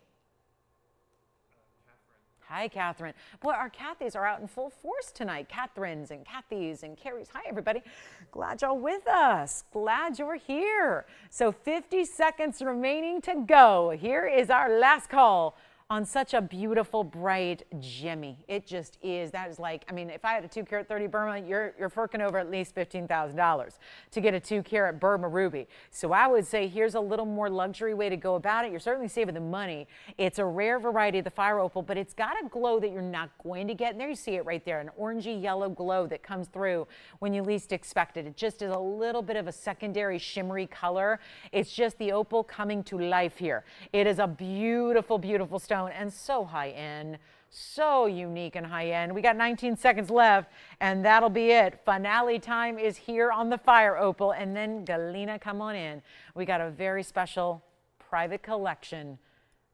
Speaker 1: Hi, Catherine. Boy, our Kathys are out in full force tonight. Catherines and Kathys and Carries. Hi, everybody. Glad y'all with us. Glad you're here. So 50 seconds remaining to go. Here is our last call on such a beautiful, bright gemmy. It just is. That is like, I mean, if I had a 2-carat 30 Burma, you're forking over at least $15,000 to get a 2-carat Burma ruby. So I would say here's a little more luxury way to go about it. You're certainly saving the money. It's a rare variety of the fire opal, but it's got a glow that you're not going to get. And there you see it right there, an orangey yellow glow that comes through when you least expect it. It just is a little bit of a secondary shimmery color. It's just the opal coming to life here. It is a beautiful, beautiful stone. And so high end, so unique and high end. We got 19 seconds left, and that'll be it. Finale time is here on the fire opal, and then Galena, come on in. We got a very special private collection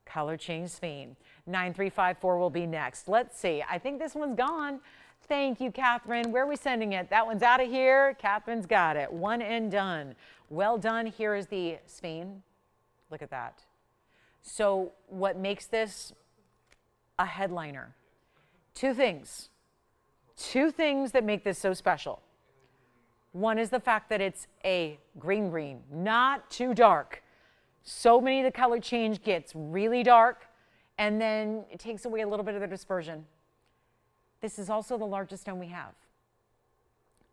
Speaker 1: color change spine. 9354 will be next. Let's see. I think this one's gone. Thank you, Catherine. Where are we sending it? That one's out of here. Catherine's got it. One and done. Well done. Here is the spine. Look at that. So what makes this a headliner? Two things that make this so special. One is the fact that it's a green, not too dark. So many of the color change gets really dark, and then it takes away a little bit of the dispersion. This is also the largest stone we have.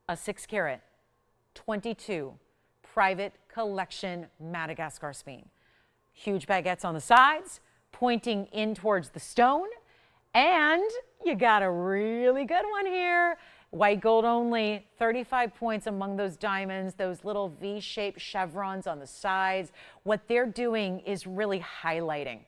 Speaker 1: A 6-carat 22 private collection Madagascar spine. Huge baguettes on the sides, pointing in towards the stone. And you got a really good one here. White gold only, 35 points among those diamonds, those little V-shaped chevrons on the sides. What they're doing is really highlighting.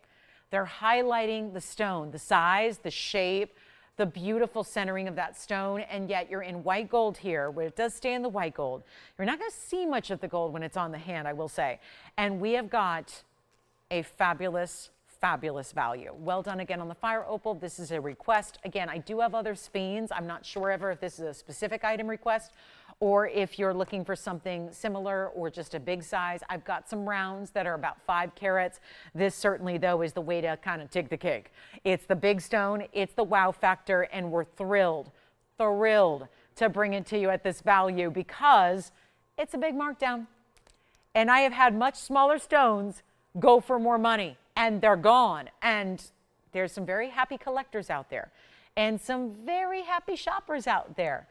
Speaker 1: They're highlighting the stone, the size, the shape, the beautiful centering of that stone, and yet you're in white gold here, where it does stay in the white gold. You're not going to see much of the gold when it's on the hand, I will say. And we have got a fabulous value. Well done again on the fire opal. This is a request. Again, I do have other spines. I'm not sure ever if this is a specific item request or if you're looking for something similar or just a big size. I've got some rounds that are about 5 carats. This certainly, though, is the way to kind of take the cake. It's the big stone. It's the wow factor, and we're thrilled to bring it to you at this value because it's a big markdown. And I have had much smaller stones go for more money, and they're gone. And there's some very happy collectors out there and some very happy shoppers out there.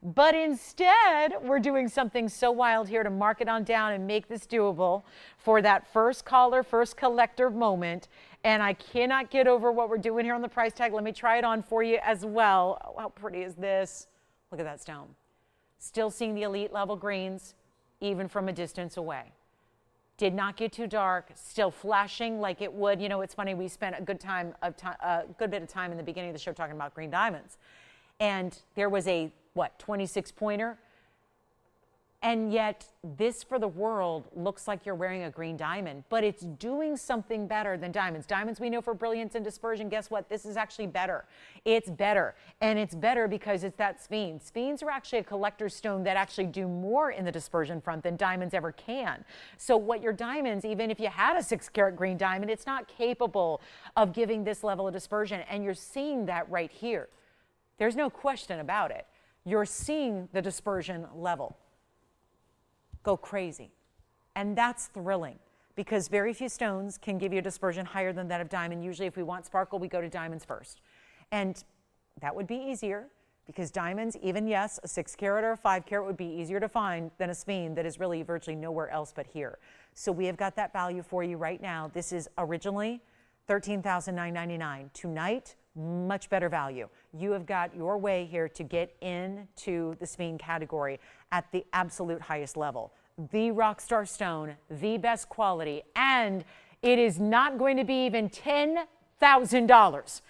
Speaker 1: But instead, we're doing something so wild here to mark it on down and make this doable for that first caller, first collector moment. And I cannot get over what we're doing here on the price tag. Let me try it on for you as well. Oh, how pretty is this? Look at that stone. Still seeing the elite level greens, even from a distance away. Did not get too dark, still flashing like it would. You know, it's funny, we spent a good bit of time in the beginning of the show talking about green diamonds. And there was a, 26 pointer? And yet this for the world looks like you're wearing a green diamond, but it's doing something better than diamonds. Diamonds we know for brilliance and dispersion. Guess what? This is actually better. It's better. And it's better because it's that spine. Spines are actually a collector's stone that actually do more in the dispersion front than diamonds ever can. So what your diamonds, even if you had a 6-carat green diamond, it's not capable of giving this level of dispersion. And you're seeing that right here. There's no question about it. You're seeing the dispersion level go crazy. And that's thrilling because very few stones can give you a dispersion higher than that of diamond. Usually if we want sparkle, we go to diamonds first. And that would be easier because diamonds, even yes, a 6-carat or a 5-carat would be easier to find than a spine that is really virtually nowhere else but here. So we have got that value for you right now. This is originally $13,999. Tonight, much better value. You have got your way here to get into the spine category at the absolute highest level. The rockstar stone, the best quality, and it is not going to be even $10,000.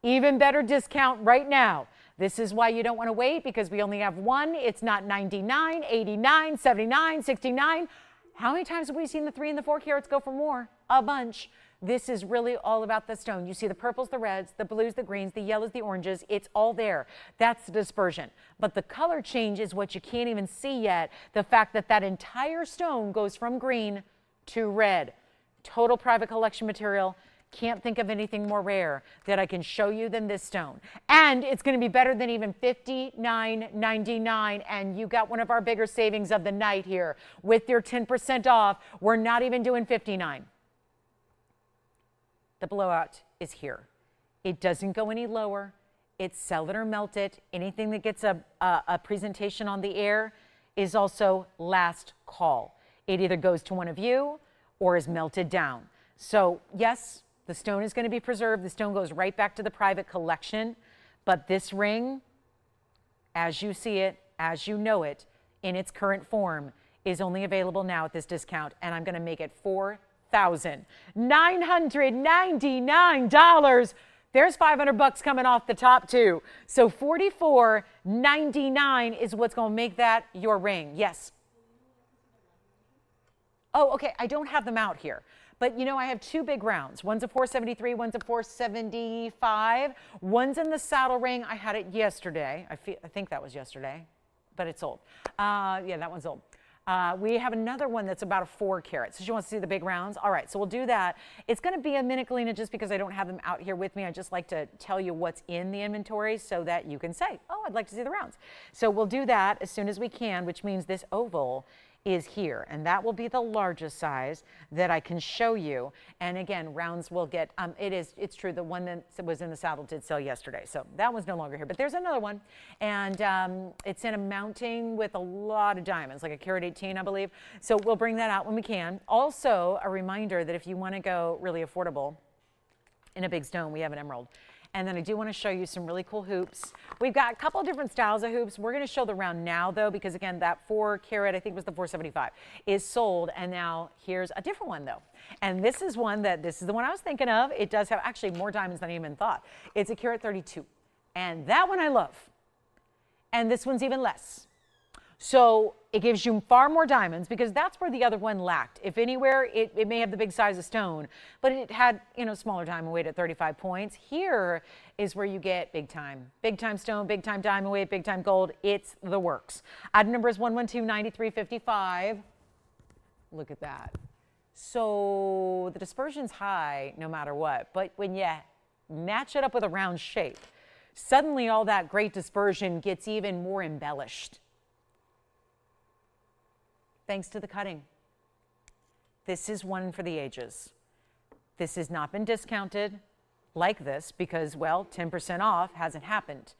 Speaker 1: Even better discount right now. This is why you don't want to wait because we only have one. It's not 99, 89, 79, 69. How many times have we seen the 3 and the 4 carats go for more? A bunch. This is really all about the stone. You see the purples, the reds, the blues, the greens, the yellows, the oranges. It's all there. That's the dispersion. But the color change is what you can't even see yet. The fact that that entire stone goes from green to red. Total private collection material. Can't think of anything more rare that I can show you than this stone. And it's going to be better than even $59.99. And you got one of our bigger savings of the night here. With your 10% off, we're not even doing $59. The blowout is here. It doesn't go any lower. It's sell it or melt it. Anything that gets a presentation on the air is also last call. It either goes to one of you or is melted down. So yes, the stone is going to be preserved. The stone goes right back to the private collection. But this ring, as you see it, as you know it, in its current form, is only available now at this discount. And I'm going to make it $4,999. There's $500 coming off the top too. So $44.99 is what's going to make that your ring. Yes. Oh, okay. I don't have them out here. But, you know, I have 2 big rounds. One's a 473, one's a 475. One's in the saddle ring. I had it yesterday. I think that was yesterday, but it's old. Yeah, that one's old. We have another one that's about a 4 carat. So she wants to see the big rounds. All right, so we'll do that. It's going to be a minute, Galena, just because I don't have them out here with me. I just like to tell you what's in the inventory so that you can say, oh, I'd like to see the rounds. So we'll do that as soon as we can, which means this oval is here, and that will be the largest size that I can show you. And again, rounds will get, it's true, the one that was in the saddle did sell yesterday, so that one's no longer here, but there's another one, and it's in a mounting with a lot of diamonds, like a carat 18, I believe, so we'll bring that out when we can. Also, a reminder that if you want to go really affordable in a big stone, we have an emerald. And then I do want to show you some really cool hoops. We've got a couple of different styles of hoops. We're going to show the round now, though, because, again, that 4 carat, I think it was the 475, is sold. And now here's a different one, though. And this is the one I was thinking of. It does have actually more diamonds than I even thought. It's a carat 32. And that one I love. And this one's even less. So it gives you far more diamonds because that's where the other one lacked. If anywhere, it may have the big size of stone, but it had, smaller diamond weight at 35 points. Here is where you get big time stone, big time diamond weight, big time gold. It's the works. Item number is 112-9355. Look at that. So the dispersion's high no matter what, but when you match it up with a round shape, suddenly all that great dispersion gets even more embellished. Thanks to the cutting. This is one for the ages. This has not been discounted like this because, well, 10% off hasn't happened.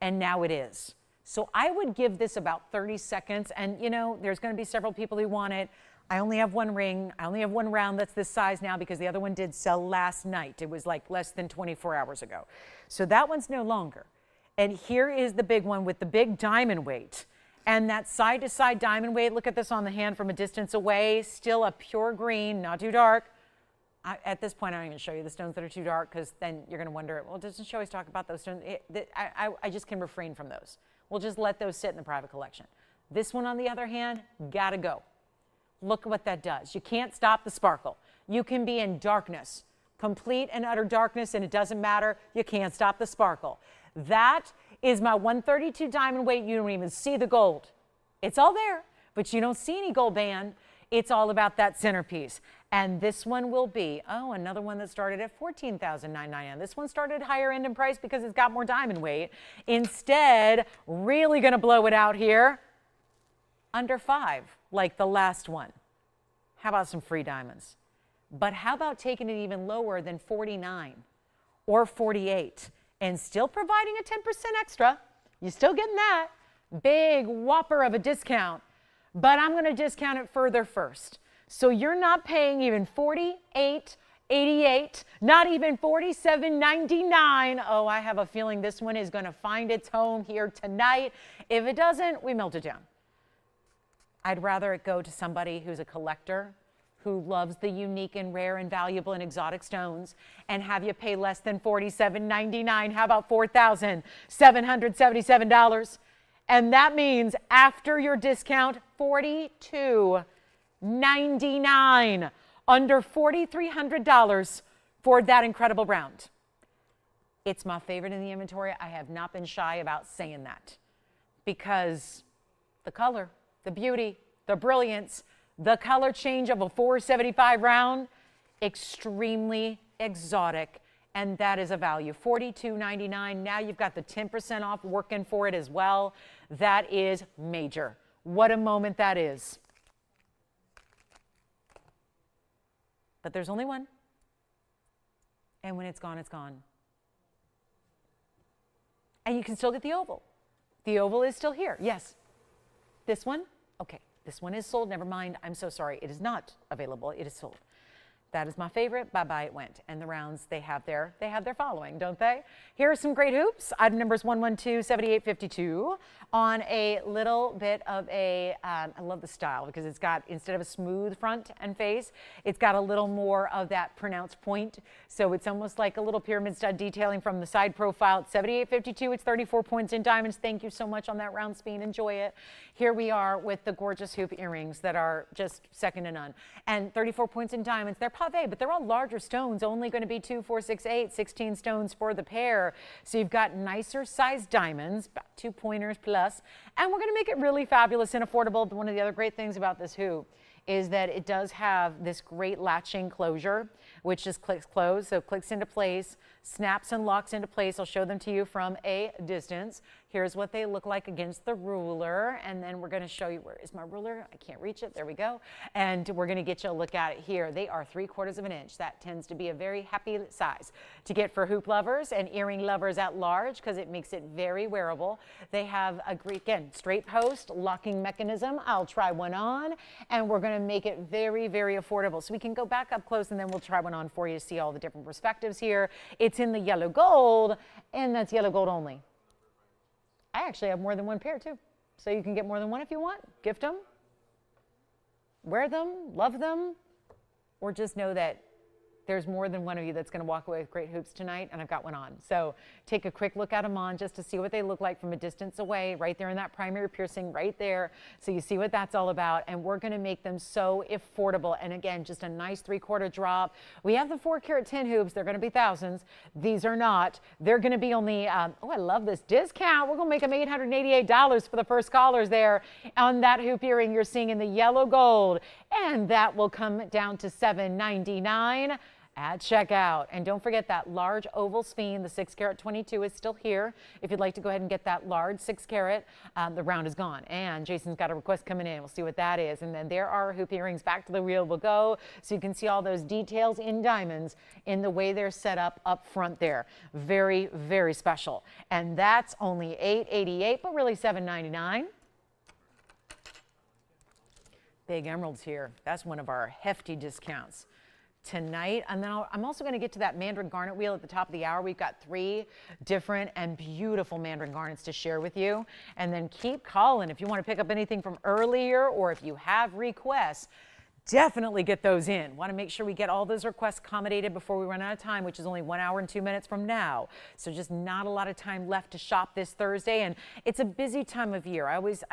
Speaker 1: And now it is. So I would give this about 30 seconds. And, there's going to be several people who want it. I only have one ring. I only have one round that's this size now because the other one did sell last night. It was like less than 24 hours ago. So that one's no longer. And here is the big one with the big diamond weight. And that side-to-side diamond weight, look at this on the hand from a distance away, still a pure green, not too dark. At this point, I don't even show you the stones that are too dark because then you're going to wonder, well, doesn't she always talk about those stones? I just can refrain from those. We'll just let those sit in the private collection. This one, on the other hand, gotta go. Look at what that does. You can't stop the sparkle. You can be in darkness, complete and utter darkness, and it doesn't matter. You can't stop the sparkle. That is my 132 diamond weight. You don't even see the gold. It's all there, but you don't see any gold band. It's all about that centerpiece. And this one will be, another one that started at $14,999. This one started higher end in price because it's got more diamond weight. Instead, really going to blow it out here, under $5, like the last one. How about some free diamonds? But how about taking it even lower than 49 or 48? And still providing a 10% extra. You're still getting that big whopper of a discount, but I'm going to discount it further first. So you're not paying even $48.88, not even $47.99. Oh, I have a feeling this one is going to find its home here tonight. If it doesn't, we melt it down. I'd rather it go to somebody who's a collector, who loves the unique and rare and valuable and exotic stones, and have you pay less than $47.99. How about $4,777? And that means after your discount, $42.99, under $4,300 for that incredible round. It's my favorite in the inventory. I have not been shy about saying that because the color, the beauty, the brilliance, the color change of a 475 round, extremely exotic, and that is a value. $42.99. Now you've got the 10% off working for it as well. That is major. What a moment that is. But there's only one. And when it's gone, it's gone. And you can still get the oval. The oval is still here. Yes. This one? Okay. This one is sold. Never mind. I'm so sorry. It is not available. It is sold. That is my favorite. Bye-bye, it went. And the rounds, they have their following, don't they? Here are some great hoops. Item numbers 112-7852 on a little bit of a, I love the style because it's got, instead of a smooth front and face, it's got a little more of that pronounced point. So it's almost like a little pyramid stud detailing from the side profile. It's 7852. It's 34 points in diamonds. Thank you so much on that round spin. Enjoy it. Here we are with the gorgeous hoop earrings that are just second to none. And 34 points in diamonds. They're pave, but they're all larger stones, only going to be 2, 4, 6, 8, 16 stones for the pair. So you've got nicer sized diamonds, about 2 pointers plus, and we're going to make it really fabulous and affordable. One of the other great things about this hoop is that it does have this great latching closure, which just clicks close, so clicks into place, snaps and locks into place. I'll show them to you from a distance. Here Here's what they look like against the ruler. And then we're going to show you, where is my ruler? I can't reach it. There we go. And we're going to get you a look at it here. They are 3/4 of an inch. That tends to be a very happy size to get for hoop lovers and earring lovers at large because it makes it very wearable. They have a great, again, straight post, locking mechanism. I'll try one on, and we're going to make it very, very affordable. So we can go back up close, and then we'll try one on for you to see all the different perspectives here. It's in the yellow gold, and that's yellow gold only. I actually have more than one pair too. So you can get more than one if you want. Gift them, wear them, love them, or just know that there's more than one of you that's going to walk away with great hoops tonight, and I've got one on. So take a quick look at them on just to see what they look like from a distance away, right there in that primary piercing right there. So you see what that's all about, and we're going to make them so affordable. And again, just a nice 3/4 drop. We have the 4-carat tin hoops. They're going to be thousands. These are not. They're going to be only, oh, I love this discount. We're going to make them $888 for the first callers there on that hoop earring you're seeing in the yellow gold. And that will come down to $799 at checkout. And don't forget that large oval spine, the 6-carat 22 is still here. If you'd like to go ahead and get that large 6-carat, the round is gone. And Jason's got a request coming in. We'll see what that is. And then there are hoop earrings back to the reel will go. So you can see all those details in diamonds in the way they're set up front there. Very, very special. And that's only $888, but really $799. Big emeralds here. That's one of our hefty discounts tonight. And then I'm also going to get to that Mandarin garnet wheel at the top of the hour. We've got 3 different and beautiful Mandarin garnets to share with you. And then keep calling if you want to pick up anything from earlier, or if you have requests, definitely get those in. Want to make sure we get all those requests accommodated before we run out of time, which is only 1 hour and 2 minutes from now. So just not a lot of time left to shop this Thursday. And it's a busy time of year. I always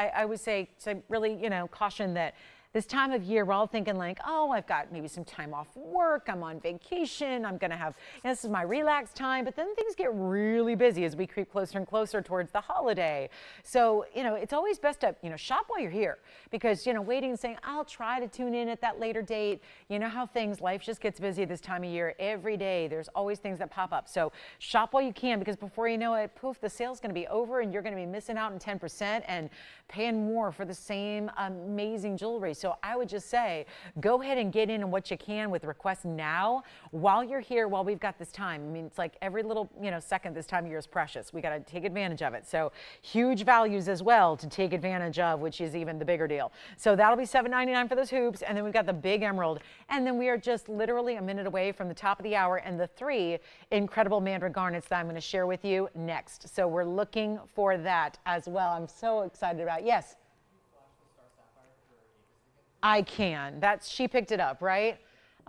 Speaker 1: say to really, caution that this time of year, we're all thinking like, oh, I've got maybe some time off work. I'm on vacation. I'm going to have, this is my relax time. But then things get really busy as we creep closer and closer towards the holiday. So, it's always best to, shop while you're here, because, waiting and saying, I'll try to tune in at that later date. You know how life just gets busy this time of year. Every day, there's always things that pop up. So shop while you can, because before you know it, poof, the sale's going to be over and you're going to be missing out on 10% and paying more for the same amazing jewelry. So I would just say, go ahead and get in on what you can with requests now while you're here, while we've got this time. I mean, it's like every little, second this time of year is precious. We got to take advantage of it. So huge values as well to take advantage of, which is even the bigger deal. So that'll be $799 for those hoops. And then we've got the big emerald. And then we are just literally a minute away from the top of the hour and the 3 incredible Mandarin garnets that I'm going to share with you next. So we're looking for that as well. I'm so excited about it. Yes. I can. She picked it up, right?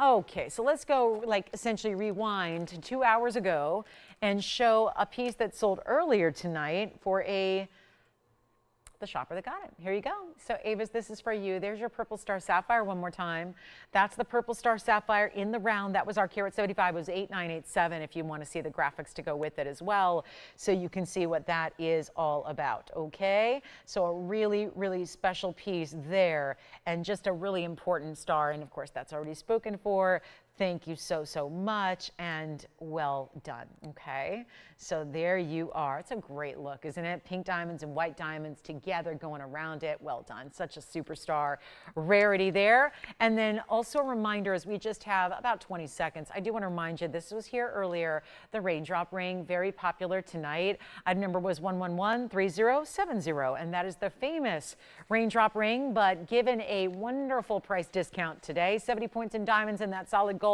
Speaker 1: Okay, so let's go essentially rewind to 2 hours ago and show a piece that sold earlier tonight for the shopper that got it. Here you go. So Avis, this is for you. There's your purple star sapphire one more time. That's the purple star sapphire in the round. That was our carat 75. It was 8987 if you want to see the graphics to go with it as well, so you can see what that is all about. Okay, so a really, really special piece there, and just a really important star. And of course, that's already spoken for. Thank you so, so much, and well done. Okay, so there you are. It's a great look, isn't it? Pink diamonds and white diamonds together going around it. Well done. Such a superstar rarity there. And then also a reminder, as we just have about 20 seconds, I do want to remind you, this was here earlier, the Raindrop ring, very popular tonight. Item number was 1113070, and that is the famous Raindrop ring, but given a wonderful price discount today, 70 points in diamonds in that solid gold,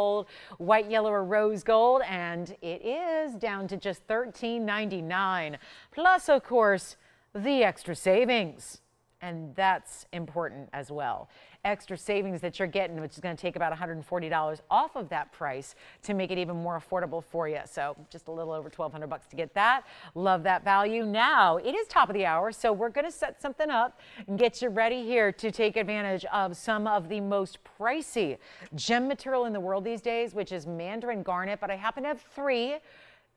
Speaker 1: white, yellow, or rose gold, and it is down to just $13.99. Plus, of course, the extra savings. And that's important as well. Extra savings that you're getting, which is going to take about $140 off of that price to make it even more affordable for you. So just a little over $1,200 to get that. Love that value. Now it is top of the hour, so we're going to set something up and get you ready here to take advantage of some of the most pricey gem material in the world these days, which is Mandarin garnet. But I happen to have 3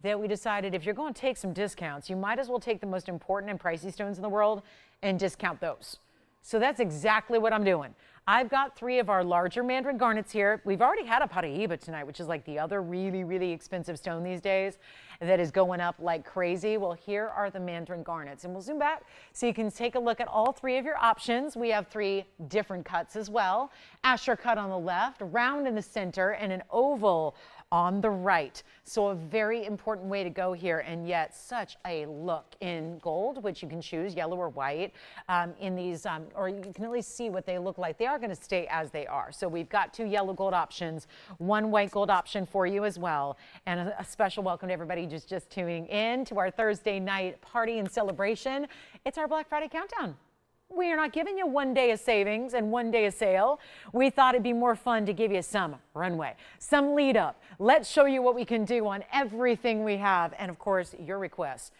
Speaker 1: that we decided, if you're going to take some discounts, you might as well take the most important and pricey stones in the world and discount those. So that's exactly what I'm doing. I've got 3 of our larger Mandarin garnets here. We've already had a Paraiba tonight, which is like the other really, really expensive stone these days that is going up like crazy. Well, here are the Mandarin garnets, and we'll zoom back so you can take a look at all 3 of your options. We have 3 different cuts as well. Asher cut on the left, round in the center, and an oval on the right. So a very important way to go here, and yet such a look in gold, which you can choose yellow or white in these, or you can at least see what they look like. They are going to stay as they are. So we've got 2 yellow gold options, 1 white gold option for you as well. And a special welcome to everybody just tuning in to our Thursday night party and celebration. It's our Black Friday countdown. We are not giving you 1 day of savings and 1 day of sale. We thought it'd be more fun to give you some runway, some lead up. Let's show you what we can do on everything we have. And of course, your requests.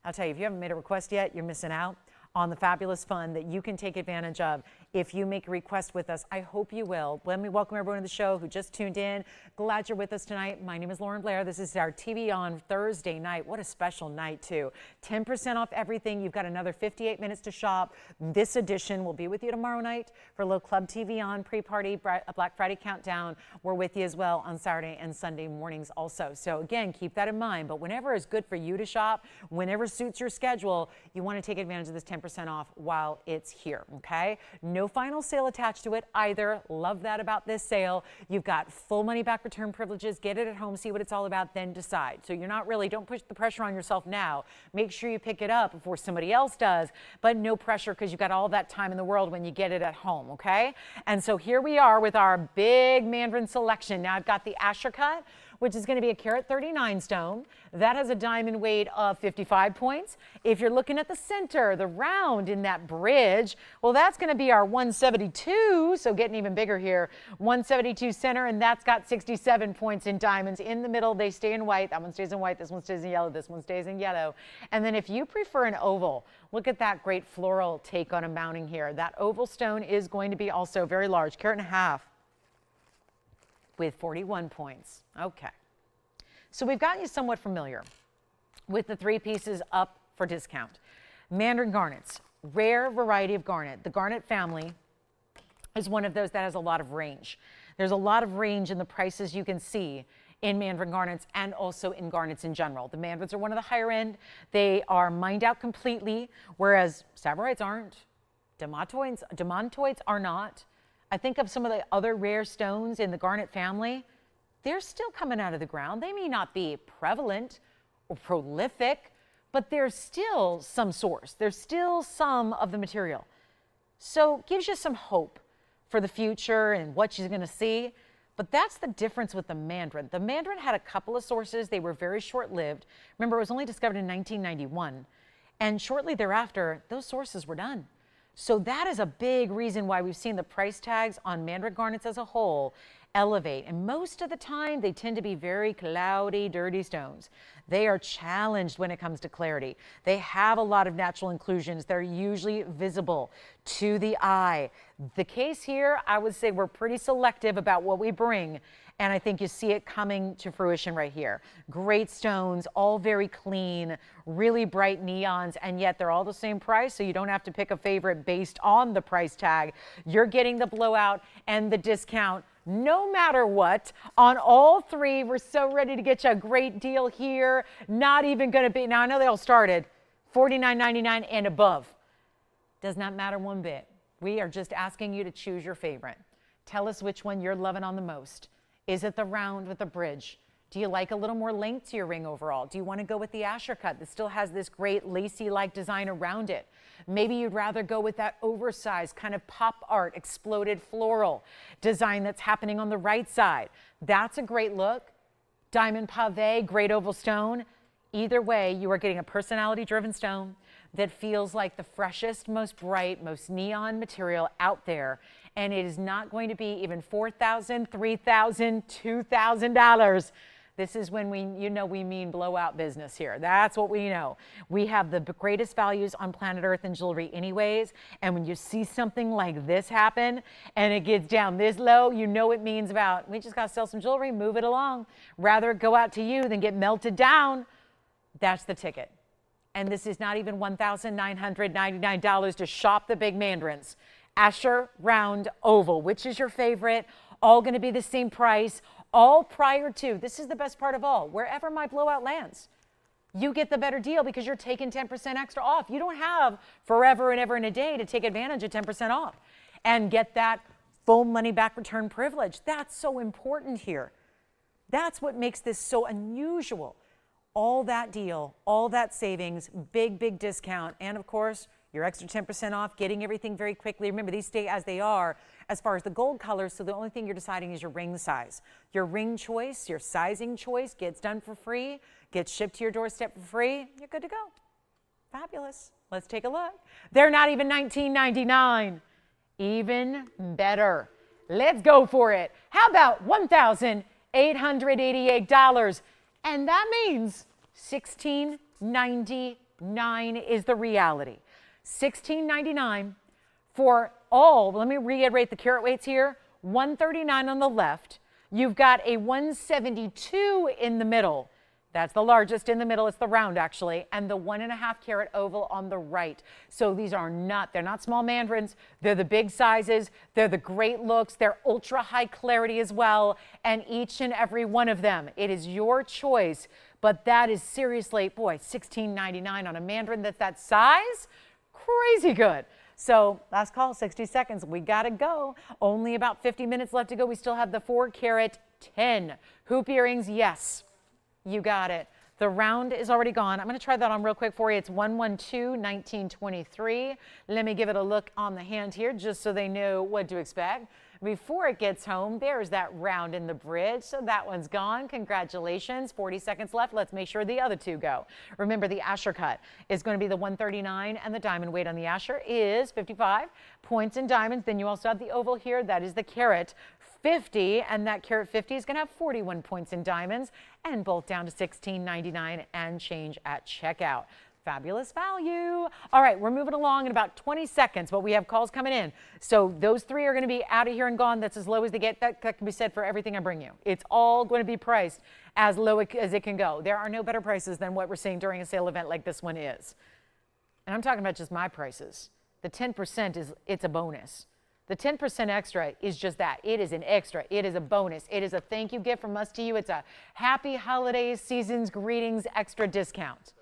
Speaker 1: I'll tell you, if you haven't made a request yet, you're missing out on the fabulous fun that you can take advantage of if you make a request with us. I hope you will. Let me welcome everyone to the show who just tuned in. Glad you're with us tonight. My name is Lauren Blair. This is our TVON Thursday night. What a special night, too. 10% off everything. You've got another 58 minutes to shop. This edition will be with you tomorrow night for a little Club TVON pre-party Black Friday countdown. We're with you as well on Saturday and Sunday mornings also. So again, keep that in mind. But whenever is good for you to shop, whenever suits your schedule, you want to take advantage of this 10% off while it's here, okay? No final sale attached to it either. Love that about this sale. You've got full money back return privileges. Get it at home, see what it's all about, then decide. So you're not really, don't push the pressure on yourself now. Make sure you pick it up before somebody else does, but no pressure because you've got all that time in the world when you get it at home, okay? And so here we are with our big Mandarin selection. Now I've got the Asher cut, which is going to be a carat 39 stone. That has a diamond weight of 55 points. If you're looking at the center, the round in that bridge, well, that's going to be our 172, so getting even bigger here. 172 center, and that's got 67 points in diamonds. In the middle, they stay in white. That one stays in white, this one stays in yellow, this one stays in yellow. And then if you prefer an oval, look at that great floral take on a mounting here. That oval stone is going to be also very large, carat and a half, with 41 points. Okay. So we've gotten you somewhat familiar with the 3 pieces up for discount. Mandarin garnets, rare variety of garnet. The garnet family is one of those that has a lot of range. There's a lot of range in the prices you can see in Mandarin garnets and also in garnets in general. The Mandarins are one of the higher end. They are mined out completely, whereas Savverites aren't. Demontoids are not. I think of some of the other rare stones in the garnet family. They're still coming out of the ground. They may not be prevalent or prolific, but there's still some source. There's still some of the material. So it gives you some hope for the future and what you're going to see. But that's the difference with the Mandarin. The Mandarin had a couple of sources. They were very short-lived. Remember, it was only discovered in 1991. And shortly thereafter, those sources were done. So that is a big reason why we've seen the price tags on Mandarin garnets as a whole elevate. And most of the time, they tend to be very cloudy, dirty stones. They are challenged when it comes to clarity. They have a lot of natural inclusions. They're usually visible to the eye. The case here, I would say we're pretty selective about what we bring. And I think you see it coming to fruition right here. Great stones, all very clean, really bright neons, and yet they're all the same price, so you don't have to pick a favorite based on the price tag. You're getting the blowout and the discount no matter what on all 3. We're so ready to get you a great deal here. Not even going to be, now I know they all started $49.99 and above. Does not matter one bit. We are just asking you to choose your favorite. Tell us which one you're loving on the most. Is it the round with the bridge? Do you like a little more length to your ring overall? Do you want to go with the Asher cut that still has this great lacy-like design around it? Maybe you'd rather go with that oversized kind of pop art, exploded floral design that's happening on the right side. That's a great look. Diamond pave, great oval stone. Either way, you are getting a personality-driven stone that feels like the freshest, most bright, most neon material out there. And it is not going to be even $4,000, $3,000, $2,000. This is when we mean blowout business here. That's what we know. We have the greatest values on planet Earth in jewelry anyways. And when you see something like this happen and it gets down this low, you know it means about, we just got to sell some jewelry, move it along. Rather go out to you than get melted down. That's the ticket. And this is not even $1,999 to shop the big Mandarins. Asher, round, oval. Which is your favorite? All going to be the same price. All prior to, this is the best part of all, wherever my blowout lands, you get the better deal because you're taking 10% extra off. You don't have forever and ever and a day to take advantage of 10% off and get that full money back return privilege. That's so important here. That's what makes this so unusual. All that deal, all that savings, big, big discount, and of course, your extra 10% off, getting everything very quickly. Remember, these stay as they are as far as the gold colors, so the only thing you're deciding is your ring size. Your ring choice, your sizing choice gets done for free, gets shipped to your doorstep for free. You're good to go. Fabulous. Let's take a look. They're not even $19.99. Even better. Let's go for it. How about $1,888? And that means $16.99 is the reality. $16.99 for all. Let me reiterate the carat weights here. 139 on the left. You've got a 172 in the middle. That's the largest in the middle. It's the round, actually. And the 1.5 carat oval on the right. So these are not, they're not small mandarins. They're the big sizes. They're the great looks. They're ultra high clarity as well. And each and every one of them, it is your choice. But that is seriously, boy, $16.99 on a mandarin that's that size. Crazy good. So last call, 60 seconds. We got to go. Only about 50 minutes left to go. We still have the 4 carat 10 hoop earrings. Yes, you got it. The round is already gone. I'm going to try that on real quick for you. It's 112-1923. Let me give it a look on the hand here just so they know what to expect. Before it gets home, there's that round in the bridge. So that one's gone. Congratulations. 40 seconds left. Let's make sure the other two go. Remember, the Asher cut is going to be the 139, and the diamond weight on the Asher is 55 points in diamonds. Then you also have the oval here. That is the carat 50, and that carat 50 is going to have 41 points in diamonds, and both down to $16.99 and change at checkout. Fabulous value. All right, we're moving along in about 20 seconds, but we have calls coming in. So those three are going to be out of here and gone. That's as low as they get. That can be said for everything I bring you. It's all going to be priced as low as it can go. There are no better prices than what we're seeing during a sale event like this one is. And I'm talking about just my prices. The 10% is, it's a bonus. The 10% extra is just that. It is an extra. It is a bonus. It is a thank you gift from us to you. It's a happy holidays, seasons, greetings, extra discount.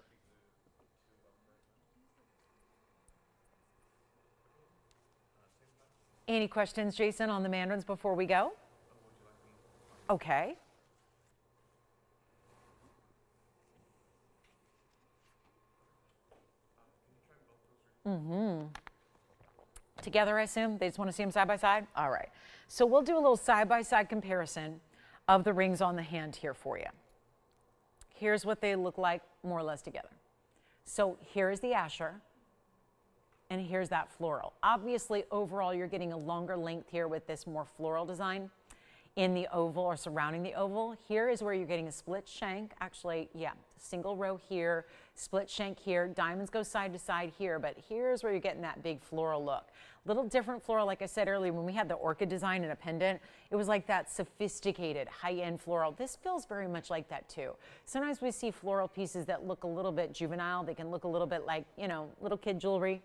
Speaker 1: Any questions, Jason, on the mandarins before we go? Okay. Together, I assume? They just want to see them side by side? All right. So we'll do a little side-by-side comparison of the rings on the hand here for you. Here's what they look like more or less together. So here's the Asher. And here's that floral. Obviously, overall, you're getting a longer length here with this more floral design in the oval or surrounding the oval. Here is where you're getting a split shank. Actually, yeah, single row here, split shank here. Diamonds go side to side here, but here's where you're getting that big floral look. Little different floral, like I said earlier, when we had the orchid design in a pendant, it was like that sophisticated, high-end floral. This feels very much like that too. Sometimes we see floral pieces that look a little bit juvenile. They can look a little bit like, you know, little kid jewelry.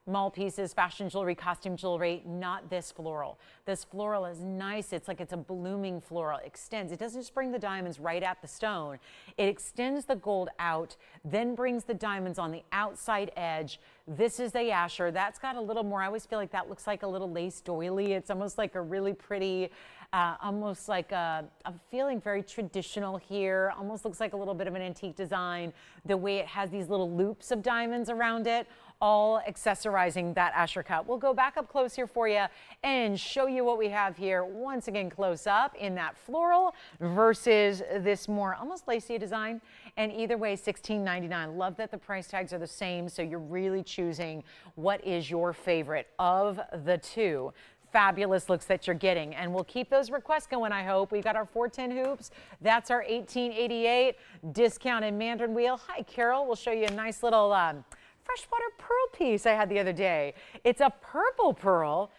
Speaker 1: Mall pieces, fashion jewelry, costume jewelry, not this floral. This floral is nice. It's like it's a blooming floral. It extends. It doesn't just bring the diamonds right at the stone. It extends the gold out, then brings the diamonds on the outside edge. This is the Asher. That's got a little more, I always feel like that looks like a little lace doily. It's almost like a really pretty, almost like I'm feeling very traditional here. Almost looks like a little bit of an antique design. The way it has these little loops of diamonds around it, all accessorizing that Asher cut. We'll go back up close here for you and show you what we have here once again close up in that floral versus this more almost lacy design. And either way, $16.99. Love that the price tags are the same, so you're really choosing what is your favorite of the two. Fabulous looks that you're getting, and we'll keep those requests going. I hope we've got our 410 hoops. That's our $18.88 discounted mandarin wheel. Hi, Carol. We'll show you a nice little freshwater pearl piece I had the other day. It's a purple pearl,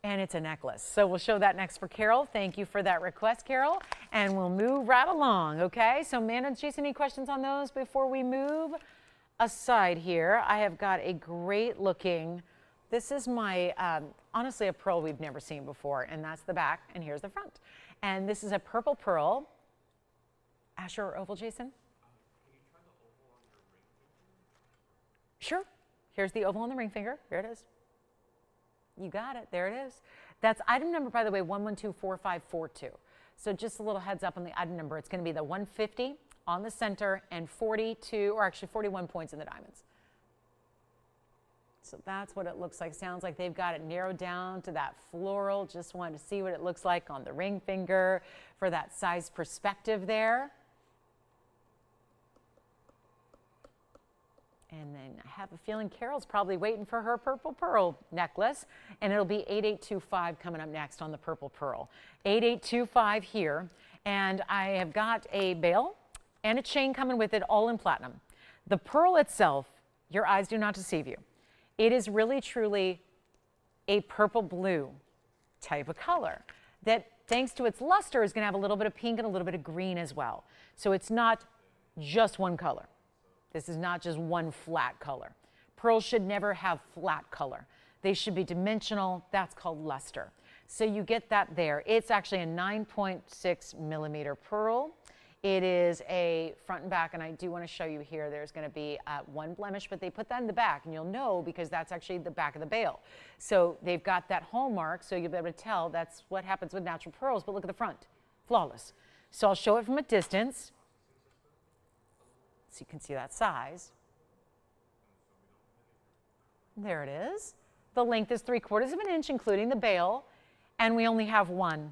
Speaker 1: and it's a necklace. So we'll show that next for Carol. Thank you for that request, Carol, and we'll move right along. Okay, so mandarins, Jason, any questions on those before we move aside here? I have got a great looking. This is my honestly a pearl we've never seen before, and that's the back, and here's the front. And this is a purple pearl. Asher or oval, Jason?
Speaker 2: Can you try the oval on your ring finger?
Speaker 1: Sure. Here's the oval on the ring finger. Here it is. You got it. There it is. That's item number, by the way, 1124542. So just a little heads up on the item number. It's going to be the 150 on the center and 42, or actually 41 points in the diamonds. So that's what it looks like. Sounds like they've got it narrowed down to that floral. Just wanted to see what it looks like on the ring finger for that size perspective there. And then I have a feeling Carol's probably waiting for her purple pearl necklace, and it'll be 8825 coming up next on the purple pearl. 8825 here, and I have got a bail and a chain coming with it, all in platinum. The pearl itself, your eyes do not deceive you. It is really truly a purple blue type of color that, thanks to its luster, is going to have a little bit of pink and a little bit of green as well. So it's not just one color. This is not just one flat color. Pearls should never have flat color. They should be dimensional. That's called luster. So you get that there. It's actually a 9.6 millimeter pearl. It is a front and back, and I do want to show you here. There's going to be one blemish, but they put that in the back, and you'll know because that's actually the back of the bail. So they've got that hallmark, so you'll be able to tell that's what happens with natural pearls, but look at the front. Flawless. So I'll show it from a distance, so you can see that size. There it is. The length is 3/4 of an inch, including the bail, and we only have one.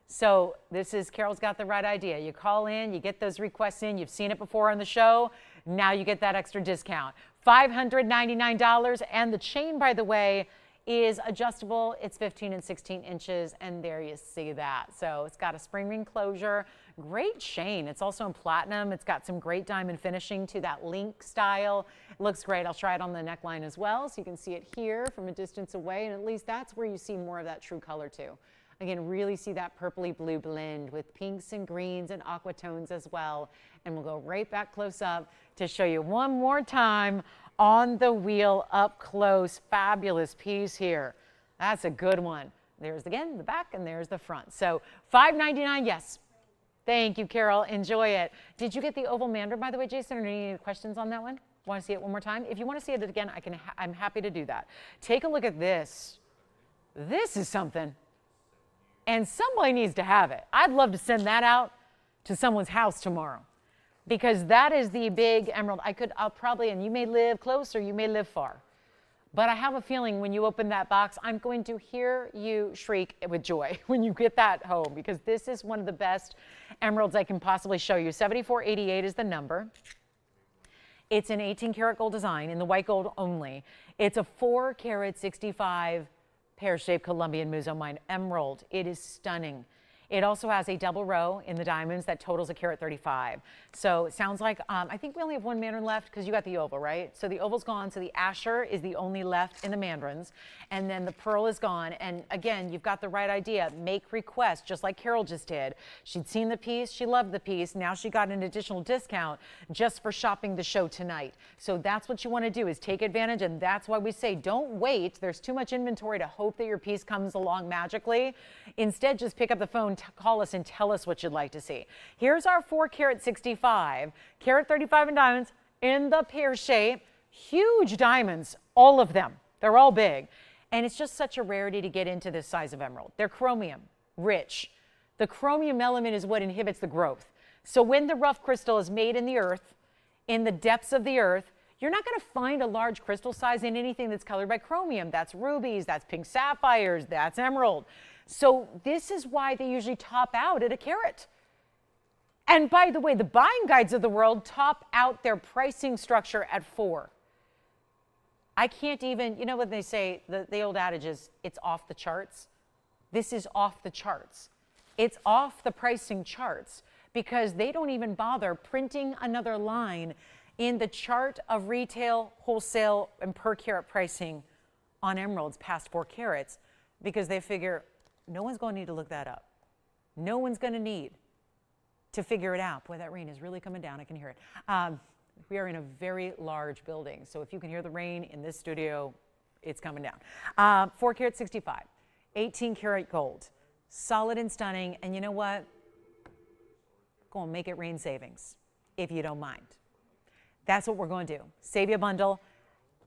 Speaker 1: So this is, Carol's got the right idea. You call in, you get those requests in, you've seen it before on the show, now you get that extra discount. $599, and the chain, by the way, is adjustable. It's 15 and 16 inches, and there you see that. So it's got a spring ring closure, great chain. It's also in platinum. It's got some great diamond finishing to that link style. It looks great. I'll try it on the neckline as well, so you can see it here from a distance away, and at least that's where you see more of that true color too. Again, really see that purpley blue blend with pinks and greens and aqua tones as well. And we'll go right back close up to show you one more time on the wheel up close. Fabulous piece here. That's a good one. There's again the back, and there's the front. So $599, yes. Thank you, Carol. Enjoy it. Did you get the oval Mandarin, by the way, Jason, or any questions on that one? Want to see it one more time? If you want to see it again, I'm happy to do that. Take a look at this. This is something. And somebody needs to have it. I'd love to send that out to someone's house tomorrow, because that is the big emerald. I'll probably, and you may live close or you may live far, but I have a feeling when you open that box, I'm going to hear you shriek with joy when you get that home, because this is one of the best emeralds I can possibly show you. 7488 is the number. It's an 18 karat gold design in the white gold only. It's a 4 karat 65 pear-shaped Colombian moonstone emerald. It is stunning. It also has a double row in the diamonds that totals a carat 35. So it sounds like, I think we only have one Mandarin left because you got the oval, right? So the oval's gone. So the Asher is the only left in the Mandarins. And then the pearl is gone. And again, you've got the right idea. Make requests, just like Carol just did. She'd seen the piece. She loved the piece. Now she got an additional discount just for shopping the show tonight. So that's what you want to do, is take advantage. And that's why we say don't wait. There's too much inventory to hope that your piece comes along magically. Instead, just pick up the phone, call us, and tell us what you'd like to see. Here's our 4 karat 65, carat 35 in diamonds in the pear shape. Huge diamonds, all of them. They're all big. And it's just such a rarity to get into this size of emerald. They're chromium rich. The chromium element is what inhibits the growth. So when the rough crystal is made in the earth, in the depths of the earth, you're not going to find a large crystal size in anything that's colored by chromium. That's rubies, that's pink sapphires, that's emerald. So this is why they usually top out at a carat. And by the way, the buying guides of the world top out their pricing structure at 4. I can't even, you know what they say, the old adage is, it's off the charts. This is off the charts. It's off the pricing charts because they don't even bother printing another line in the chart of retail, wholesale, and per carat pricing on emeralds past 4 carats, because they figure no one's going to need to look that up. No one's going to need to figure it out. Boy, that rain is really coming down. I can hear it. We are in a very large building, so if you can hear the rain in this studio, It's coming down. 4 karat 65, 18 karat gold, solid and stunning. And you know what? Go and make it rain savings, if you don't mind. That's what we're going to do. Save you a bundle.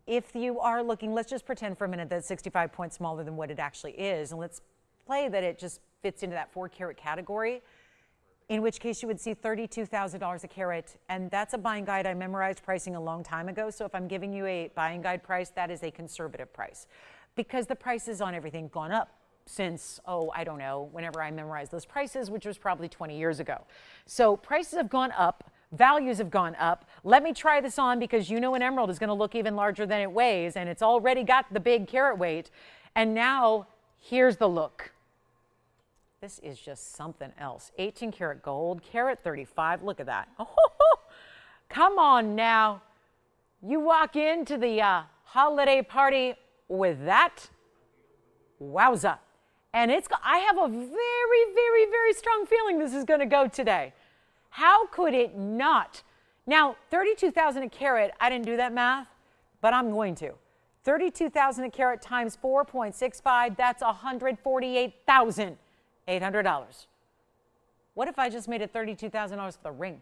Speaker 1: If you are looking, let's just pretend for a minute that 65 points smaller than what it actually is, and let's play that it just fits into that 4 karat category, in which case you would see $32,000 a carat, and that's a buying guide. I memorized pricing a long time ago, so if I'm giving you a buying guide price, that is a conservative price, because the prices on everything gone up since, oh, I don't know, whenever I memorized those prices, which was probably 20 years ago. So prices have gone up. Values have gone up. Let me try this on, because you know an emerald is going to look even larger than it weighs, and it's already got the big carat weight. And now here's the look. This is just something else. 18 karat gold, carat 35. Look at that. Oh, come on now. You walk into the holiday party with that. Wowza. And I have a very, very, very strong feeling this is going to go today. How could it not? Now, 32,000 a carat, I didn't do that math, but I'm going to. 32,000 a carat times 4.65, that's $148,800. What if I just made it $32,000 for the ring?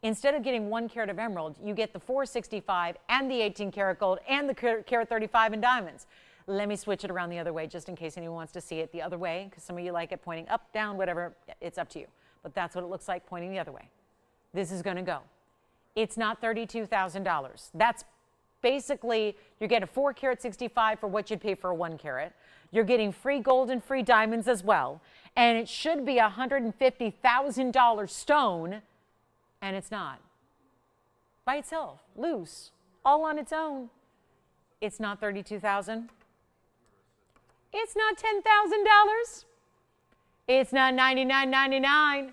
Speaker 1: Instead of getting 1 carat of emerald, you get the 465 and the 18 karat gold and the carat 35 in diamonds. Let me switch it around the other way, just in case anyone wants to see it the other way, because some of you like it pointing up, down, whatever. It's up to you. But that's what it looks like pointing the other way. This is going to go. It's not $32,000. That's basically, you get a 4 karat 65 for what you'd pay for a 1 carat. You're getting free gold and free diamonds as well. And it should be a $150,000 stone, and it's not. By itself, loose, all on its own. It's not $32,000. It's not $10,000. It's not $99.99.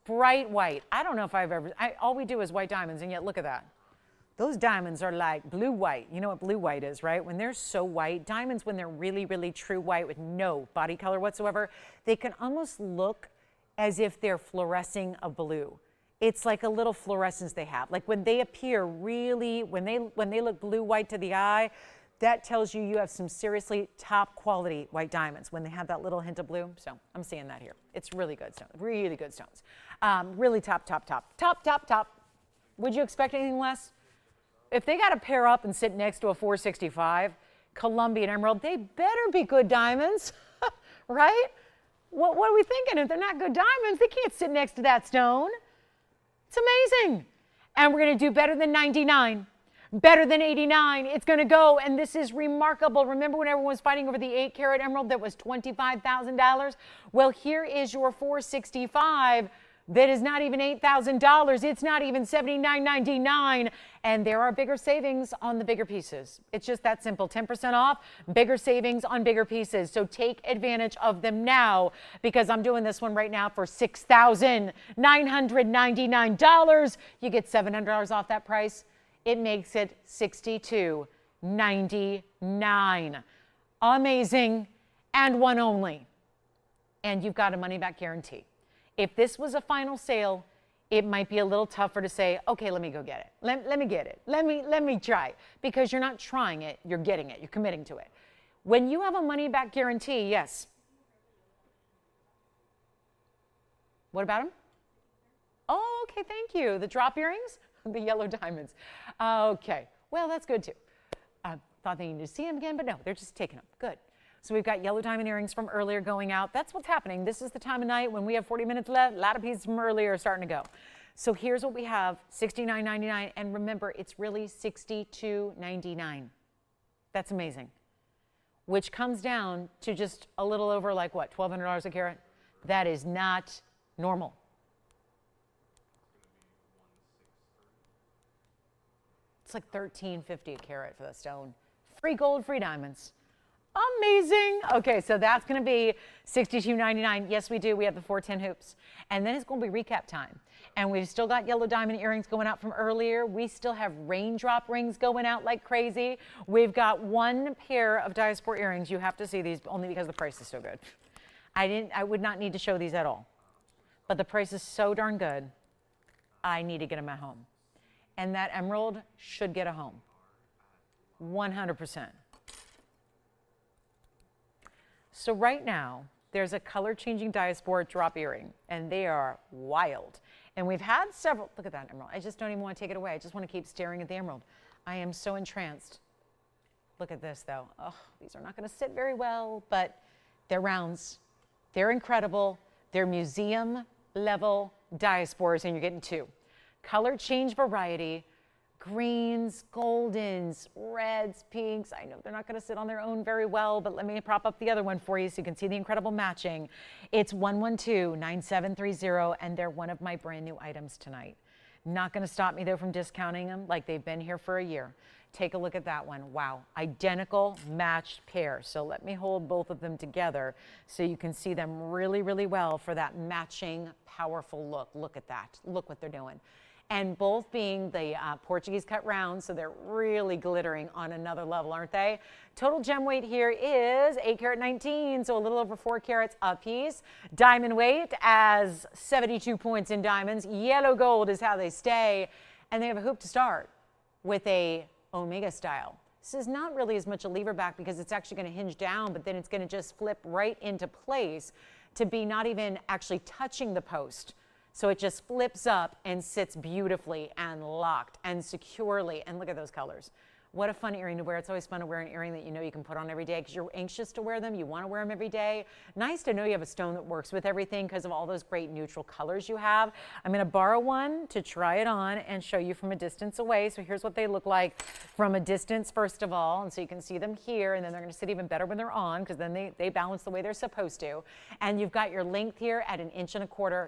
Speaker 1: Bright white. I don't know if I've ever, all we do is white diamonds, and yet look at that. Those diamonds are like blue white. You know what blue white is, right? When they're so white, diamonds, when they're really, really true white with no body color whatsoever, they can almost look as if they're fluorescing a blue. It's like a little fluorescence they have. Like when they appear really, when they look blue white to the eye, that tells you have some seriously top quality white diamonds when they have that little hint of blue. So I'm seeing that here. It's really good stones, really good stones. Really top. Would you expect anything less? If they got to pair up and sit next to a 465 Colombian emerald, they better be good diamonds, right? What are we thinking? If they're not good diamonds, they can't sit next to that stone. It's amazing. And we're going to do better than 99. Better than 89. It's going to go, and this is remarkable. Remember when everyone was fighting over the 8 karat emerald that was $25,000? Well, here is your 465 that is not even $8,000. It's not even $79.99, and there are bigger savings on the bigger pieces. It's just that simple. 10% off, bigger savings on bigger pieces. So take advantage of them now, because I'm doing this one right now for $6,999. You get $700 off that price. It makes it $62.99. Amazing, and one only. And you've got a money-back guarantee. If this was a final sale, it might be a little tougher to say, okay, let me go get it. Let me get it. Let me try it. Because you're not trying it, you're getting it. You're committing to it. When you have a money-back guarantee, yes. What about them? Oh, okay, thank you. The drop earrings? The yellow diamonds. Okay, well, that's good too. I thought they needed to see them again, but no, they're just taking them. Good. So we've got yellow diamond earrings from earlier going out. That's what's happening. This is the time of night when we have 40 minutes left. A lot of pieces from earlier are starting to go. So here's what we have, $69.99. And remember, it's really $62.99. That's amazing. Which comes down to just a little over like what, $1,200 a carat? That is not normal. It's like $13.50 a carat for the stone. Free gold, free diamonds. Amazing. Okay, so that's going to be $62.99. Yes, we do. We have the 410 hoops. And then it's going to be recap time. And we've still got yellow diamond earrings going out from earlier. We still have raindrop rings going out like crazy. We've got one pair of Diaspore earrings. You have to see these only because the price is so good. I would not need to show these at all. But the price is so darn good, I need to get them at home. And that emerald should get a home. 100%. So right now, there's a color changing Diaspore drop earring, and they are wild. And we've had several, look at that emerald. I just don't even want to take it away. I just want to keep staring at the emerald. I am so entranced. Look at this though. Oh, these are not going to sit very well, but they're rounds. They're incredible. They're museum level Diaspores, and you're getting two. Color change variety, greens, goldens, reds, pinks. I know they're not going to sit on their own very well, but let me prop up the other one for you so you can see the incredible matching. It's 112-9730, and they're one of my brand new items tonight. Not going to stop me though from discounting them like they've been here for a year. Take a look at that one. Wow, identical matched pair. So let me hold both of them together so you can see them really, really well for that matching, powerful look. Look at that. Look what they're doing. And both being the Portuguese cut rounds, so they're really glittering on another level, aren't they? Total gem weight here is 8 carat 19, so a little over 4 carats a piece. Diamond weight as 72 points in diamonds. Yellow gold is how they stay. And they have a hoop to start with a Omega style. This is not really as much a lever back because it's actually going to hinge down, but then it's going to just flip right into place to be not even actually touching the post. So it just flips up and sits beautifully and locked and securely. And look at those colors. What a fun earring to wear. It's always fun to wear an earring that you know you can put on every day because you're anxious to wear them. You want to wear them every day. Nice to know you have a stone that works with everything because of all those great neutral colors you have. I'm going to borrow one to try it on and show you from a distance away. So here's what they look like from a distance, first of all. And so you can see them here, and then they're going to sit even better when they're on because then they balance the way they're supposed to. And you've got your length here at 1.25 inches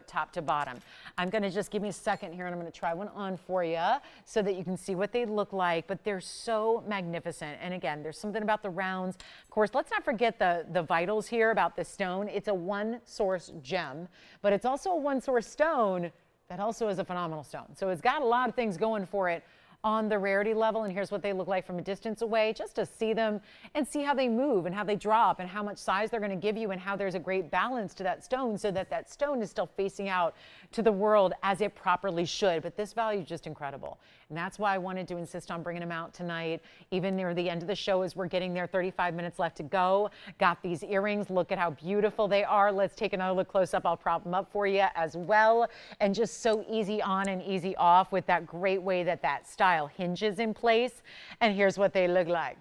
Speaker 1: top to bottom. I'm going to just give me a second here, and I'm going to try one on for you so that you can see what they look like. But they're so magnificent. And again, there's something about the rounds. Of course, let's not forget the vitals here about this stone. It's a one source gem, but it's also a one source stone that also is a phenomenal stone. So it's got a lot of things going for it on the rarity level. And here's what they look like from a distance away, just to see them and see how they move and how they drop and how much size they're going to give you and how there's a great balance to that stone so that that stone is still facing out to the world as it properly should. But this value is just incredible. And that's why I wanted to insist on bringing them out tonight, even near the end of the show as we're getting there, 35 minutes left to go. Got these earrings. Look at how beautiful they are. Let's take another look close up. I'll prop them up for you as well. And just so easy on and easy off with that great way that that style hinges in place. And here's what they look like.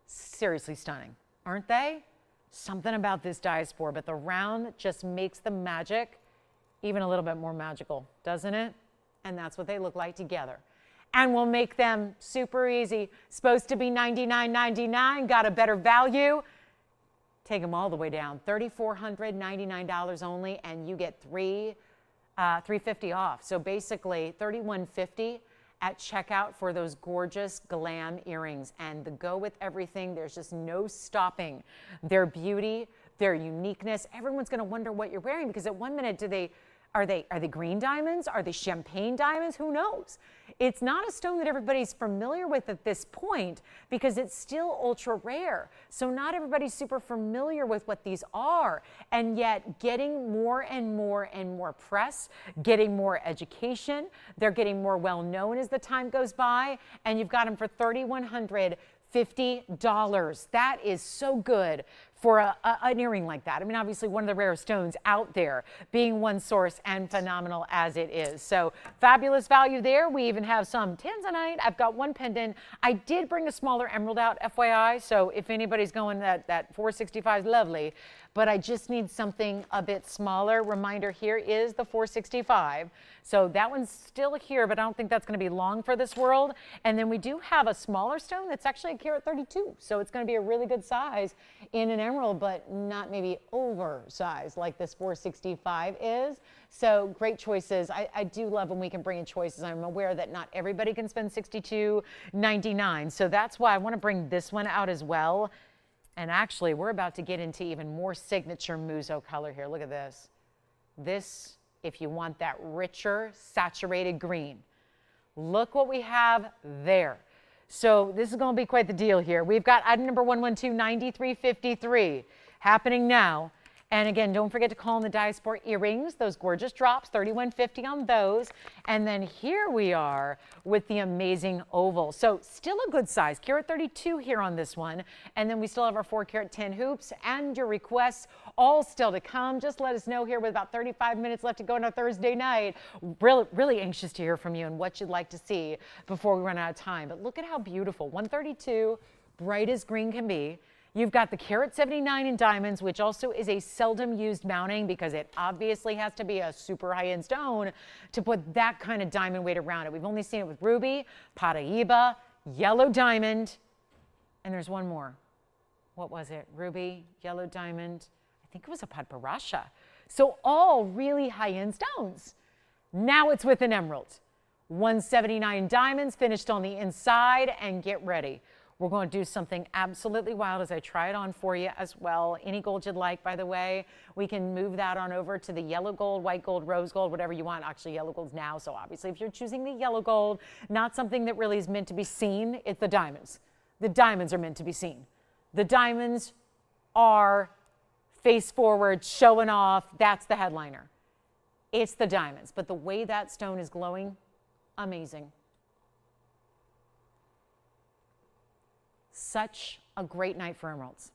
Speaker 1: Seriously stunning, aren't they? Something about this Diaspore, but the round just makes the magic even a little bit more magical, doesn't it? And that's what they look like together. And we'll make them super easy. Supposed to be $99.99, got a better value. Take them all the way down, $3,499 only, and you get $350 off. So basically $3,150 at checkout for those gorgeous glam earrings. And the go with everything, there's just no stopping their beauty, their uniqueness. Everyone's going to wonder what you're wearing because at one minute are they green diamonds? Are they champagne diamonds? Who knows? It's not a stone that everybody's familiar with at this point because it's still ultra rare. So not everybody's super familiar with what these are. And yet getting more and more and more press, getting more education. They're getting more well known as the time goes by. And you've got them for $3,150. That is so good for an earring like that. I mean, obviously one of the rarest stones out there, being one source and phenomenal as it is. So fabulous value there. We even have some Tanzanite. I've got one pendant. I did bring a smaller emerald out, FYI. So if anybody's going that 465 is lovely, but I just need something a bit smaller. Reminder, here is the 465. So that one's still here, but I don't think that's going to be long for this world. And then we do have a smaller stone that's actually a carat 32. So it's going to be a really good size in an emerald, but not maybe oversized like this 465 is. So great choices. I do love when we can bring in choices. I'm aware that not everybody can spend $62.99. So that's why I want to bring this one out as well. And actually, we're about to get into even more signature Muso color here. Look at this. This, if you want that richer, saturated green. Look what we have there. So this is going to be quite the deal here. We've got item number 112, 9353, happening now. And again, don't forget to call in the Diaspore earrings, those gorgeous drops, $31.50 on those. And then here we are with the amazing oval. So still a good size, carat 32 here on this one. And then we still have our 4 carat 10 hoops and your requests all still to come. Just let us know here with about 35 minutes left to go on a Thursday night. Really anxious to hear from you and what you'd like to see before we run out of time. But look at how beautiful, 132, bright as green can be. You've got the carat 79 in diamonds, which also is a seldom used mounting because it obviously has to be a super high-end stone to put that kind of diamond weight around it. We've only seen it with ruby, Paraiba, yellow diamond, and there's one more. What was it? Ruby, yellow diamond, I think it was a padparasha. So all really high-end stones. Now it's with an emerald. 179 diamonds finished on the inside, and get ready. We're going to do something absolutely wild as I try it on for you as well. Any gold you'd like, by the way, we can move that on over to the yellow gold, white gold, rose gold, whatever you want. Actually, yellow gold's now, so obviously if you're choosing the yellow gold, not something that really is meant to be seen, it's the diamonds. The diamonds are meant to be seen. The diamonds are face forward, showing off. That's the headliner. It's the diamonds, but the way that stone is glowing, amazing. Such a great night for emeralds.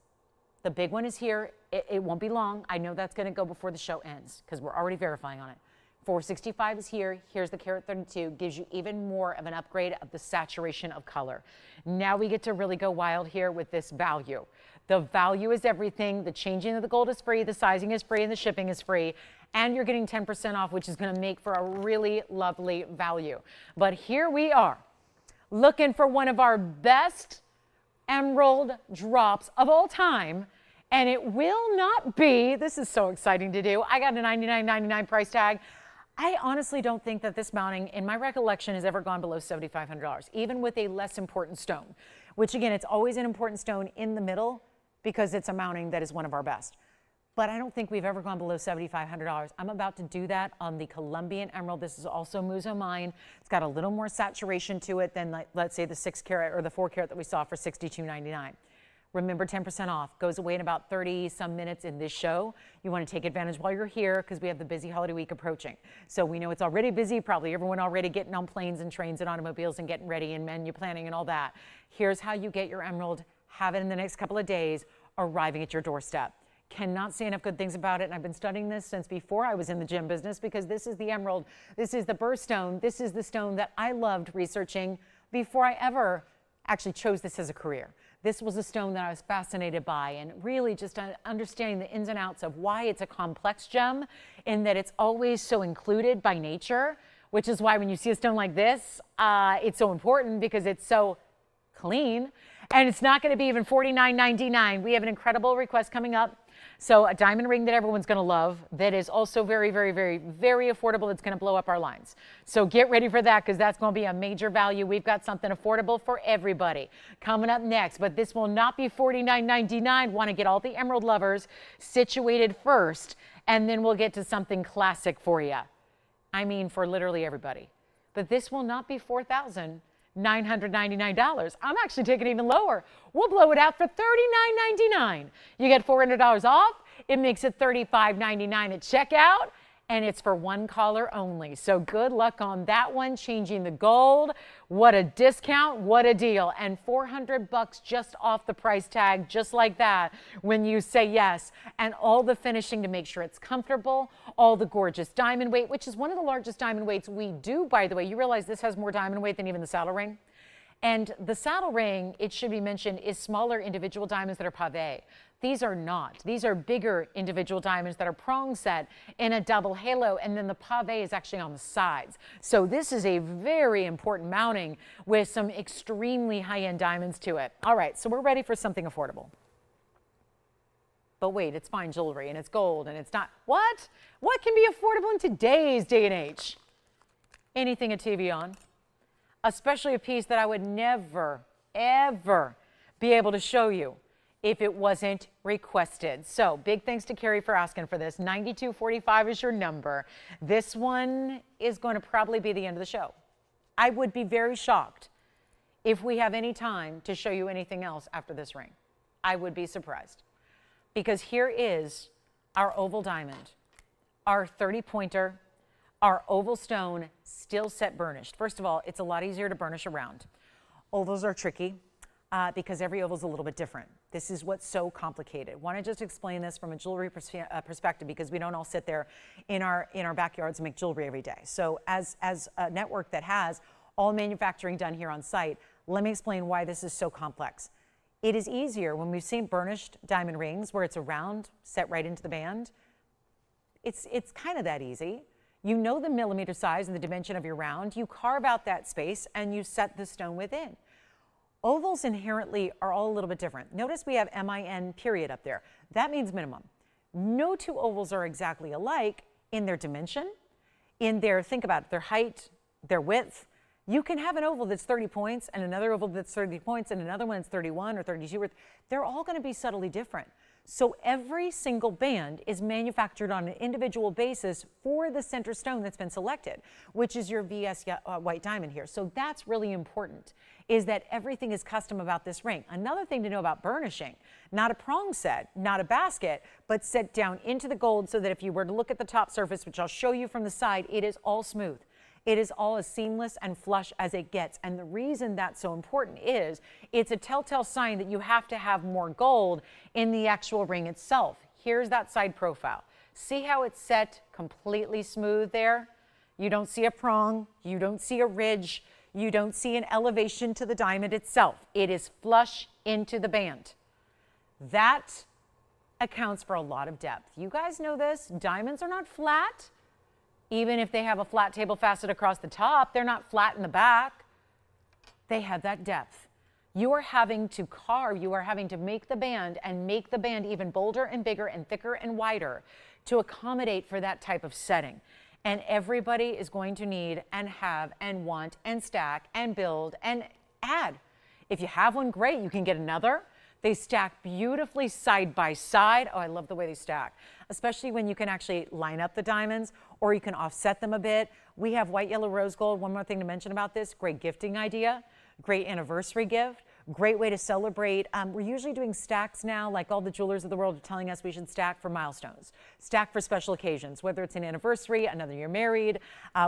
Speaker 1: The big one is here. It won't be long. I know that's going to go before the show ends because we're already verifying on it. 465 is here. Here's the carat 32. Gives you even more of an upgrade of the saturation of color. Now we get to really go wild here with this value. The value is everything. The changing of the gold is free. The sizing is free and the shipping is free. And you're getting 10% off, which is going to make for a really lovely value. But here we are looking for one of our best emerald drops of all time, and it will not be, this is so exciting to do, I got a $99.99 price tag. I honestly don't think that this mounting, in my recollection, has ever gone below $7,500, even with a less important stone, which again, it's always an important stone in the middle because it's a mounting that is one of our best. But I don't think we've ever gone below $7,500. I'm about to do that on the Colombian emerald. This is also Muso Mine. It's got a little more saturation to it than, like, let's say, the 6 carat or the 4 carat that we saw for $62.99. Remember, 10% off goes away in about 30 some minutes in this show. You want to take advantage while you're here because we have the busy holiday week approaching. So we know it's already busy, probably everyone already getting on planes and trains and automobiles and getting ready and menu planning and all that. Here's how you get your emerald, have it in the next couple of days, arriving at your doorstep. Cannot say enough good things about it, and I've been studying this since before I was in the gem business because this is the emerald, this is the birthstone, this is the stone that I loved researching before I ever actually chose this as a career. This was a stone that I was fascinated by, and really just understanding the ins and outs of why it's a complex gem in that it's always so included by nature, which is why when you see a stone like this, it's so important because it's so clean, and it's not going to be even $49.99. We have an incredible request coming up. So a diamond ring that everyone's going to love that is also very, very, very, very affordable. It's going to blow up our lines. So get ready for that because that's going to be a major value. We've got something affordable for everybody coming up next. But this will not be $49.99. Want to get all the emerald lovers situated first, and then we'll get to something classic for you. I mean, for literally everybody. But this will not be $4,999. I'm actually taking it even lower. We'll blow it out for $39.99. You get $400 off. It makes it $35.99 at checkout, and it's for one caller only. So good luck on that one, changing the gold. What a discount, what a deal. And $400 just off the price tag, just like that, when you say yes. And all the finishing to make sure it's comfortable, all the gorgeous diamond weight, which is one of the largest diamond weights we do, by the way. You realize this has more diamond weight than even the saddle ring? And the saddle ring, it should be mentioned, is smaller individual diamonds that are pave. These are not. These are bigger individual diamonds that are prong set in a double halo, and then the pave is actually on the sides. So this is a very important mounting with some extremely high-end diamonds to it. All right, so we're ready for something affordable. But wait, it's fine jewelry, and it's gold, and it's not. What? What can be affordable in today's day and age? Anything at TVON. Especially a piece that I would never, ever be able to show you if it wasn't requested. So big thanks to Carrie for asking for this. 9245 is your number. This one is going to probably be the end of the show. I would be very shocked if we have any time to show you anything else after this ring. I would be surprised. Because here is our oval diamond, our 30-pointer, our oval stone, still set burnished. First of all, it's a lot easier to burnish around. Ovals are tricky because every oval is a little bit different. This is what's so complicated. Want to just explain this from a jewelry perspective, because we don't all sit there in our backyards and make jewelry every day. So as a network that has all manufacturing done here on site, let me explain why this is so complex. It is easier when we've seen burnished diamond rings where it's a round set right into the band. It's kind of that easy. You know the millimeter size and the dimension of your round. You carve out that space and you set the stone within. Ovals inherently are all a little bit different. Notice we have MIN period up there. That means minimum. No two ovals are exactly alike in their dimension, in their, think about it, their height, their width. You can have an oval that's 30 points and another oval that's 30 points and another one that's 31 or 32. They're all going to be subtly different. So every single band is manufactured on an individual basis for the center stone that's been selected, which is your VS white diamond here. So that's really important, is that everything is custom about this ring. Another thing to know about burnishing, not a prong set, not a basket, but set down into the gold so that if you were to look at the top surface, which I'll show you from the side, it is all smooth. It is all as seamless and flush as it gets. And the reason that's so important is it's a telltale sign that you have to have more gold in the actual ring itself. Here's that side profile. See how it's set completely smooth there? You don't see a prong, you don't see a ridge, you don't see an elevation to the diamond itself. It is flush into the band. That accounts for a lot of depth. You guys know this, diamonds are not flat. Even if they have a flat table facet across the top, they're not flat in the back. They have that depth. You are having to carve, you are having to make the band and make the band even bolder and bigger and thicker and wider to accommodate for that type of setting. And everybody is going to need and have and want and stack and build and add. If you have one, great, you can get another. They stack beautifully side by side. Oh, I love the way they stack, especially when you can actually line up the diamonds or you can offset them a bit. We have white, yellow, rose gold. One more thing to mention about this, great gifting idea, great anniversary gift, great way to celebrate. We're usually doing stacks now, like all the jewelers of the world are telling us we should stack for milestones, stack for special occasions, whether it's an anniversary, another year married,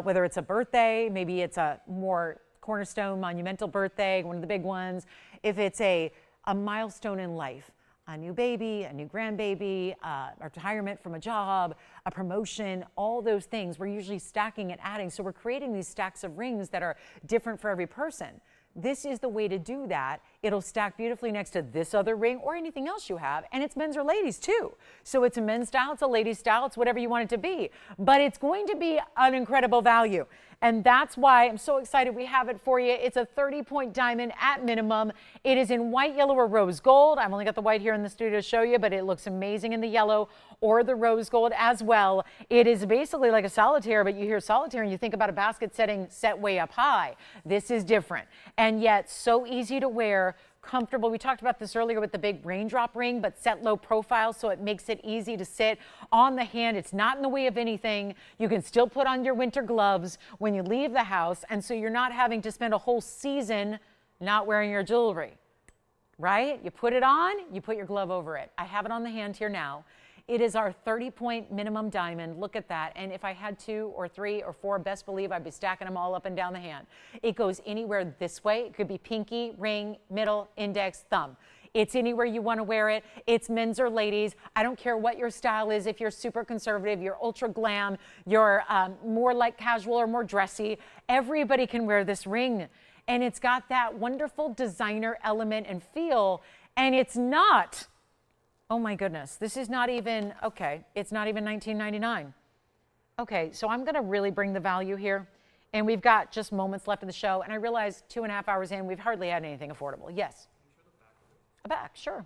Speaker 1: whether it's a birthday, maybe it's a more cornerstone, monumental birthday, one of the big ones. If it's a milestone in life, a new baby, a new grandbaby, a retirement from a job, a promotion, all those things. We're usually stacking and adding. So we're creating these stacks of rings that are different for every person. This is the way to do that. It'll stack beautifully next to this other ring or anything else you have. And it's men's or ladies too. So it's a men's style, it's a ladies style, it's whatever you want it to be. But it's going to be an incredible value. And that's why I'm so excited we have it for you. It's a 30-point diamond at minimum. It is in white, yellow, or rose gold. I've only got the white here in the studio to show you, but it looks amazing in the yellow or the rose gold as well. It is basically like a solitaire, but you hear solitaire and you think about a basket setting set way up high. This is different. And yet so easy to wear, comfortable. We talked about this earlier with the big Raindrop ring, but set low profile, so it makes it easy to sit on the hand. It's not in the way of anything. You can still put on your winter gloves when you leave the house, and so you're not having to spend a whole season not wearing your jewelry, right? You put it on, you put your glove over it. I have it on the hand here now. It is our 30-point minimum diamond. Look at that. And if I had 2 or 3 or 4, best believe I'd be stacking them all up and down the hand. It goes anywhere this way. It could be pinky, ring, middle, index, thumb. It's anywhere you want to wear it. It's men's or ladies. I don't care what your style is. If you're super conservative, you're ultra glam, you're more like casual or more dressy, everybody can wear this ring. And it's got that wonderful designer element and feel. And it's not, oh my goodness, this is not even, okay, it's not even $19.99. Okay, so I'm going to really bring the value here. And we've got just moments left of the show. And I realize 2.5 hours in, we've hardly had anything affordable. Yes? A back, sure.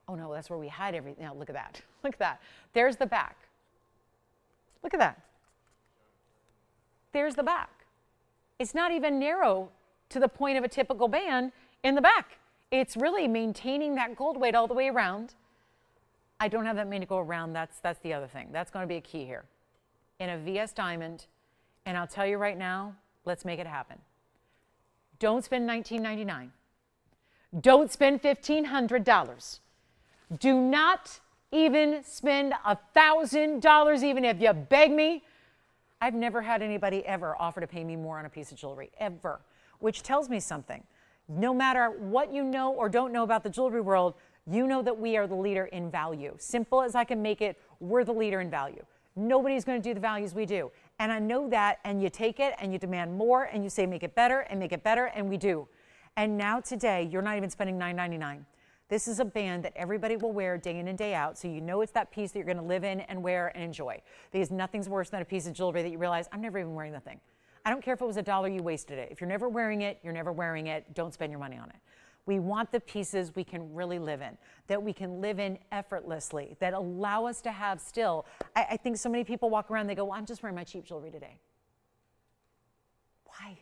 Speaker 1: Oh no, that's where we hide everything. Now, look at that. Look at that. There's the back. Look at that. There's the back. It's not even narrow to the point of a typical band in the back. It's really maintaining that gold weight all the way around. I don't have that many to go around. That's the other thing. That's going to be a key here. In a VS diamond, and I'll tell you right now, let's make it happen. Don't spend $19.99. Don't spend $1,500. Do not even spend $1,000, even if you beg me. I've never had anybody ever offer to pay me more on a piece of jewelry, ever, which tells me something. No matter what you know or don't know about the jewelry world, you know that we are the leader in value. Simple as I can make it, we're the leader in value. Nobody's going to do the values we do. And I know that, and you take it and you demand more and you say make it better, and we do. And now today, you're not even spending $9.99. This is a band that everybody will wear day in and day out, so you know it's that piece that you're going to live in and wear and enjoy. Because nothing's worse than a piece of jewelry that you realize, I'm never even wearing the thing. I don't care if it was $1 you wasted it. If you're never wearing it, you're never wearing it. Don't spend your money on it. We want the pieces we can really live in, that we can live in effortlessly, that allow us to have still. I think so many people walk around, they go, well, I'm just wearing my cheap jewelry today. Why?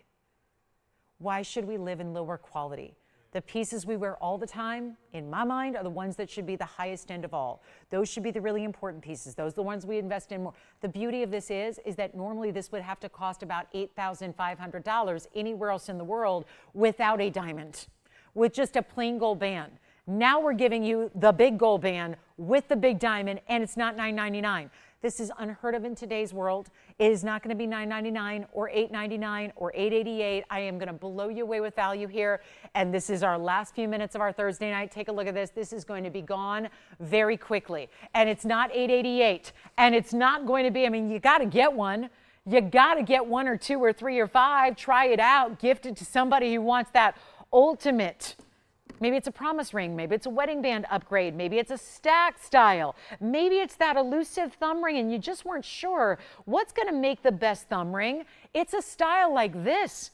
Speaker 1: Why should we live in lower quality? The pieces we wear all the time, in my mind, are the ones that should be the highest end of all. Those should be the really important pieces. Those are the ones we invest in more. The beauty of this is that normally this would have to cost about $8,500 anywhere else in the world without a diamond, with just a plain gold band. Now we're giving you the big gold band with the big diamond, and it's not $9.99. This is unheard of in today's world. It is not going to be $9.99 or $8.99 or $8.88. I am going to blow you away with value here. And this is our last few minutes of our Thursday night. Take a look at this. This is going to be gone very quickly. And it's not $8.88. And it's not going to be, I mean, you got to get one. You got to get 1 or 2 or 3 or 5. Try it out. Gift it to somebody who wants that ultimate. Maybe it's a promise ring. Maybe it's a wedding band upgrade. Maybe it's a stack style. Maybe it's that elusive thumb ring and you just weren't sure what's going to make the best thumb ring. It's a style like this.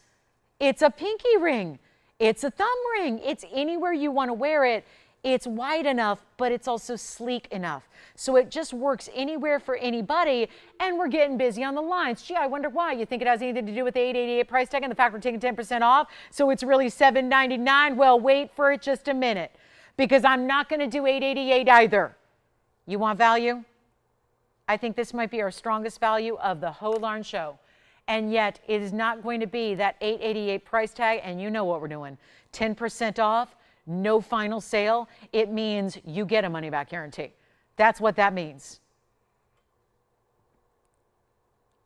Speaker 1: It's a pinky ring. It's a thumb ring. It's anywhere you want to wear it. It's wide enough, but it's also sleek enough. So it just works anywhere for anybody, and we're getting busy on the lines. Gee, I wonder why. You think it has anything to do with the $8.88 price tag and the fact we're taking 10% off, so it's really $7.99? Well, wait for it just a minute, because I'm not going to do $8.88 either. You want value? I think this might be our strongest value of the whole darn show. And yet, it is not going to be that $8.88 price tag, and you know what we're doing. 10% off. No final sale. It means you get a money back guarantee. That's what that means.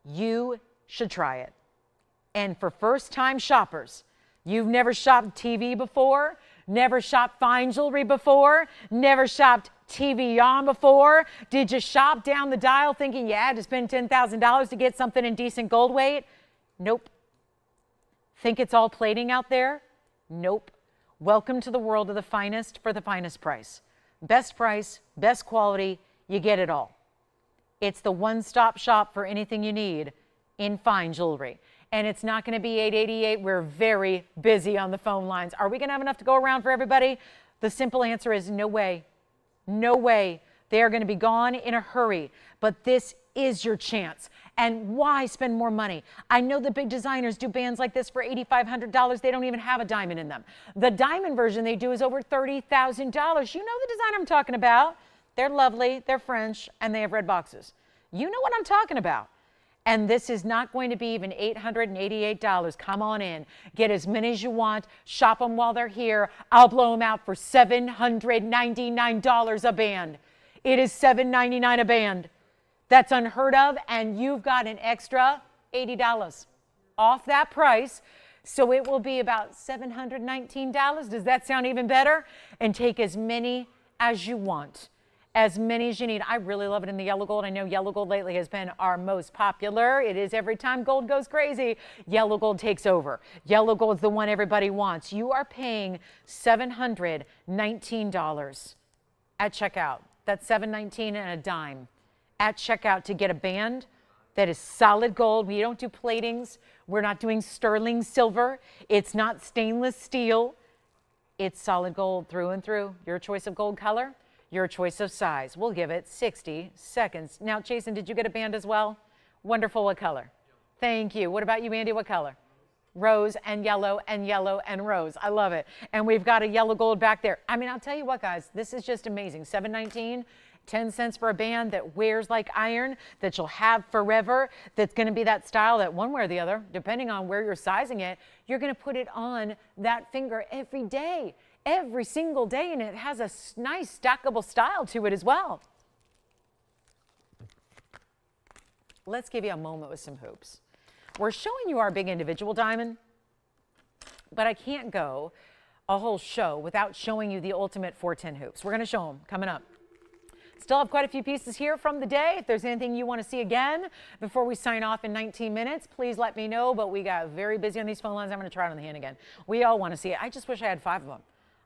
Speaker 1: You should try it. And for first-time shoppers, you've never shopped TV before, never shopped fine jewelry before, never shopped TVON before. Did you shop down the dial thinking you had to spend $10,000 to get something in decent gold weight? Nope. Think it's all plating out there? Nope. Welcome to the world of the finest for the finest price. Best price, best quality, you get it all. It's the one-stop shop for anything you need in fine jewelry. And it's not going to be $8.88. We're very busy on the phone lines. Are we going to have enough to go around for everybody? The simple answer is no way. No way. They are going to be gone in a hurry. But this is your chance. And why spend more money? I know the big designers do bands like this for $8,500. They don't even have a diamond in them. The diamond version they do is over $30,000. You know the designer I'm talking about. They're lovely, they're French, and they have red boxes. You know what I'm talking about. And this is not going to be even $888. Come on in. Get as many as you want. Shop them while they're here. I'll blow them out for $799 a band. It is $799 a band. That's unheard of, and you've got an extra $80 off that price. So it will be about $719. Does that sound even better? And take as many as you want, as many as you need. I really love it in the yellow gold. I know yellow gold lately has been our most popular. It is every time gold goes crazy, yellow gold takes over. Yellow gold is the one everybody wants. You are paying $719 at checkout. That's $719 and a dime at checkout to get a band that is solid gold. We don't do platings. We're not doing sterling silver. It's not stainless steel. It's solid gold through and through. Your choice of gold color, your choice of size. We'll give it 60 seconds. Now, Jason, did you get a band as well? Wonderful. What color? Thank you. What about you, Andy? What color? Rose and yellow and yellow and rose. I love it. And we've got a yellow gold back there. I mean, I'll tell you what, guys, this is just amazing. $719. 10 cents for a band that wears like iron, that you'll have forever, that's going to be that style that one way or the other, depending on where you're sizing it, you're going to put it on that finger every day, every single day, and it has a nice stackable style to it as well. let's give you a moment with some hoops. We're showing you our big individual diamond, but I can't go a whole show without showing you the ultimate 410 hoops. We're going to show them coming up. Still have quite a few pieces here from the day. If there's anything you want to see again before we sign off in 19 minutes, please let me know. But we got very busy on these phone lines. I'm going to try it on the hand again. We all want to see it. I just wish I had 5 of them.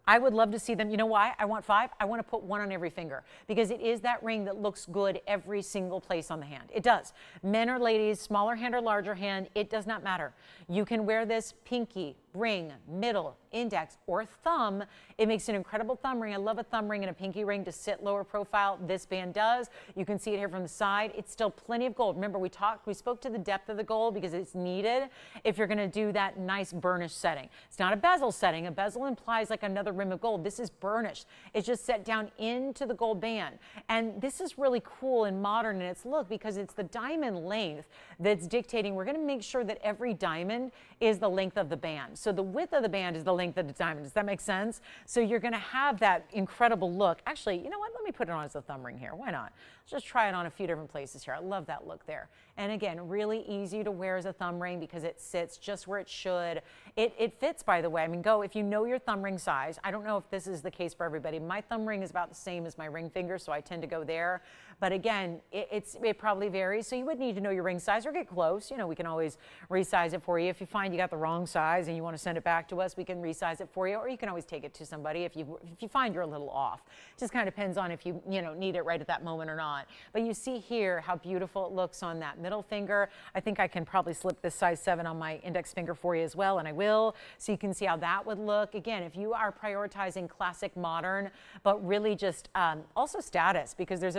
Speaker 1: I would love to see them. You know why? I want 5. I want to put 1 on every finger because it is that ring that looks good every single place on the hand. It does. Men or ladies, smaller hand or larger hand, it does not matter. You can wear this pinky, ring, middle, index, or thumb. It makes an incredible thumb ring. I love a thumb ring and a pinky ring to sit lower profile. This band does. You can see it here from the side. It's still plenty of gold. Remember, we spoke to the depth of the gold because it's needed if you're going to do that nice burnished setting. It's not a bezel setting. A bezel implies like another rim of gold. This is burnished. It's just set down into the gold band. And this is really cool and modern in its look because it's the diamond length that's dictating. We're going to make sure that every diamond is the length of the band. So the width of the band is the length of the diamond. Does that make sense? So you're going to have that incredible look. Actually, you know what? Let me put it on as a thumb ring here. Why not? Let's just try it on a few different places here. I love that look there. And again, really easy to wear as a thumb ring because it sits just where it should. It fits, by the way. I mean, if you know your thumb ring size. I don't know if this is the case for everybody. My thumb ring is about the same as my ring finger, so I tend to go there. But again, it probably varies. So you would need to know your ring size or get close. You know, we can always resize it for you. If you find you got the wrong size and you want to send it back to us, we can resize it for you, or you can always take it to somebody if you find you're a little off. It just kind of depends on if you need it right at that moment or not. But you see here how beautiful it looks on that middle finger. I think I can probably slip this size 7 on my index finger for you as well, and I will. So you can see how that would look. Again, if you are prioritizing classic modern, but really just also status, because it's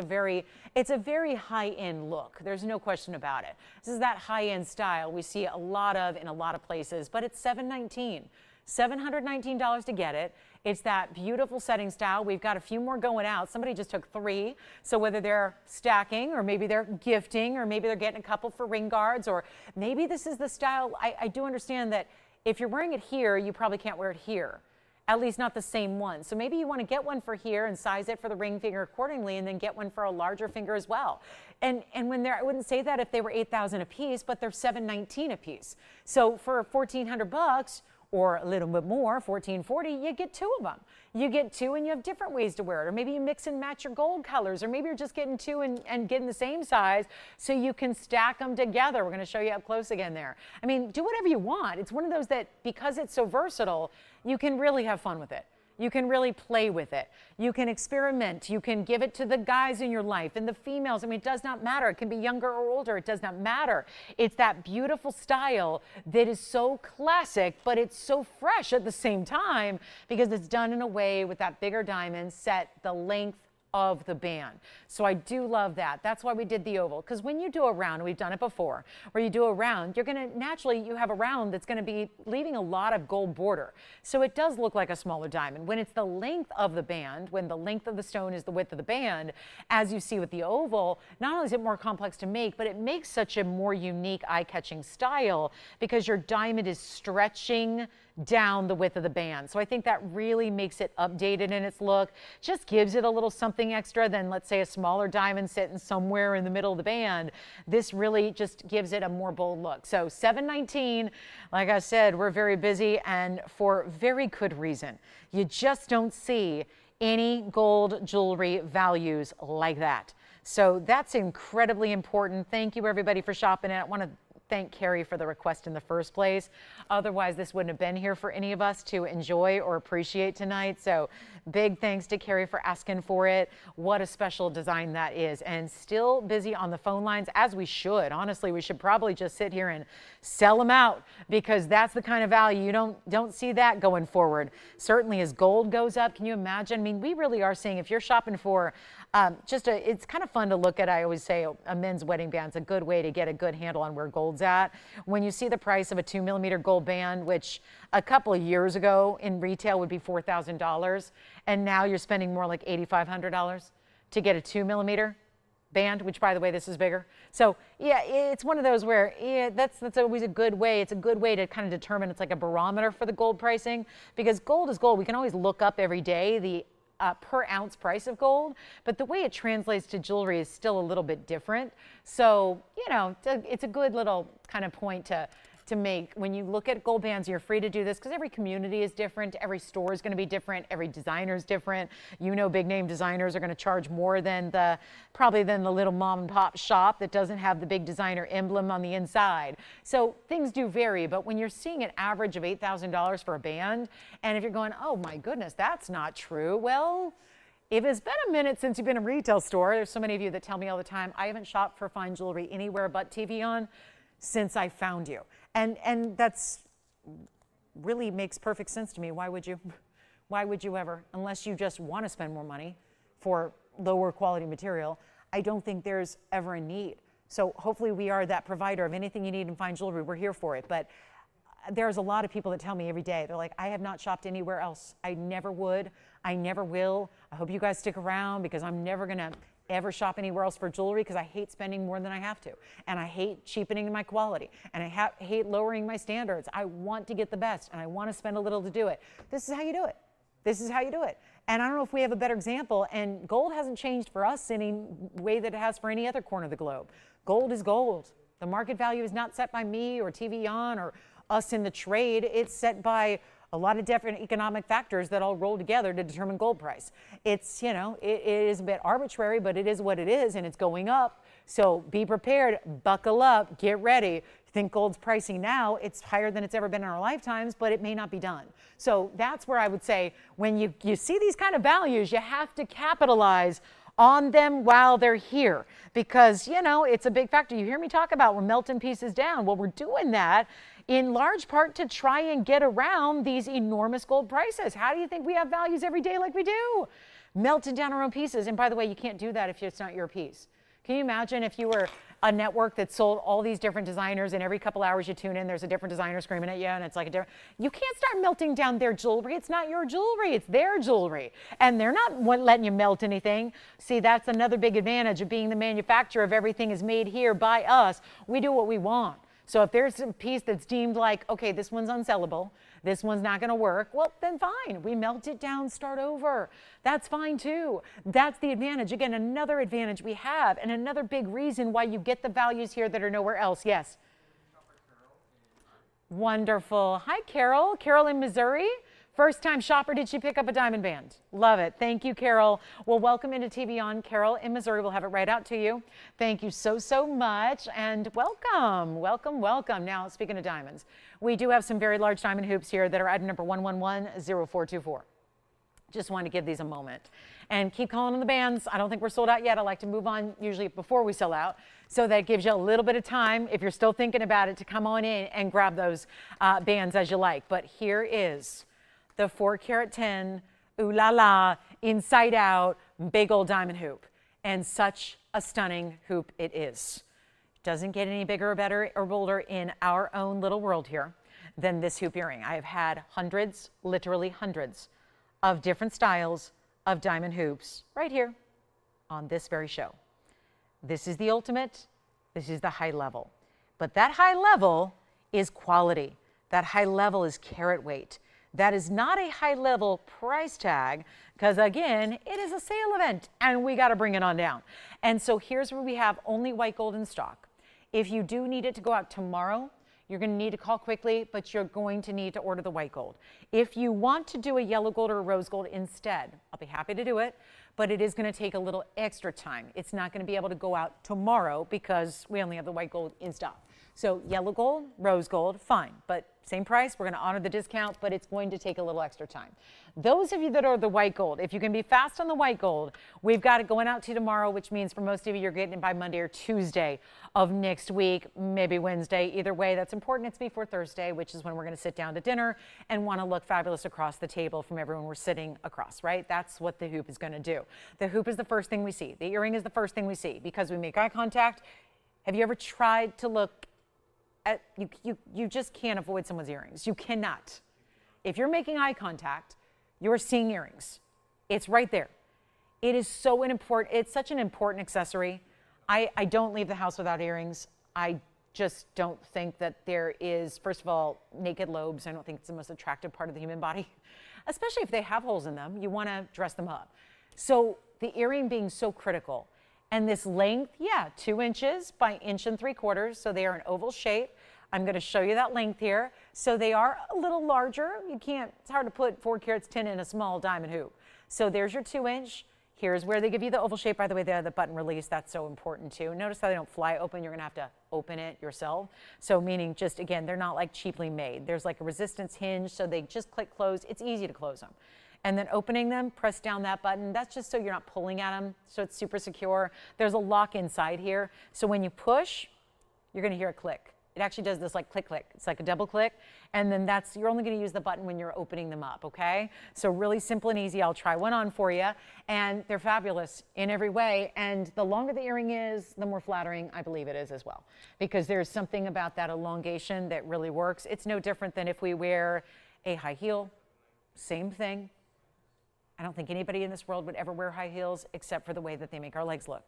Speaker 1: a very high-end look. There's no question about it. This is that high-end style we see a lot of in a lot of places, but it's $719. $719 to get it. It's that beautiful setting style. We've got a few more going out. Somebody just took 3. So whether they're stacking or maybe they're gifting or maybe they're getting a couple for ring guards, or maybe this is the style. I do understand that if you're wearing it here, you probably can't wear it here. At least not the same one. So maybe you want to get one for here and size it for the ring finger accordingly, and then get one for a larger finger as well. And when they're, I wouldn't say that if they were $8,000 a piece, but they're $719 a piece. So for $1,400 or a little bit more, $1,440, you get 2 of them. You get 2 and you have different ways to wear it. Or maybe you mix and match your gold colors, or maybe you're just getting 2 and getting the same size so you can stack them together. We're going to show you up close again there. I mean, do whatever you want. It's one of those that because it's so versatile, you can really have fun with it. You can really play with it. You can experiment. You can give it to the guys in your life and the females. I mean, it does not matter. It can be younger or older. It does not matter. It's that beautiful style that is so classic, but it's so fresh at the same time because it's done in a way with that bigger diamond set the length of the band. So I do love that. That's why we did the oval, because when you do a round, and we've done it before, where you do a round, you're going to naturally, you have a round that's going to be leaving a lot of gold border. So it does look like a smaller diamond. When it's the length of the band, when the length of the stone is the width of the band, as you see with the oval, not only is it more complex to make, but it makes such a more unique eye-catching style because your diamond is stretching down the width of the band. So I think that really makes it updated in its look, just gives it a little something extra than, let's say, a smaller diamond sitting somewhere in the middle of the band. This really just gives it a more bold look. So $719, like I said, we're very busy and for very good reason. You just don't see any gold jewelry values like that. So that's incredibly important. Thank you everybody for shopping it. I want to thank Carrie for the request in the first place. Otherwise, this wouldn't have been here for any of us to enjoy or appreciate tonight. So big thanks to Carrie for asking for it. What a special design that is. And still busy on the phone lines, as we should. Honestly, we should probably just sit here and sell them out because that's the kind of value. You don't see that going forward. Certainly as gold goes up, can you imagine? I mean, we really are seeing, if you're shopping for it's kind of fun to look at. I always say a men's wedding band's a good way to get a good handle on where gold's at. When you see the price of a 2mm gold band, which a couple of years ago in retail would be $4,000, and now you're spending more like $8,500 to get a 2mm band, which by the way, this is bigger. So yeah, it's one of those where that's always a good way. It's a good way to kind of determine, it's like a barometer for the gold pricing, because gold is gold. We can always look up every day the per ounce price of gold, but the way it translates to jewelry is still a little bit different. So, you know, it's a good little kind of point to make when you look at gold bands. You're free to do this because every community is different, every store is going to be different, every designer is different. You know, big name designers are going to charge more than probably the little mom and pop shop that doesn't have the big designer emblem on the inside. So things do vary, but when you're seeing an average of $8,000 for a band, and if you're going, oh my goodness, that's not true, well, if it's been a minute since you've been in a retail store, there's so many of you that tell me all the time, I haven't shopped for fine jewelry anywhere but TVON since I found you. And that's really makes perfect sense to me. Why would you? Why would you ever? Unless you just want to spend more money for lower quality material, I don't think there's ever a need. So hopefully we are that provider of anything you need in fine jewelry. We're here for it. But there's a lot of people that tell me every day, they're like, I have not shopped anywhere else. I never would. I never will. I hope you guys stick around because I'm never going to ever shop anywhere else for jewelry because I hate spending more than I have to. And I hate cheapening my quality. And I hate lowering my standards. I want to get the best and I want to spend a little to do it. This is how you do it. This is how you do it. And I don't know if we have a better example. And gold hasn't changed for us any way that it has for any other corner of the globe. Gold is gold. The market value is not set by me or TVON or us in the trade. It's set by a lot of different economic factors that all roll together to determine gold price. It's, you know, it is a bit arbitrary, but it is what it is, and it's going up. So be prepared, buckle up, get ready. You think gold's pricing now, it's higher than it's ever been in our lifetimes, but it may not be done. So that's where I would say when you see these kind of values, you have to capitalize on them while they're here because, you know, it's a big factor. You hear me talk about we're melting pieces down. Well, we're doing that in large part to try and get around these enormous gold prices. How do you think we have values every day like we do? Melting down our own pieces. And by the way, you can't do that if it's not your piece. Can you imagine if you were a network that sold all these different designers and every couple hours you tune in, there's a different designer screaming at you and it's like a different, you can't start melting down their jewelry. It's not your jewelry, it's their jewelry. And they're not letting you melt anything. See, that's another big advantage of being the manufacturer of everything is made here by us. We do what we want. So if there's a piece that's deemed like, okay, this one's unsellable, this one's not going to work, well, then fine. We melt it down, start over. That's fine too. That's the advantage. Again, another advantage we have and another big reason why you get the values here that are nowhere else. Yes? Wonderful. Hi, Carol. Carol in Missouri. First time shopper, did she pick up a diamond band? Love it. Thank you, Carol. Well, welcome into TVON. Carol in Missouri. We'll have it right out to you. Thank you so, so much. And welcome, welcome, welcome. Now, speaking of diamonds, we do have some very large diamond hoops here that are item number 1110424. Just want to give these a moment. And keep calling on the bands. I don't think we're sold out yet. I like to move on usually before we sell out. So that gives you a little bit of time, if you're still thinking about it, to come on in and grab those bands as you like. But here is the 4-carat-10, ooh la la, inside out, big old diamond hoop. And such a stunning hoop it is. Doesn't get any bigger or better or bolder in our own little world here than this hoop earring. I have had hundreds, literally hundreds, of different styles of diamond hoops right here on this very show. This is the ultimate, this is the high level. But that high level is quality. That high level is carat weight. That is not a high-level price tag because, again, it is a sale event and we got to bring it on down. And so here's where we have only white gold in stock. If you do need it to go out tomorrow, you're going to need to call quickly, but you're going to need to order the white gold. If you want to do a yellow gold or a rose gold instead, I'll be happy to do it, but it is going to take a little extra time. It's not going to be able to go out tomorrow because we only have the white gold in stock. So yellow gold, rose gold, fine, but same price. We're going to honor the discount, but it's going to take a little extra time. Those of you that are the white gold, if you can be fast on the white gold, we've got it going out to tomorrow, which means for most of you, you're getting it by Monday or Tuesday of next week, maybe Wednesday. Either way, that's important. It's before Thursday, which is when we're going to sit down to dinner and want to look fabulous across the table from everyone we're sitting across, right? That's what the hoop is going to do. The hoop is the first thing we see. The earring is the first thing we see because we make eye contact. Have you ever tried to look at, you just can't avoid someone's earrings. You cannot. If you're making eye contact, you're seeing earrings. It's right there. It is so important. It's such an important accessory. I don't leave the house without earrings. I just don't think that there is, first of all, naked lobes. I don't think it's the most attractive part of the human body. especially if they have holes in them, you want to dress them up. So the earring being so critical. And this length, yeah, 2 inches by 1 3/4 inches. So they are an oval shape. I'm going to show you that length here. So they are a little larger. You can't, it's hard to put 4 carats 10 in a small diamond hoop. So there's your 2-inch. Here's where they give you the oval shape. By the way, the button release, that's so important too. Notice how they don't fly open. You're going to have to open it yourself. So meaning just, again, they're not like cheaply made. There's like a resistance hinge, so they just click close. It's easy to close them. And then opening them, press down that button. That's just so you're not pulling at them, so it's super secure. There's a lock inside here. So when you push, you're going to hear a click. It actually does this like click, click. It's like a double click. And then that's, you're only going to use the button when you're opening them up, okay? So really simple and easy. I'll try one on for you. And they're fabulous in every way. And the longer the earring is, the more flattering I believe it is as well. Because there's something about that elongation that really works. It's no different than if we wear a high heel. Same thing. I don't think anybody in this world would ever wear high heels except for the way that they make our legs look.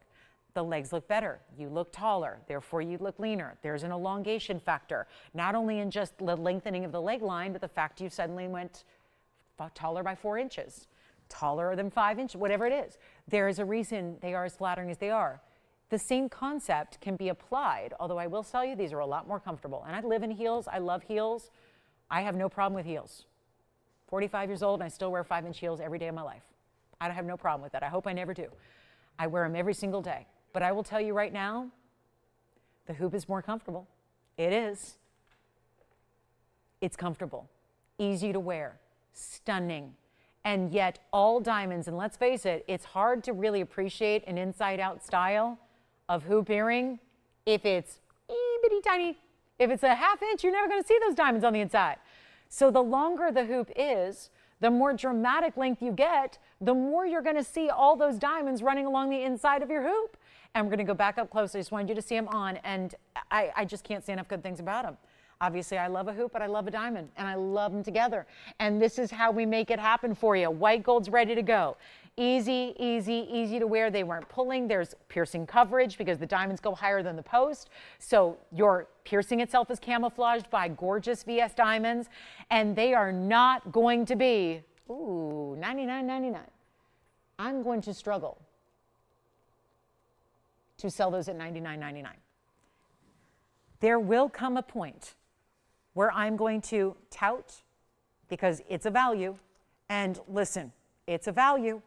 Speaker 1: The legs look better, you look taller, therefore you look leaner. There's an elongation factor, not only in just the lengthening of the leg line, but the fact you suddenly went taller by 4 inches, taller than 5 inches, whatever it is. There is a reason they are as flattering as they are. The same concept can be applied, although I will tell you these are a lot more comfortable. And I live in heels, I love heels. I have no problem with heels. 45 years old and I still wear 5-inch heels every day of my life. I have no problem with that. I hope I never do. I wear them every single day. But I will tell you right now, the hoop is more comfortable. It is. It's comfortable, easy to wear, stunning, and yet all diamonds, and let's face it, it's hard to really appreciate an inside-out style of hoop earring if it's itty tiny. If it's a 1/2 inch, you're never going to see those diamonds on the inside. So the longer the hoop is, the more dramatic length you get, the more you're going to see all those diamonds running along the inside of your hoop. And we're going to go back up close. I just wanted you to see them on, and I just can't say enough good things about them. Obviously, I love a hoop, but I love a diamond, and I love them together. And this is how we make it happen for you. White gold's ready to go. Easy, easy, easy to wear. They weren't pulling. There's piercing coverage because the diamonds go higher than the post. So your piercing itself is camouflaged by gorgeous VS diamonds, and they are not going to be, ooh, $99.99. I'm going to struggle to sell those at $99.99. There will come a point where I'm going to tout, because it's a value, and listen, it's a value,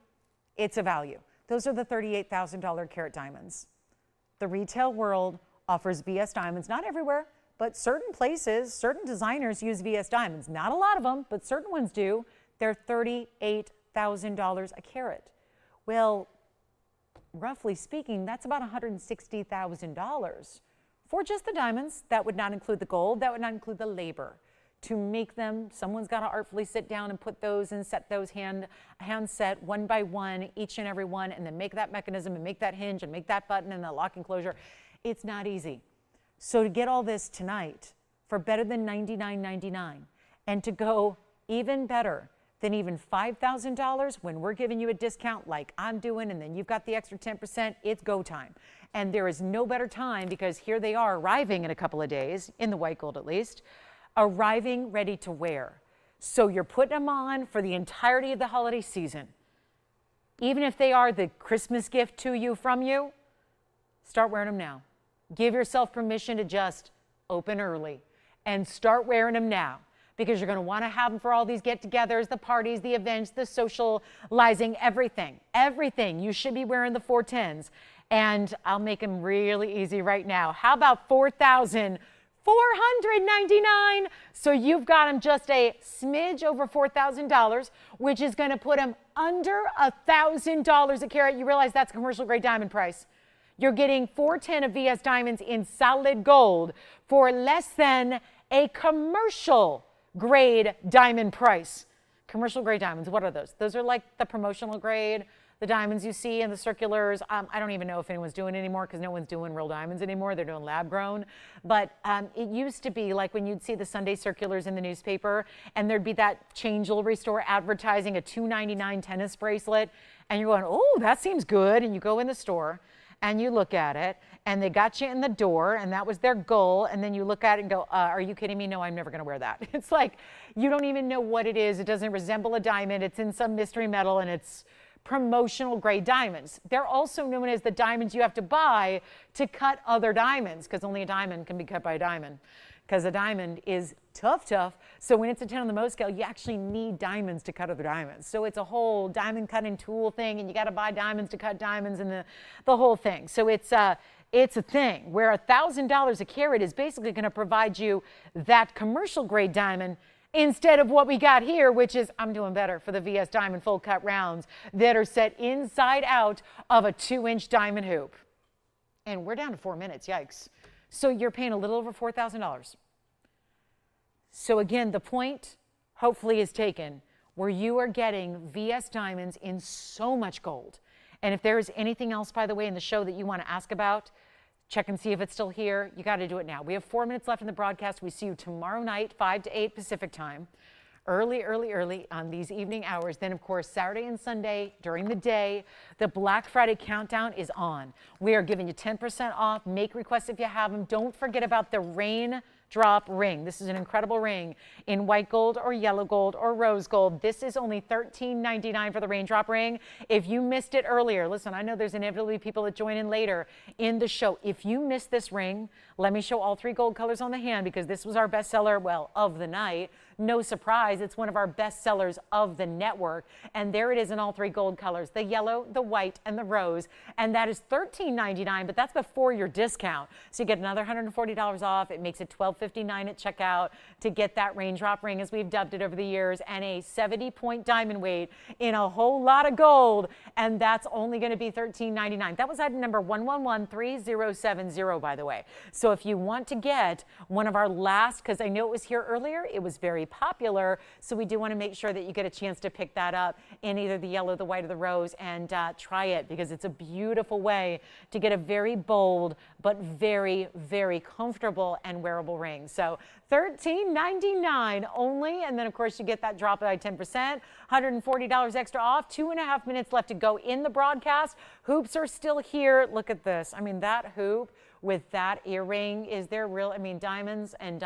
Speaker 1: it's a value. Those are the $38,000 carat diamonds. The retail world offers VS diamonds, not everywhere, but certain places, certain designers use VS diamonds. Not a lot of them, but certain ones do. They're $38,000 a carat. Well, roughly speaking, that's about $160,000 for just the diamonds. That would not include the gold. That would not include the labor to make them. Someone's got to artfully sit down and put those and set those hand set one by one, each and every one, and then make that mechanism and make that hinge and make that button and the lock enclosure. It's not easy. So to get all this tonight for better than $99.99, and to go even better than even $5,000 when we're giving you a discount like I'm doing, and then you've got the extra 10%, it's go time. And there is no better time, because here they are arriving in a couple of days, in the white gold at least, arriving ready to wear. So you're putting them on for the entirety of the holiday season. Even if they are the Christmas gift to you from you, start wearing them now. Give yourself permission to just open early and start wearing them now, because you're going to want to have them for all these get-togethers, the parties, the events, the socializing, everything. Everything. You should be wearing the 410s. And I'll make them really easy right now. How about $4,499? So you've got them just a smidge over $4,000, which is going to put them under $1,000 a carat. You realize that's commercial grade diamond price. You're getting 410 of VS diamonds in solid gold for less than a commercial grade diamond price. Commercial grade diamonds, what are those? Those are like the promotional grade, the diamonds you see in the circulars. I don't even know if anyone's doing it anymore, because no one's doing real diamonds anymore. They're doing lab grown. But it used to be like when you'd see the Sunday circulars in the newspaper, and there'd be that chain jewelry store advertising a $2.99 tennis bracelet, and you're going, oh, that seems good. And you go in the store, and you look at it, and they got you in the door, and that was their goal, and then you look at it and go, are you kidding me? No, I'm never going to wear that. It's like you don't even know what it is. It doesn't resemble a diamond. It's in some mystery metal, and it's promotional grade diamonds. They're also known as the diamonds you have to buy to cut other diamonds, because only a diamond can be cut by a diamond, because a diamond is tough. So when it's a 10 on the Mohs scale, you actually need diamonds to cut other diamonds. So it's a whole diamond cutting tool thing, and you got to buy diamonds to cut diamonds, and the whole thing. So it's a thing where $1,000 a carat is basically going to provide you that commercial grade diamond instead of what we got here, which is, I'm doing better, for the VS Diamond full cut rounds that are set inside out of a 2-inch diamond hoop. And we're down to 4 minutes, yikes. So you're paying a little over $4,000. So again, the point hopefully is taken where you are getting VS diamonds in so much gold. And if there is anything else, by the way, in the show that you want to ask about, check and see if it's still here. You got to do it now. We have 4 minutes left in the broadcast. We see you tomorrow night, 5 to 8 Pacific time. Early on these evening hours. Then, of course, Saturday and Sunday during the day, the Black Friday countdown is on. We are giving you 10% off. Make requests if you have them. Don't forget about the Raindrop ring. This is an incredible ring in white gold or yellow gold or rose gold. This is only $13.99 for the Raindrop ring. If you missed it earlier, listen, I know there's inevitably people that join in later in the show. If you missed this ring, let me show all 3 gold colors on the hand, because this was our bestseller, well, of the night. No surprise, it's one of our best sellers of the network. And there it is in all 3 gold colors, the yellow, the white, and the rose. And that is $13.99, but that's before your discount. So you get another $140 off. It makes it $12.59 at checkout to get that Raindrop ring, as we've dubbed it over the years, and a 70-point diamond weight in a whole lot of gold. And that's only going to be $13.99. That was item number 11137070, by the way. So if you want to get one of our last, because I know it was here earlier, it was very popular, so we do want to make sure that you get a chance to pick that up in either the yellow, the white, or the rose, and try it, because it's a beautiful way to get a very bold but very, very comfortable and wearable ring. So $13.99 only, and then of course you get that drop by 10%, $140 extra off. 2.5 minutes left to go in the broadcast. Hoops are still here. Look at this. I mean, that hoop with that earring, is there real, I mean, diamonds and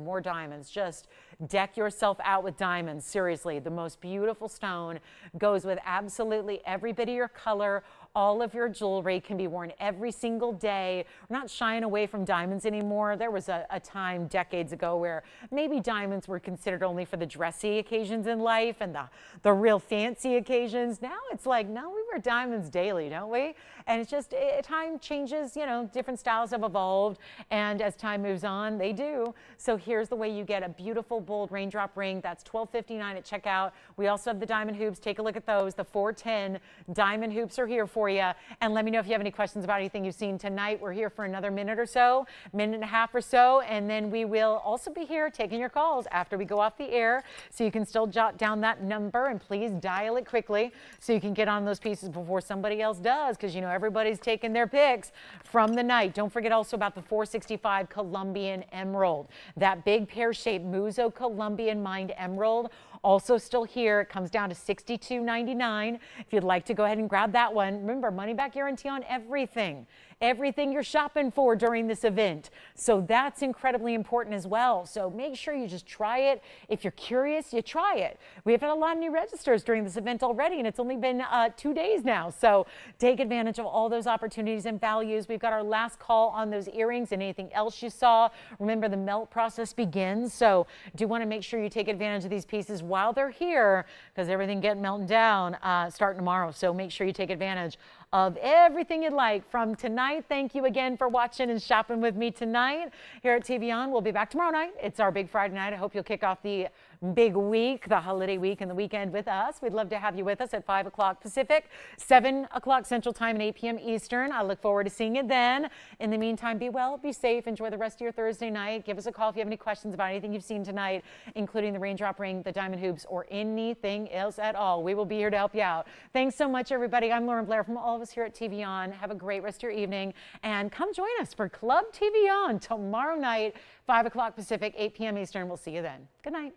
Speaker 1: more diamonds. Just deck yourself out with diamonds. Seriously, the most beautiful stone goes with absolutely every bit of your color. All of your jewelry can be worn every single day. We're not shying away from diamonds anymore. There was a time decades ago where maybe diamonds were considered only for the dressy occasions in life and the real fancy occasions. Now it's like, no, we wear diamonds daily, don't we? And it's just, time changes, you know, different styles have evolved, and as time moves on, they do. So here's the way you get a beautiful, bold Raindrop ring. That's $12.59 at checkout. We also have the diamond hoops. Take a look at those. The 410 diamond hoops are here for you. And let me know if you have any questions about anything you've seen tonight. We're here for another minute or so, minute and a half or so, and then we will also be here taking your calls after we go off the air. So you can still jot down that number, and please dial it quickly so you can get on those pieces before somebody else does, because you know everybody's taking their picks from the night. Don't forget also about the 465 Colombian emerald, that big pear-shaped Muzo Colombian mined emerald. Also still here. It comes down to $62.99 if you'd like to go ahead and grab that one. Remember, money back guarantee on everything you're shopping for during this event. So that's incredibly important as well. So make sure you just try it. If you're curious, you try it. We have had a lot of new registers during this event already, and it's only been 2 days now. So take advantage of all those opportunities and values. We've got our last call on those earrings and anything else you saw. Remember, the melt process begins. So do want to make sure you take advantage of these pieces while they're here, because everything getting melting down starting tomorrow. So make sure you take advantage of everything you'd like from tonight. Thank you again for watching and shopping with me tonight here at TVON. We'll be back tomorrow night. It's our big Friday night. I hope you'll kick off the big week, the holiday week and the weekend with us. We'd love to have you with us at 5 o'clock Pacific, 7 o'clock Central Time, and 8 p.m. Eastern. I look forward to seeing you then. In the meantime, be well, be safe, enjoy the rest of your Thursday night. Give us a call if you have any questions about anything you've seen tonight, including the Raindrop ring, the diamond hoops, or anything else at all. We will be here to help you out. Thanks so much, everybody. I'm Lauren Blair from all of us here at TVON. Have a great rest of your evening, and come join us for Club TVON tomorrow night, 5 o'clock Pacific, 8 p.m. Eastern. We'll see you then. Good night.